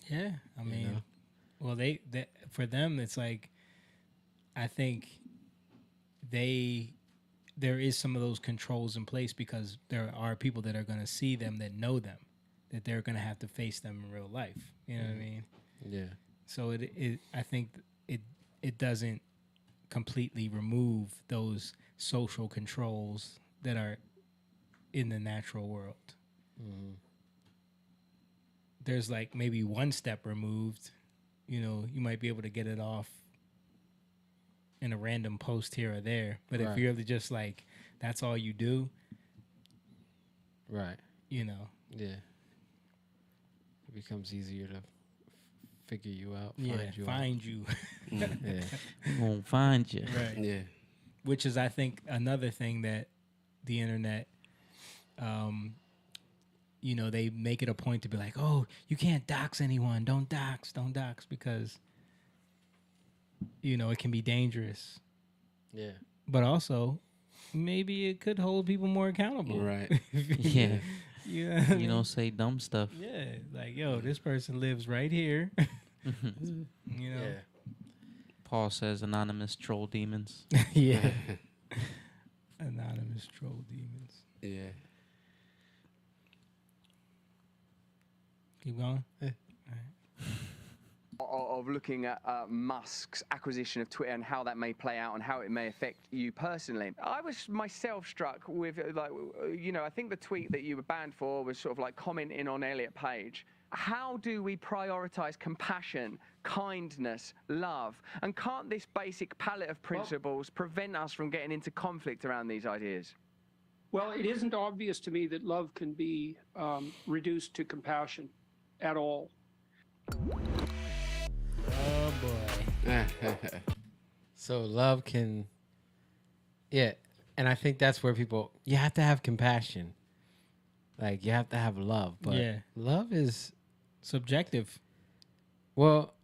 Yeah, I mean, well, they for them, it's like, I think there is some of those controls in place because there are people that are going to see them that know them, that they're gonna have to face them in real life. You know what I mean? Yeah. So I think it doesn't completely remove those social controls that are in the natural world. Mm-hmm. There's like maybe one step removed. You know, you might be able to get it off in a random post here or there. But if you're just like, that's all you do. Right. You know. Yeah. It becomes easier to figure you out. Find you. Yeah. Won't find you. Right. Yeah. Which is, I think, another thing that the internet, you know, they make it a point to be like, oh, you can't dox anyone. Don't dox, because, you know, it can be dangerous. Yeah. But also, maybe it could hold people more accountable. Right. Yeah. You know what I You mean? don't say dumb stuff. Yeah. Like, yo, this person lives right here. You know? Yeah. Paul says anonymous troll demons. Yeah. Anonymous troll demons. Yeah. Keep going. Of looking at Musk's acquisition of Twitter and how that may play out and how it may affect you personally. I was myself struck with, like, you know, I think the tweet that you were banned for was sort of like commenting on Elliot Page. How do we prioritize compassion, kindness, love? And can't this basic palette of principles prevent us from getting into conflict around these ideas? Well, it isn't obvious to me that love can be reduced to compassion at all. Oh, boy. So love can, yeah. And I think that's where people, you have to have compassion. Like, you have to have love. But Yeah. love is subjective. Well,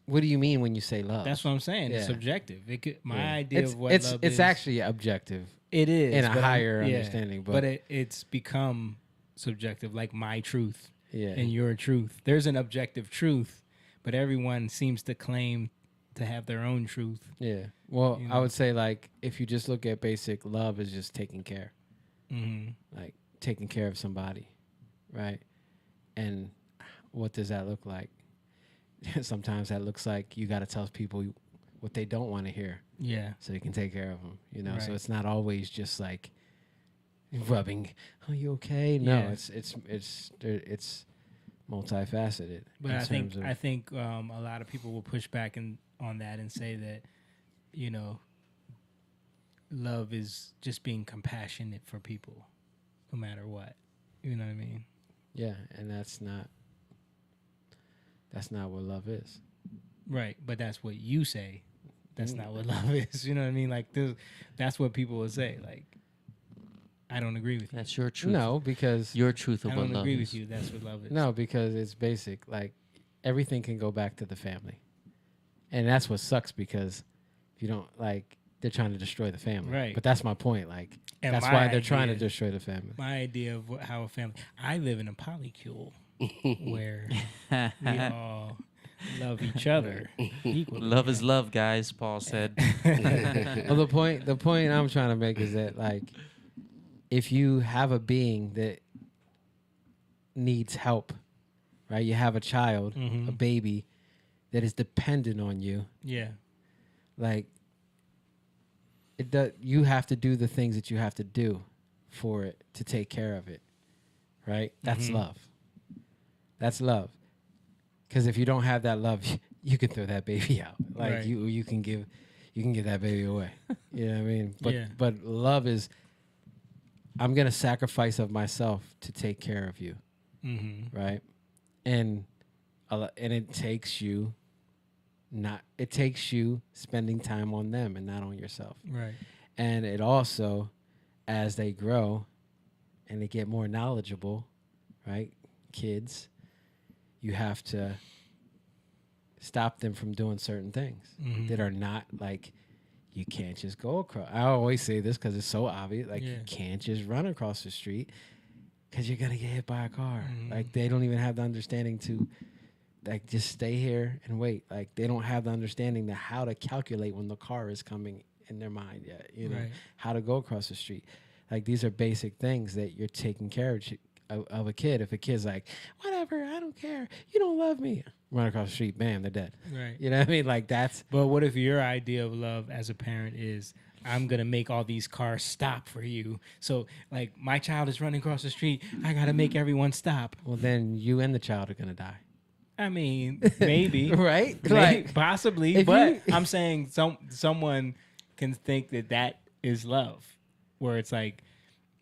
what do you mean when you say love? That's what I'm saying. It's Yeah. subjective. It could, my Yeah. idea of what love is. It's actually objective. It is. In a but higher yeah, understanding. But it's become subjective, like my truth Yeah. and your truth. There's an objective truth, but everyone seems to claim to have their own truth. Yeah. Well, You I know? would say, like, if you just look at basic love is just taking care. Mhm. Like, taking care of somebody, right? And what does that look like? Sometimes that looks like you got to tell people what they don't want to hear. Yeah. So you can take care of them, you know? Right. So it's not always just like rubbing, "Are you okay?" No, Yeah. it's multifaceted. But in I think terms of- I think a lot of people will push back on that and say that, you know, love is just being compassionate for people, no matter what. You know what I mean? Yeah, and that's not what love is. Right, but that's what you say. That's not what love is. You know what I mean? Like, that's what people will say. Like, I don't agree with you. That's your truth. No, because your truth of I what don't love agree is. with you. That's what love is. No, because it's basic. Like, everything can go back to the family. And that's what sucks, because if you don't, like, they're trying to destroy the family. Right. But that's my point. Like, And that's my why they're trying to idea- destroy the family. My idea of how a family. I live in a polycule where we all love each other equally. Love is love, guys, Paul said. Well, the point I'm trying to make is that, like, if you have a being that needs help, right? You have a child, a baby that is dependent on you. Yeah. Like, you have to do the things that you have to do for it to take care of it, right? That's Mhm. love. That's love. Because if you don't have that love, you can throw that baby out. Like, Right. you can give that baby away. You know what I mean? But Yeah. but love is, I'm gonna sacrifice of myself to take care of you, right? And it takes you spending time on them and not on yourself. Right. And it also, as they grow and they get more knowledgeable, right? Kids, you have to stop them from doing certain things that are not, like, you can't just go across. I always say this because it's so obvious. Like, you can't just run across the street because you're going to get hit by a car. Like, they don't even have the understanding to, like, just stay here and wait. Like, they don't have the understanding to how to calculate when the car is coming in their mind yet, you know, Right. how to go across the street. Like, these are basic things that you're taking care of a kid. If a kid's like, whatever, I don't care, you don't love me, run across the street, bam, they're dead. Right. You know what I mean? Like that's. But what if your idea of love as a parent is, I'm gonna make all these cars stop for you? So like my child is running across the street, I gotta make everyone stop. Well, then you and the child are gonna die. I mean, maybe. Right? Like, possibly. if But you- I'm saying someone can think that is love, where it's like,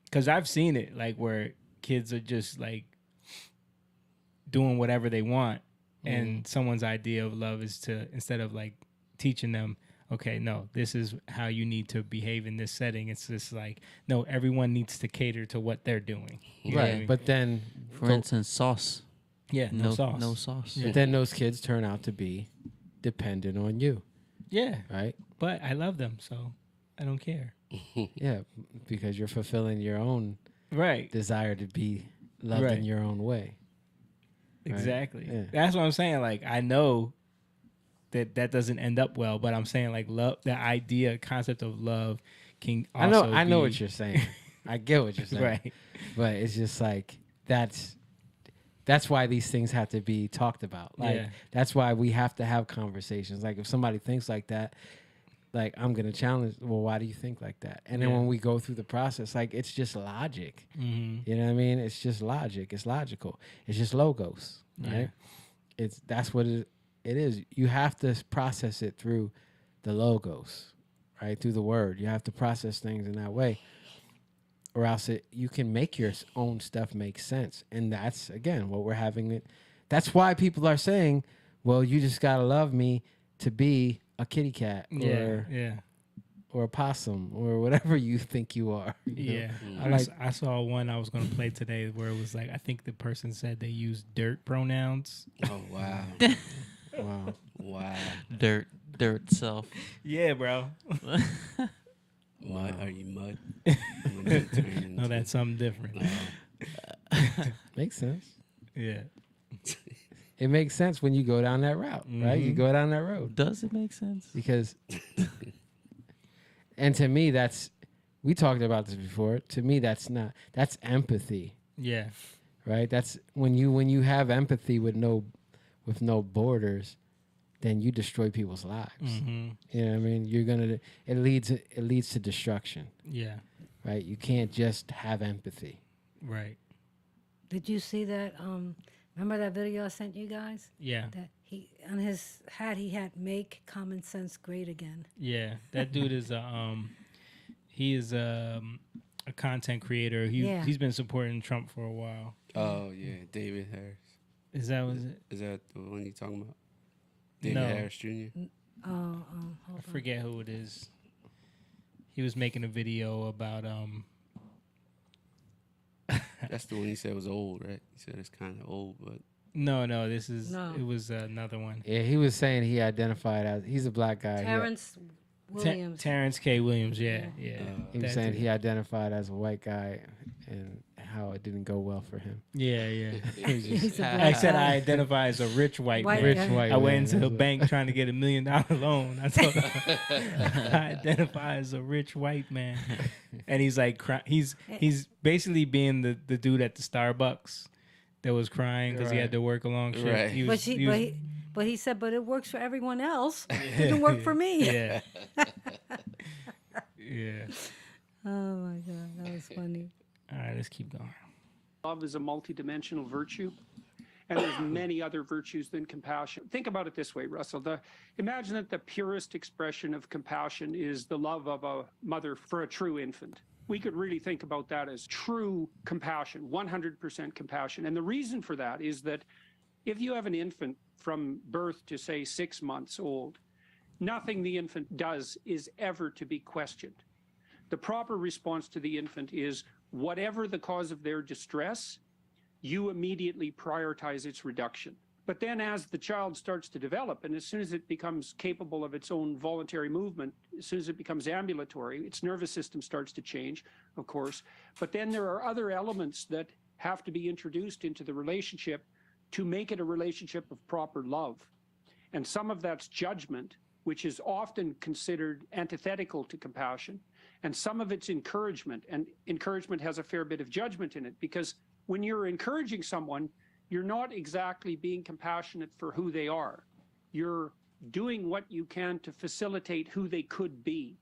because I've seen it, like where kids are just like doing whatever they want, and someone's idea of love is to, instead of like teaching them, okay, no, this is how you need to behave in this setting, it's just like, no, everyone needs to cater to what they're doing. You know what I Right, mean? but then For instance, sauce. Yeah, no sauce. No sauce. But then those kids turn out to be dependent on you. Yeah. Right? But I love them, so I don't care. Yeah, because you're fulfilling your own Right. desire to be loved Right. in your own way. Right? Exactly. Yeah. That's what I'm saying. Like, I know that doesn't end up well, but I'm saying like love, the idea, concept of love can also I know be- what you're saying. I get what you're saying. Right. But it's just like that's why these things have to be talked about. Like Yeah. that's why we have to have conversations. Like if somebody thinks like that, like I'm gonna challenge. Well, why do you think like that? And then Yeah. when we go through the process, like it's just logic. Mhm. You know what I mean? It's just logic. It's logical. It's just logos, right? That's what it is. You have to process it through the logos, right? Through the word. You have to process things in that way, or else you can make your own stuff make sense. And that's again what we're having it. That's why people are saying, "Well, you just gotta love me to be a kitty cat, or a possum, or whatever you think you are." you know? Yeah. I saw one I was going to play today where it was like, I think the person said they used dirt pronouns. Oh, wow. Wow. Wow. Dirt self. Yeah, bro. Mud? Are you mud? No, that's something different. Makes sense. Yeah. It makes sense when you go down that route, right? You Mhm. go down that road. Does it make sense? Because, and to me, we talked about this before. To me, that's empathy. Yeah. Right. That's when you have empathy with no borders, then you destroy people's lives. Mhm. You know what I mean? It leads to destruction. Yeah. Right. You can't just have empathy. Right. Did you see that? Remember that video I sent you guys? Yeah. That he on his hat he had "Make Common Sense Great Again." Yeah. That dude is he is a content creator. He's been supporting Trump for a while. Oh yeah, David Harris. Is that the one you talking about? David No. Harris Jr. Hold I forget who it is. He was making a video about That's the one he said was old, right? He said it's kind of old, but No, this is No. it was another one. Yeah, he was saying he identified as he's a black guy. Terrence Williams. Terrence K. Williams, yeah. He was saying he identified as a white guy and how it didn't go well for him. Yeah. He was just- He's a I black said guy. I identify as a rich white White man. guy. Rich white I went man, into the that's bank trying to get $1 million loan. I told him I identify as a rich white man, and he's like, he's basically being the dude at the Starbucks that was crying because he had to work a long shift. Right. He was, But he said, but it works for everyone else. It didn't work for me. Yeah. Yeah. Oh my God, that was funny. All right, let's keep going. Love is a multidimensional virtue, and there's many other virtues than compassion. Think about it this way, Russell. Imagine that the purest expression of compassion is the love of a mother for a true infant. We could really think about that as true compassion, 100% compassion. And the reason for that is that if you have an infant from birth to, say, 6 months old, nothing the infant does is ever to be questioned. The proper response to the infant is whatever the cause of their distress, you immediately prioritize its reduction. But then as the child starts to develop, and as soon as it becomes capable of its own voluntary movement, as soon as it becomes ambulatory, its nervous system starts to change, of course. But then there are other elements that have to be introduced into the relationship to make it a relationship of proper love. And some of that's judgment, which is often considered antithetical to compassion. And some of it's encouragement, and encouragement has a fair bit of judgment in it, because when you're encouraging someone, you're not exactly being compassionate for who they are. You're doing what you can to facilitate who they could be.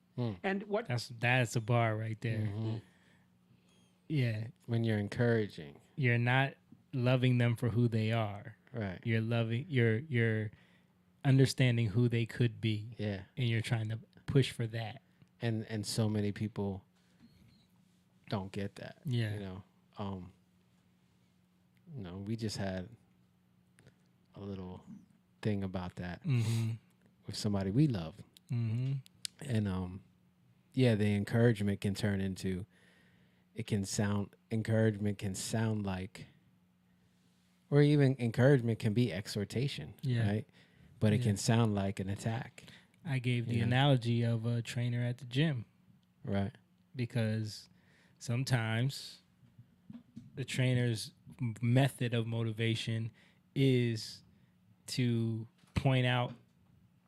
And what that's a bar right there. Yeah. When you're encouraging, you're not loving them for who they are. Right. You're understanding who they could be. Yeah. And you're trying to push for that. And so many people don't get that. Yeah. We just had a little thing about that with somebody we love. And the encouragement can turn into, encouragement can sound like, or even encouragement can be exhortation, right? But it can sound like an attack. I gave the analogy of a trainer at the gym. Right. Because sometimes the trainer's method of motivation is to point out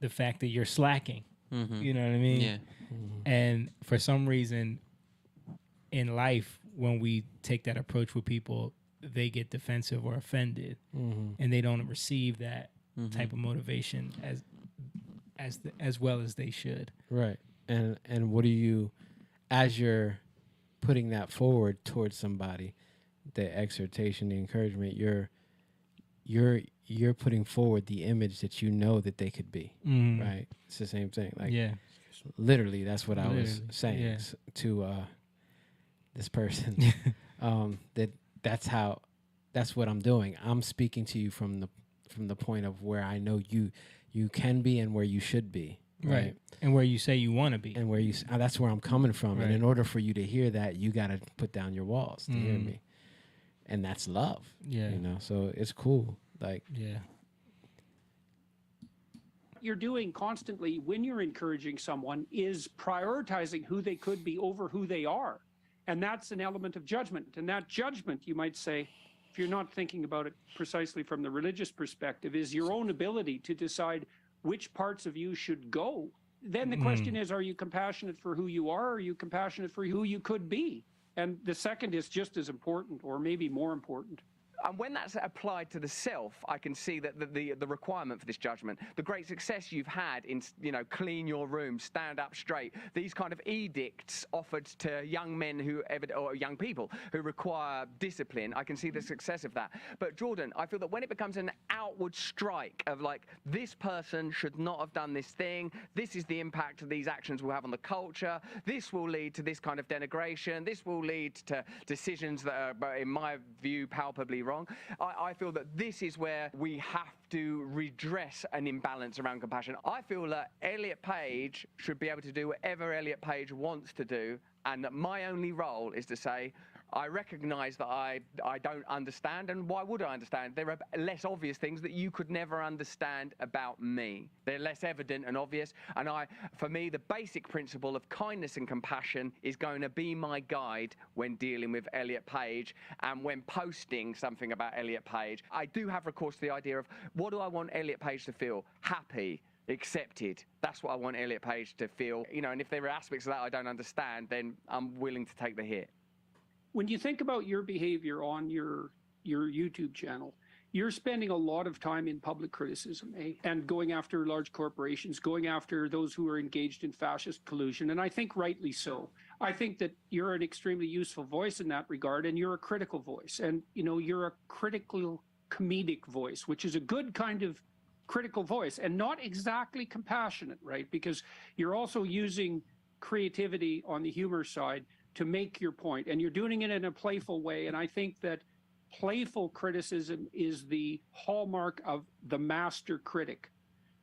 the fact that you're slacking. You know what I mean? Yeah. And for some reason in life, when we take that approach with people, they get defensive or offended, and they don't receive that type of motivation as well as they should. Right. And what do you, as you're putting that forward towards somebody, the exhortation, the encouragement, you're putting forward the image that you know that they could be. Right. It's the same thing. Like, literally, that's what I was saying to this person. That's what I'm doing. I'm speaking to you from the point of where I know you can be and where you should be. Right. And where you say you want to be. And where that's where I'm coming from. Right. And in order for you to hear that, you got to put down your walls to hear me. And that's love. Yeah. So it's cool. You're doing constantly when you're encouraging someone is prioritizing who they could be over who they are. And that's an element of judgment. And that judgment, you might say, if you're not thinking about it precisely from the religious perspective, is your own ability to decide which parts of you should go. Then the question is, are you compassionate for who you are, or are you compassionate for who you could be? And the second is just as important, or maybe more important. And when that's applied to the self, I can see that the requirement for this judgment, the great success you've had in, clean your room, stand up straight, these kind of edicts offered to young men or young people who require discipline, I can see the success of that. But Jordan, I feel that when it becomes an outward strike of like, this person should not have done this thing, this is the impact these actions will have on the culture, this will lead to this kind of denigration, this will lead to decisions that are, in my view, palpably wrong. I feel that this is where we have to redress an imbalance around compassion. I feel that Elliot Page should be able to do whatever Elliot Page wants to do, and that my only role is to say, I recognize that I don't understand, and why would I understand? There are less obvious things that you could never understand about me. They're less evident and obvious, and for me, the basic principle of kindness and compassion is going to be my guide when dealing with Elliot Page, and when posting something about Elliot Page. I do have recourse to the idea of, what do I want Elliot Page to feel? Happy. Accepted. That's what I want Elliot Page to feel. And if there are aspects of that I don't understand, then I'm willing to take the hit. When you think about your behavior on your YouTube channel, you're spending a lot of time in public criticism, and going after large corporations, going after those who are engaged in fascist collusion, and I think rightly so. I think that you're an extremely useful voice in that regard, and you're a critical voice, and you're a critical comedic voice, which is a good kind of critical voice, and not exactly compassionate, right? Because you're also using creativity on the humor side to make your point, and you're doing it in a playful way. And I think that playful criticism is the hallmark of the master critic.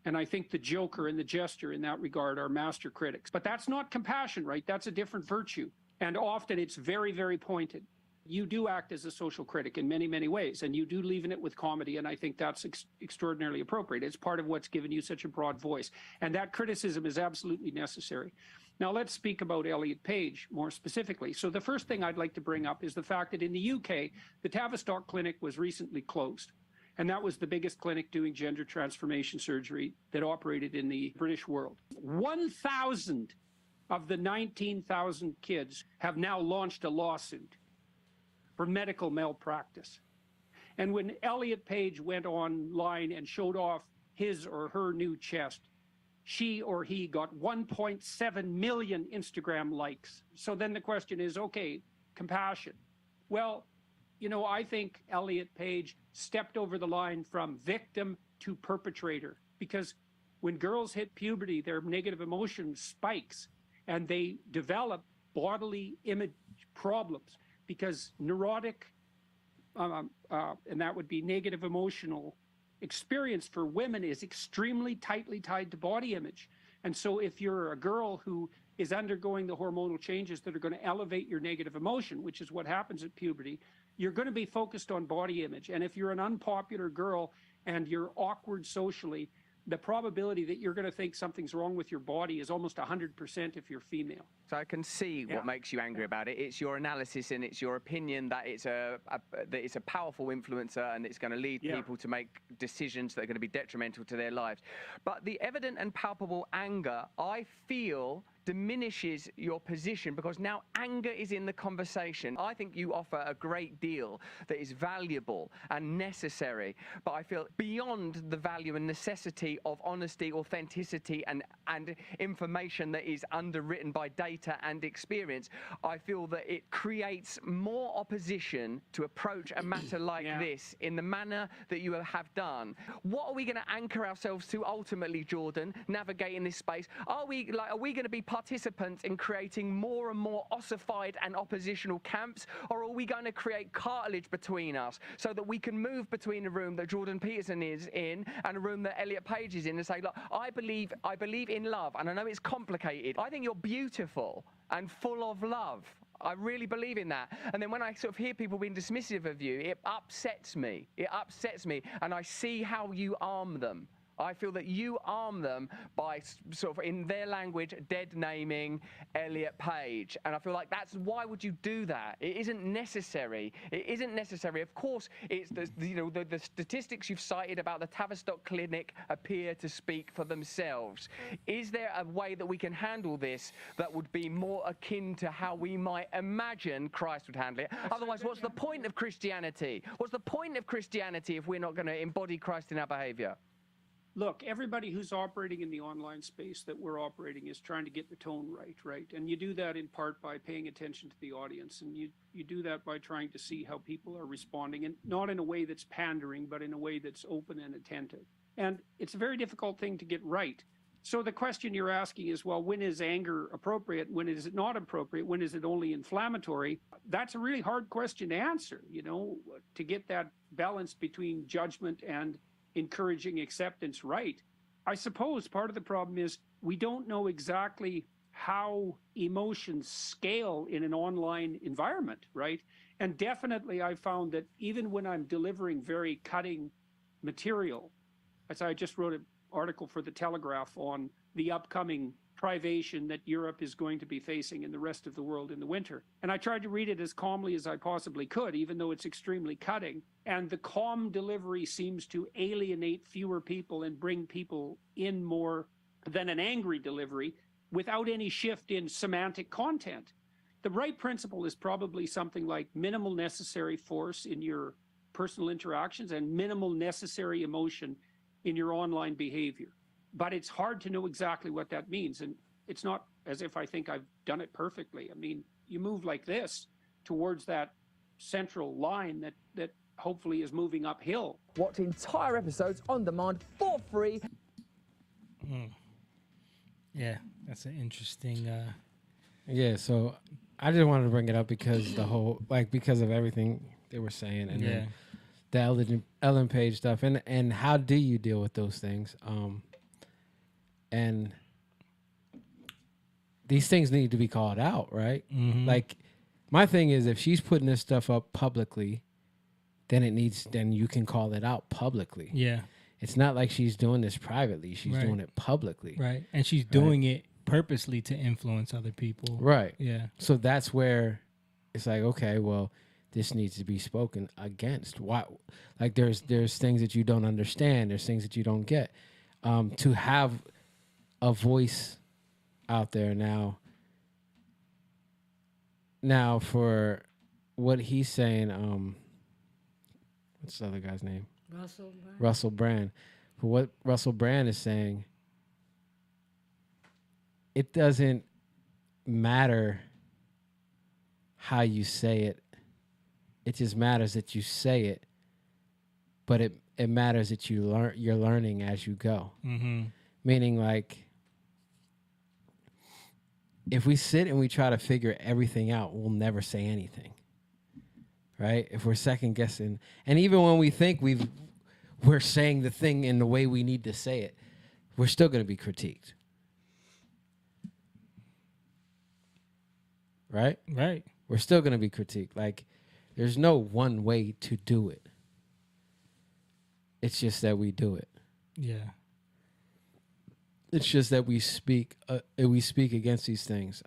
And I think the joker and the jester in that regard are master critics. But that's not compassion, right? That's a different virtue. And often it's very, very pointed. You do act as a social critic in many, many ways, and you do leaven it with comedy, and I think that's extraordinarily appropriate. It's part of what's given you such a broad voice, and that criticism is absolutely necessary. Now let's speak about Elliot Page more specifically. So the first thing I'd like to bring up is the fact that in the UK, the Tavistock Clinic was recently closed, and that was the biggest clinic doing gender transformation surgery that operated in the British world. 1,000 of the 19,000 kids have now launched a lawsuit for medical malpractice. And when Elliot Page went online and showed off his or her new chest, she or he got 1.7 million Instagram likes. So then the question is, okay, compassion. Well, you know, I think Elliot Page stepped over the line from victim to perpetrator, because when girls hit puberty, their negative emotion spikes and they develop bodily image problems, because neurotic, and that would be negative emotional experience for women, is extremely tightly tied to body image. And so if you're a girl who is undergoing the hormonal changes that are going to elevate your negative emotion, which is what happens at puberty, you're going to be focused on body image. And if you're an unpopular girl and you're awkward socially, the probability that you're going to think something's wrong with your body is almost 100% if you're female. So I can see what makes you angry about it. It's your analysis and it's your opinion that it's a powerful influencer and it's going to lead people to make decisions that are going to be detrimental to their lives. But the evident and palpable anger, I feel, diminishes your position, because now anger is in the conversation. I think you offer a great deal that is valuable and necessary, but I feel beyond the value and necessity of honesty, authenticity, and information that is underwritten by data and experience, I feel that it creates more opposition to approach a matter like this in the manner that you have done. What are we going to anchor ourselves to ultimately, Jordan, navigating this space? Are we going to be participants in creating more and more ossified and oppositional camps, or are we going to create cartilage between us so that we can move between a room that Jordan Peterson is in and a room that Elliot Page is in and say, look, I believe in love, and I know it's complicated. I think you're beautiful and full of love. I really believe in that. And then when I sort of hear people being dismissive of you, it upsets me. It upsets me, and I see how you arm them. I feel that you arm them by sort of, in their language, dead naming Elliot Page. And I feel like why would you do that? It isn't necessary. It isn't necessary. Of course, it's the statistics you've cited about the Tavistock Clinic appear to speak for themselves. Is there a way that we can handle this that would be more akin to how we might imagine Christ would handle it? Otherwise, what's the point of Christianity? What's the point of Christianity if we're not going to embody Christ in our behavior? Look, everybody who's operating in the online space that we're operating is trying to get the tone right? And you do that in part by paying attention to the audience, and you do that by trying to see how people are responding, and not in a way that's pandering, but in a way that's open and attentive. And it's a very difficult thing to get right. So the question you're asking is, well, when is anger appropriate? When is it not appropriate? When is it only inflammatory? That's a really hard question to answer, to get that balance between judgment and encouraging acceptance right. I suppose part of the problem is we don't know exactly how emotions scale in an online environment, right? And definitely I found that even when I'm delivering very cutting material, as I just wrote an article for The Telegraph on the upcoming privation that Europe is going to be facing and the rest of the world in the winter. And I tried to read it as calmly as I possibly could, even though it's extremely cutting. And the calm delivery seems to alienate fewer people and bring people in more than an angry delivery without any shift in semantic content. The right principle is probably something like minimal necessary force in your personal interactions and minimal necessary emotion in your online behavior. But it's hard to know exactly what that means. And it's not as if I think I've done it perfectly. I mean, you move like this towards that central line that hopefully is moving uphill. Watch entire episodes on demand for free. Yeah, that's an interesting... Yeah, so I just wanted to bring it up because because of everything they were saying, and then the Ellen Page stuff, and how do you deal with those things? And these things need to be called out, right? Mm-hmm. Like, my thing is, if she's putting this stuff up publicly, then you can call it out publicly. Yeah. It's not like she's doing this privately. She's doing it publicly. Right. And she's doing it purposely to influence other people. Right. Yeah. So that's where it's like, okay, well, this needs to be spoken against. Why? Like, there's things that you don't understand. There's things that you don't get. To have a voice out there now for what he's saying, what's the other guy's name? Russell Brand. For what Russell Brand is saying, it doesn't matter how you say it. It just matters that you say it. But it matters that you're learning as you go. Mm-hmm. Meaning, like, if we sit and we try to figure everything out, we'll never say anything. Right? If we're second guessing, and even when we think we're saying the thing in the way we need to say it, we're still going to be critiqued. Right? Right. We're still going to be critiqued. Like, there's no one way to do it. It's just that we do it. Yeah. It's just that we speak against these things.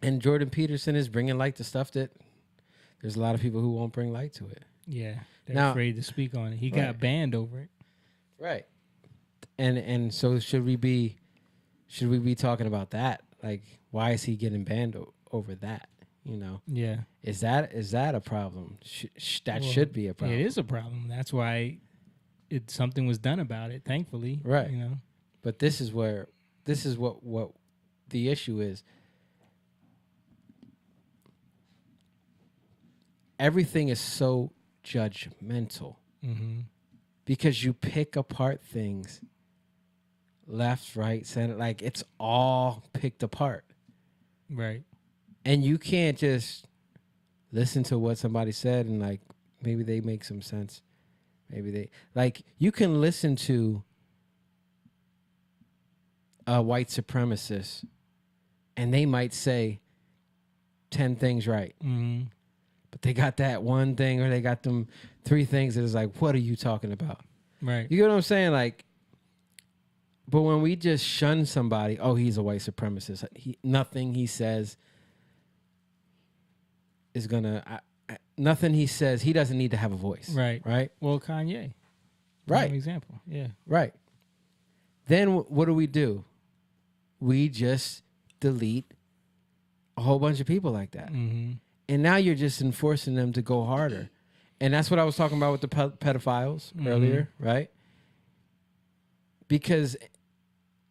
And Jordan Peterson is bringing light to stuff that there's a lot of people who won't bring light to it. Yeah. They're Now, afraid to speak on it. He right. got banned over it. Right. And so should we be talking about that? Like, why is he getting banned over that? You know? Yeah. Is that a problem? That should be a problem. It is a problem. That's why something was done about it, thankfully. Right. You know. But this is what the issue is. Everything is so judgmental. Mm-hmm. Because you pick apart things left, right, center, like it's all picked apart. Right. And you can't just listen to what somebody said and like maybe they make some sense. Maybe they like you can listen to a white supremacist and they might say 10 things right. Mm-hmm. But they got that one thing or they got them 3 things that is like, what are you talking about? Right. You get what I'm saying? Like, but when we just shun somebody, oh, he's a white supremacist. Nothing he says is gonna. Nothing he says, he doesn't need to have a voice. Right. Right. Well, Kanye. Right. Prime example. Yeah. Right. Then what do? We just delete a whole bunch of people like that. Mm-hmm. And now you're just enforcing them to go harder. And that's what I was talking about with the pedophiles earlier, right? Because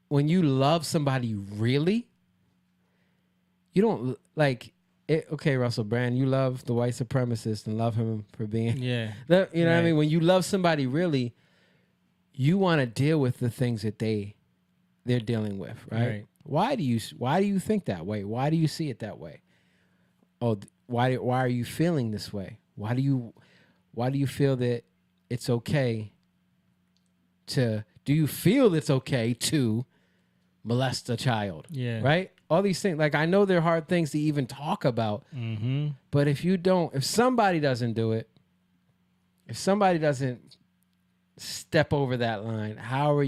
when you love somebody really, you don't like it. Okay, Russell Brand, you love the white supremacist and love him for being, yeah. You know what I mean? When you love somebody really, you want to deal with the things that they're dealing with, right? Why do you think that way? Why do you see it that way? Oh, why are you feeling this way? Why do you feel that it's okay to? Do you feel it's okay to molest a child? Yeah. Right? All these things. Like, I know they're hard things to even talk about. Mm-hmm. But if somebody doesn't do it, if somebody doesn't step over that line, how are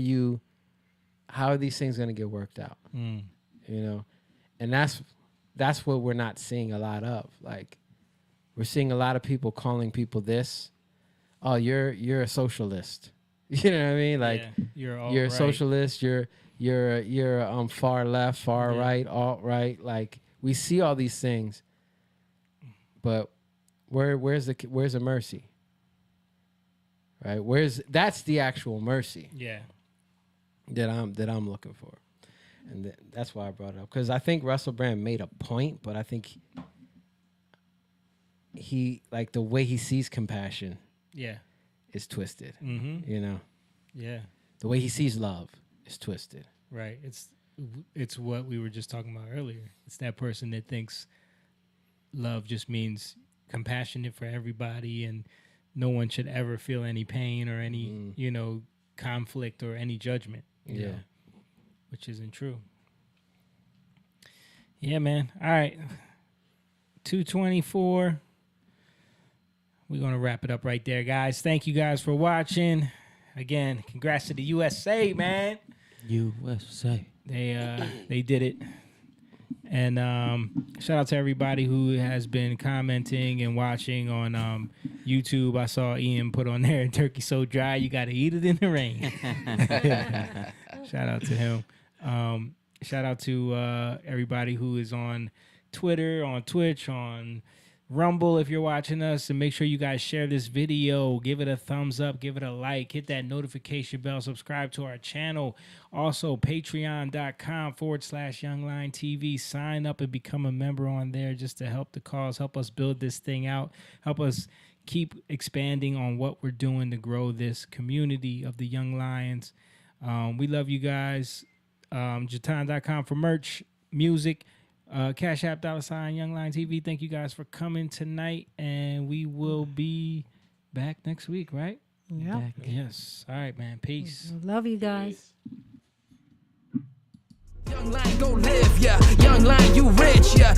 these things going to get worked out? Mm. You know? And that's what we're not seeing a lot of. Like, we're seeing a lot of people calling people this. Oh, you're a socialist. You know what I mean? Like, yeah, you're a socialist. You're far left, far right, alt right. Like, we see all these things, but where's the mercy? Right? That's the actual mercy? Yeah. That I'm looking for. And that's why I brought it up. Because I think Russell Brand made a point, but I think he, like, the way he sees compassion is twisted. Mm-hmm. You know? Yeah. The way he sees love is twisted. Right. It's what we were just talking about earlier. It's that person that thinks love just means compassionate for everybody and no one should ever feel any pain or any, conflict or any judgment. You know? Which isn't true. Yeah, man. All right. 2:24. We're going to wrap it up right there, guys. Thank you guys for watching. Again, congrats to the USA, man. USA. They did it. And shout out to everybody who has been commenting and watching on YouTube. I saw Ian put on there, turkey so dry, you got to eat it in the rain. Shout out to him. Shout out to everybody who is on Twitter, on Twitch, on Rumble if you're watching us, and make sure you guys share this video, give it a thumbs up, give it a like, hit that notification bell, subscribe to our channel. Also, patreon.com/youngliontv. Sign up and become a member on there just to help the cause, help us build this thing out, help us keep expanding on what we're doing to grow this community of the Young Lions. We love you guys. Jatan.com for merch, music. Cash App $ Young Lion TV. Thank you guys for coming tonight, and we will be back next week, right? Yeah. Yes. All right, man. Peace. Love you guys. Young Lion, go live, yeah. Young Lion, you rich, yeah.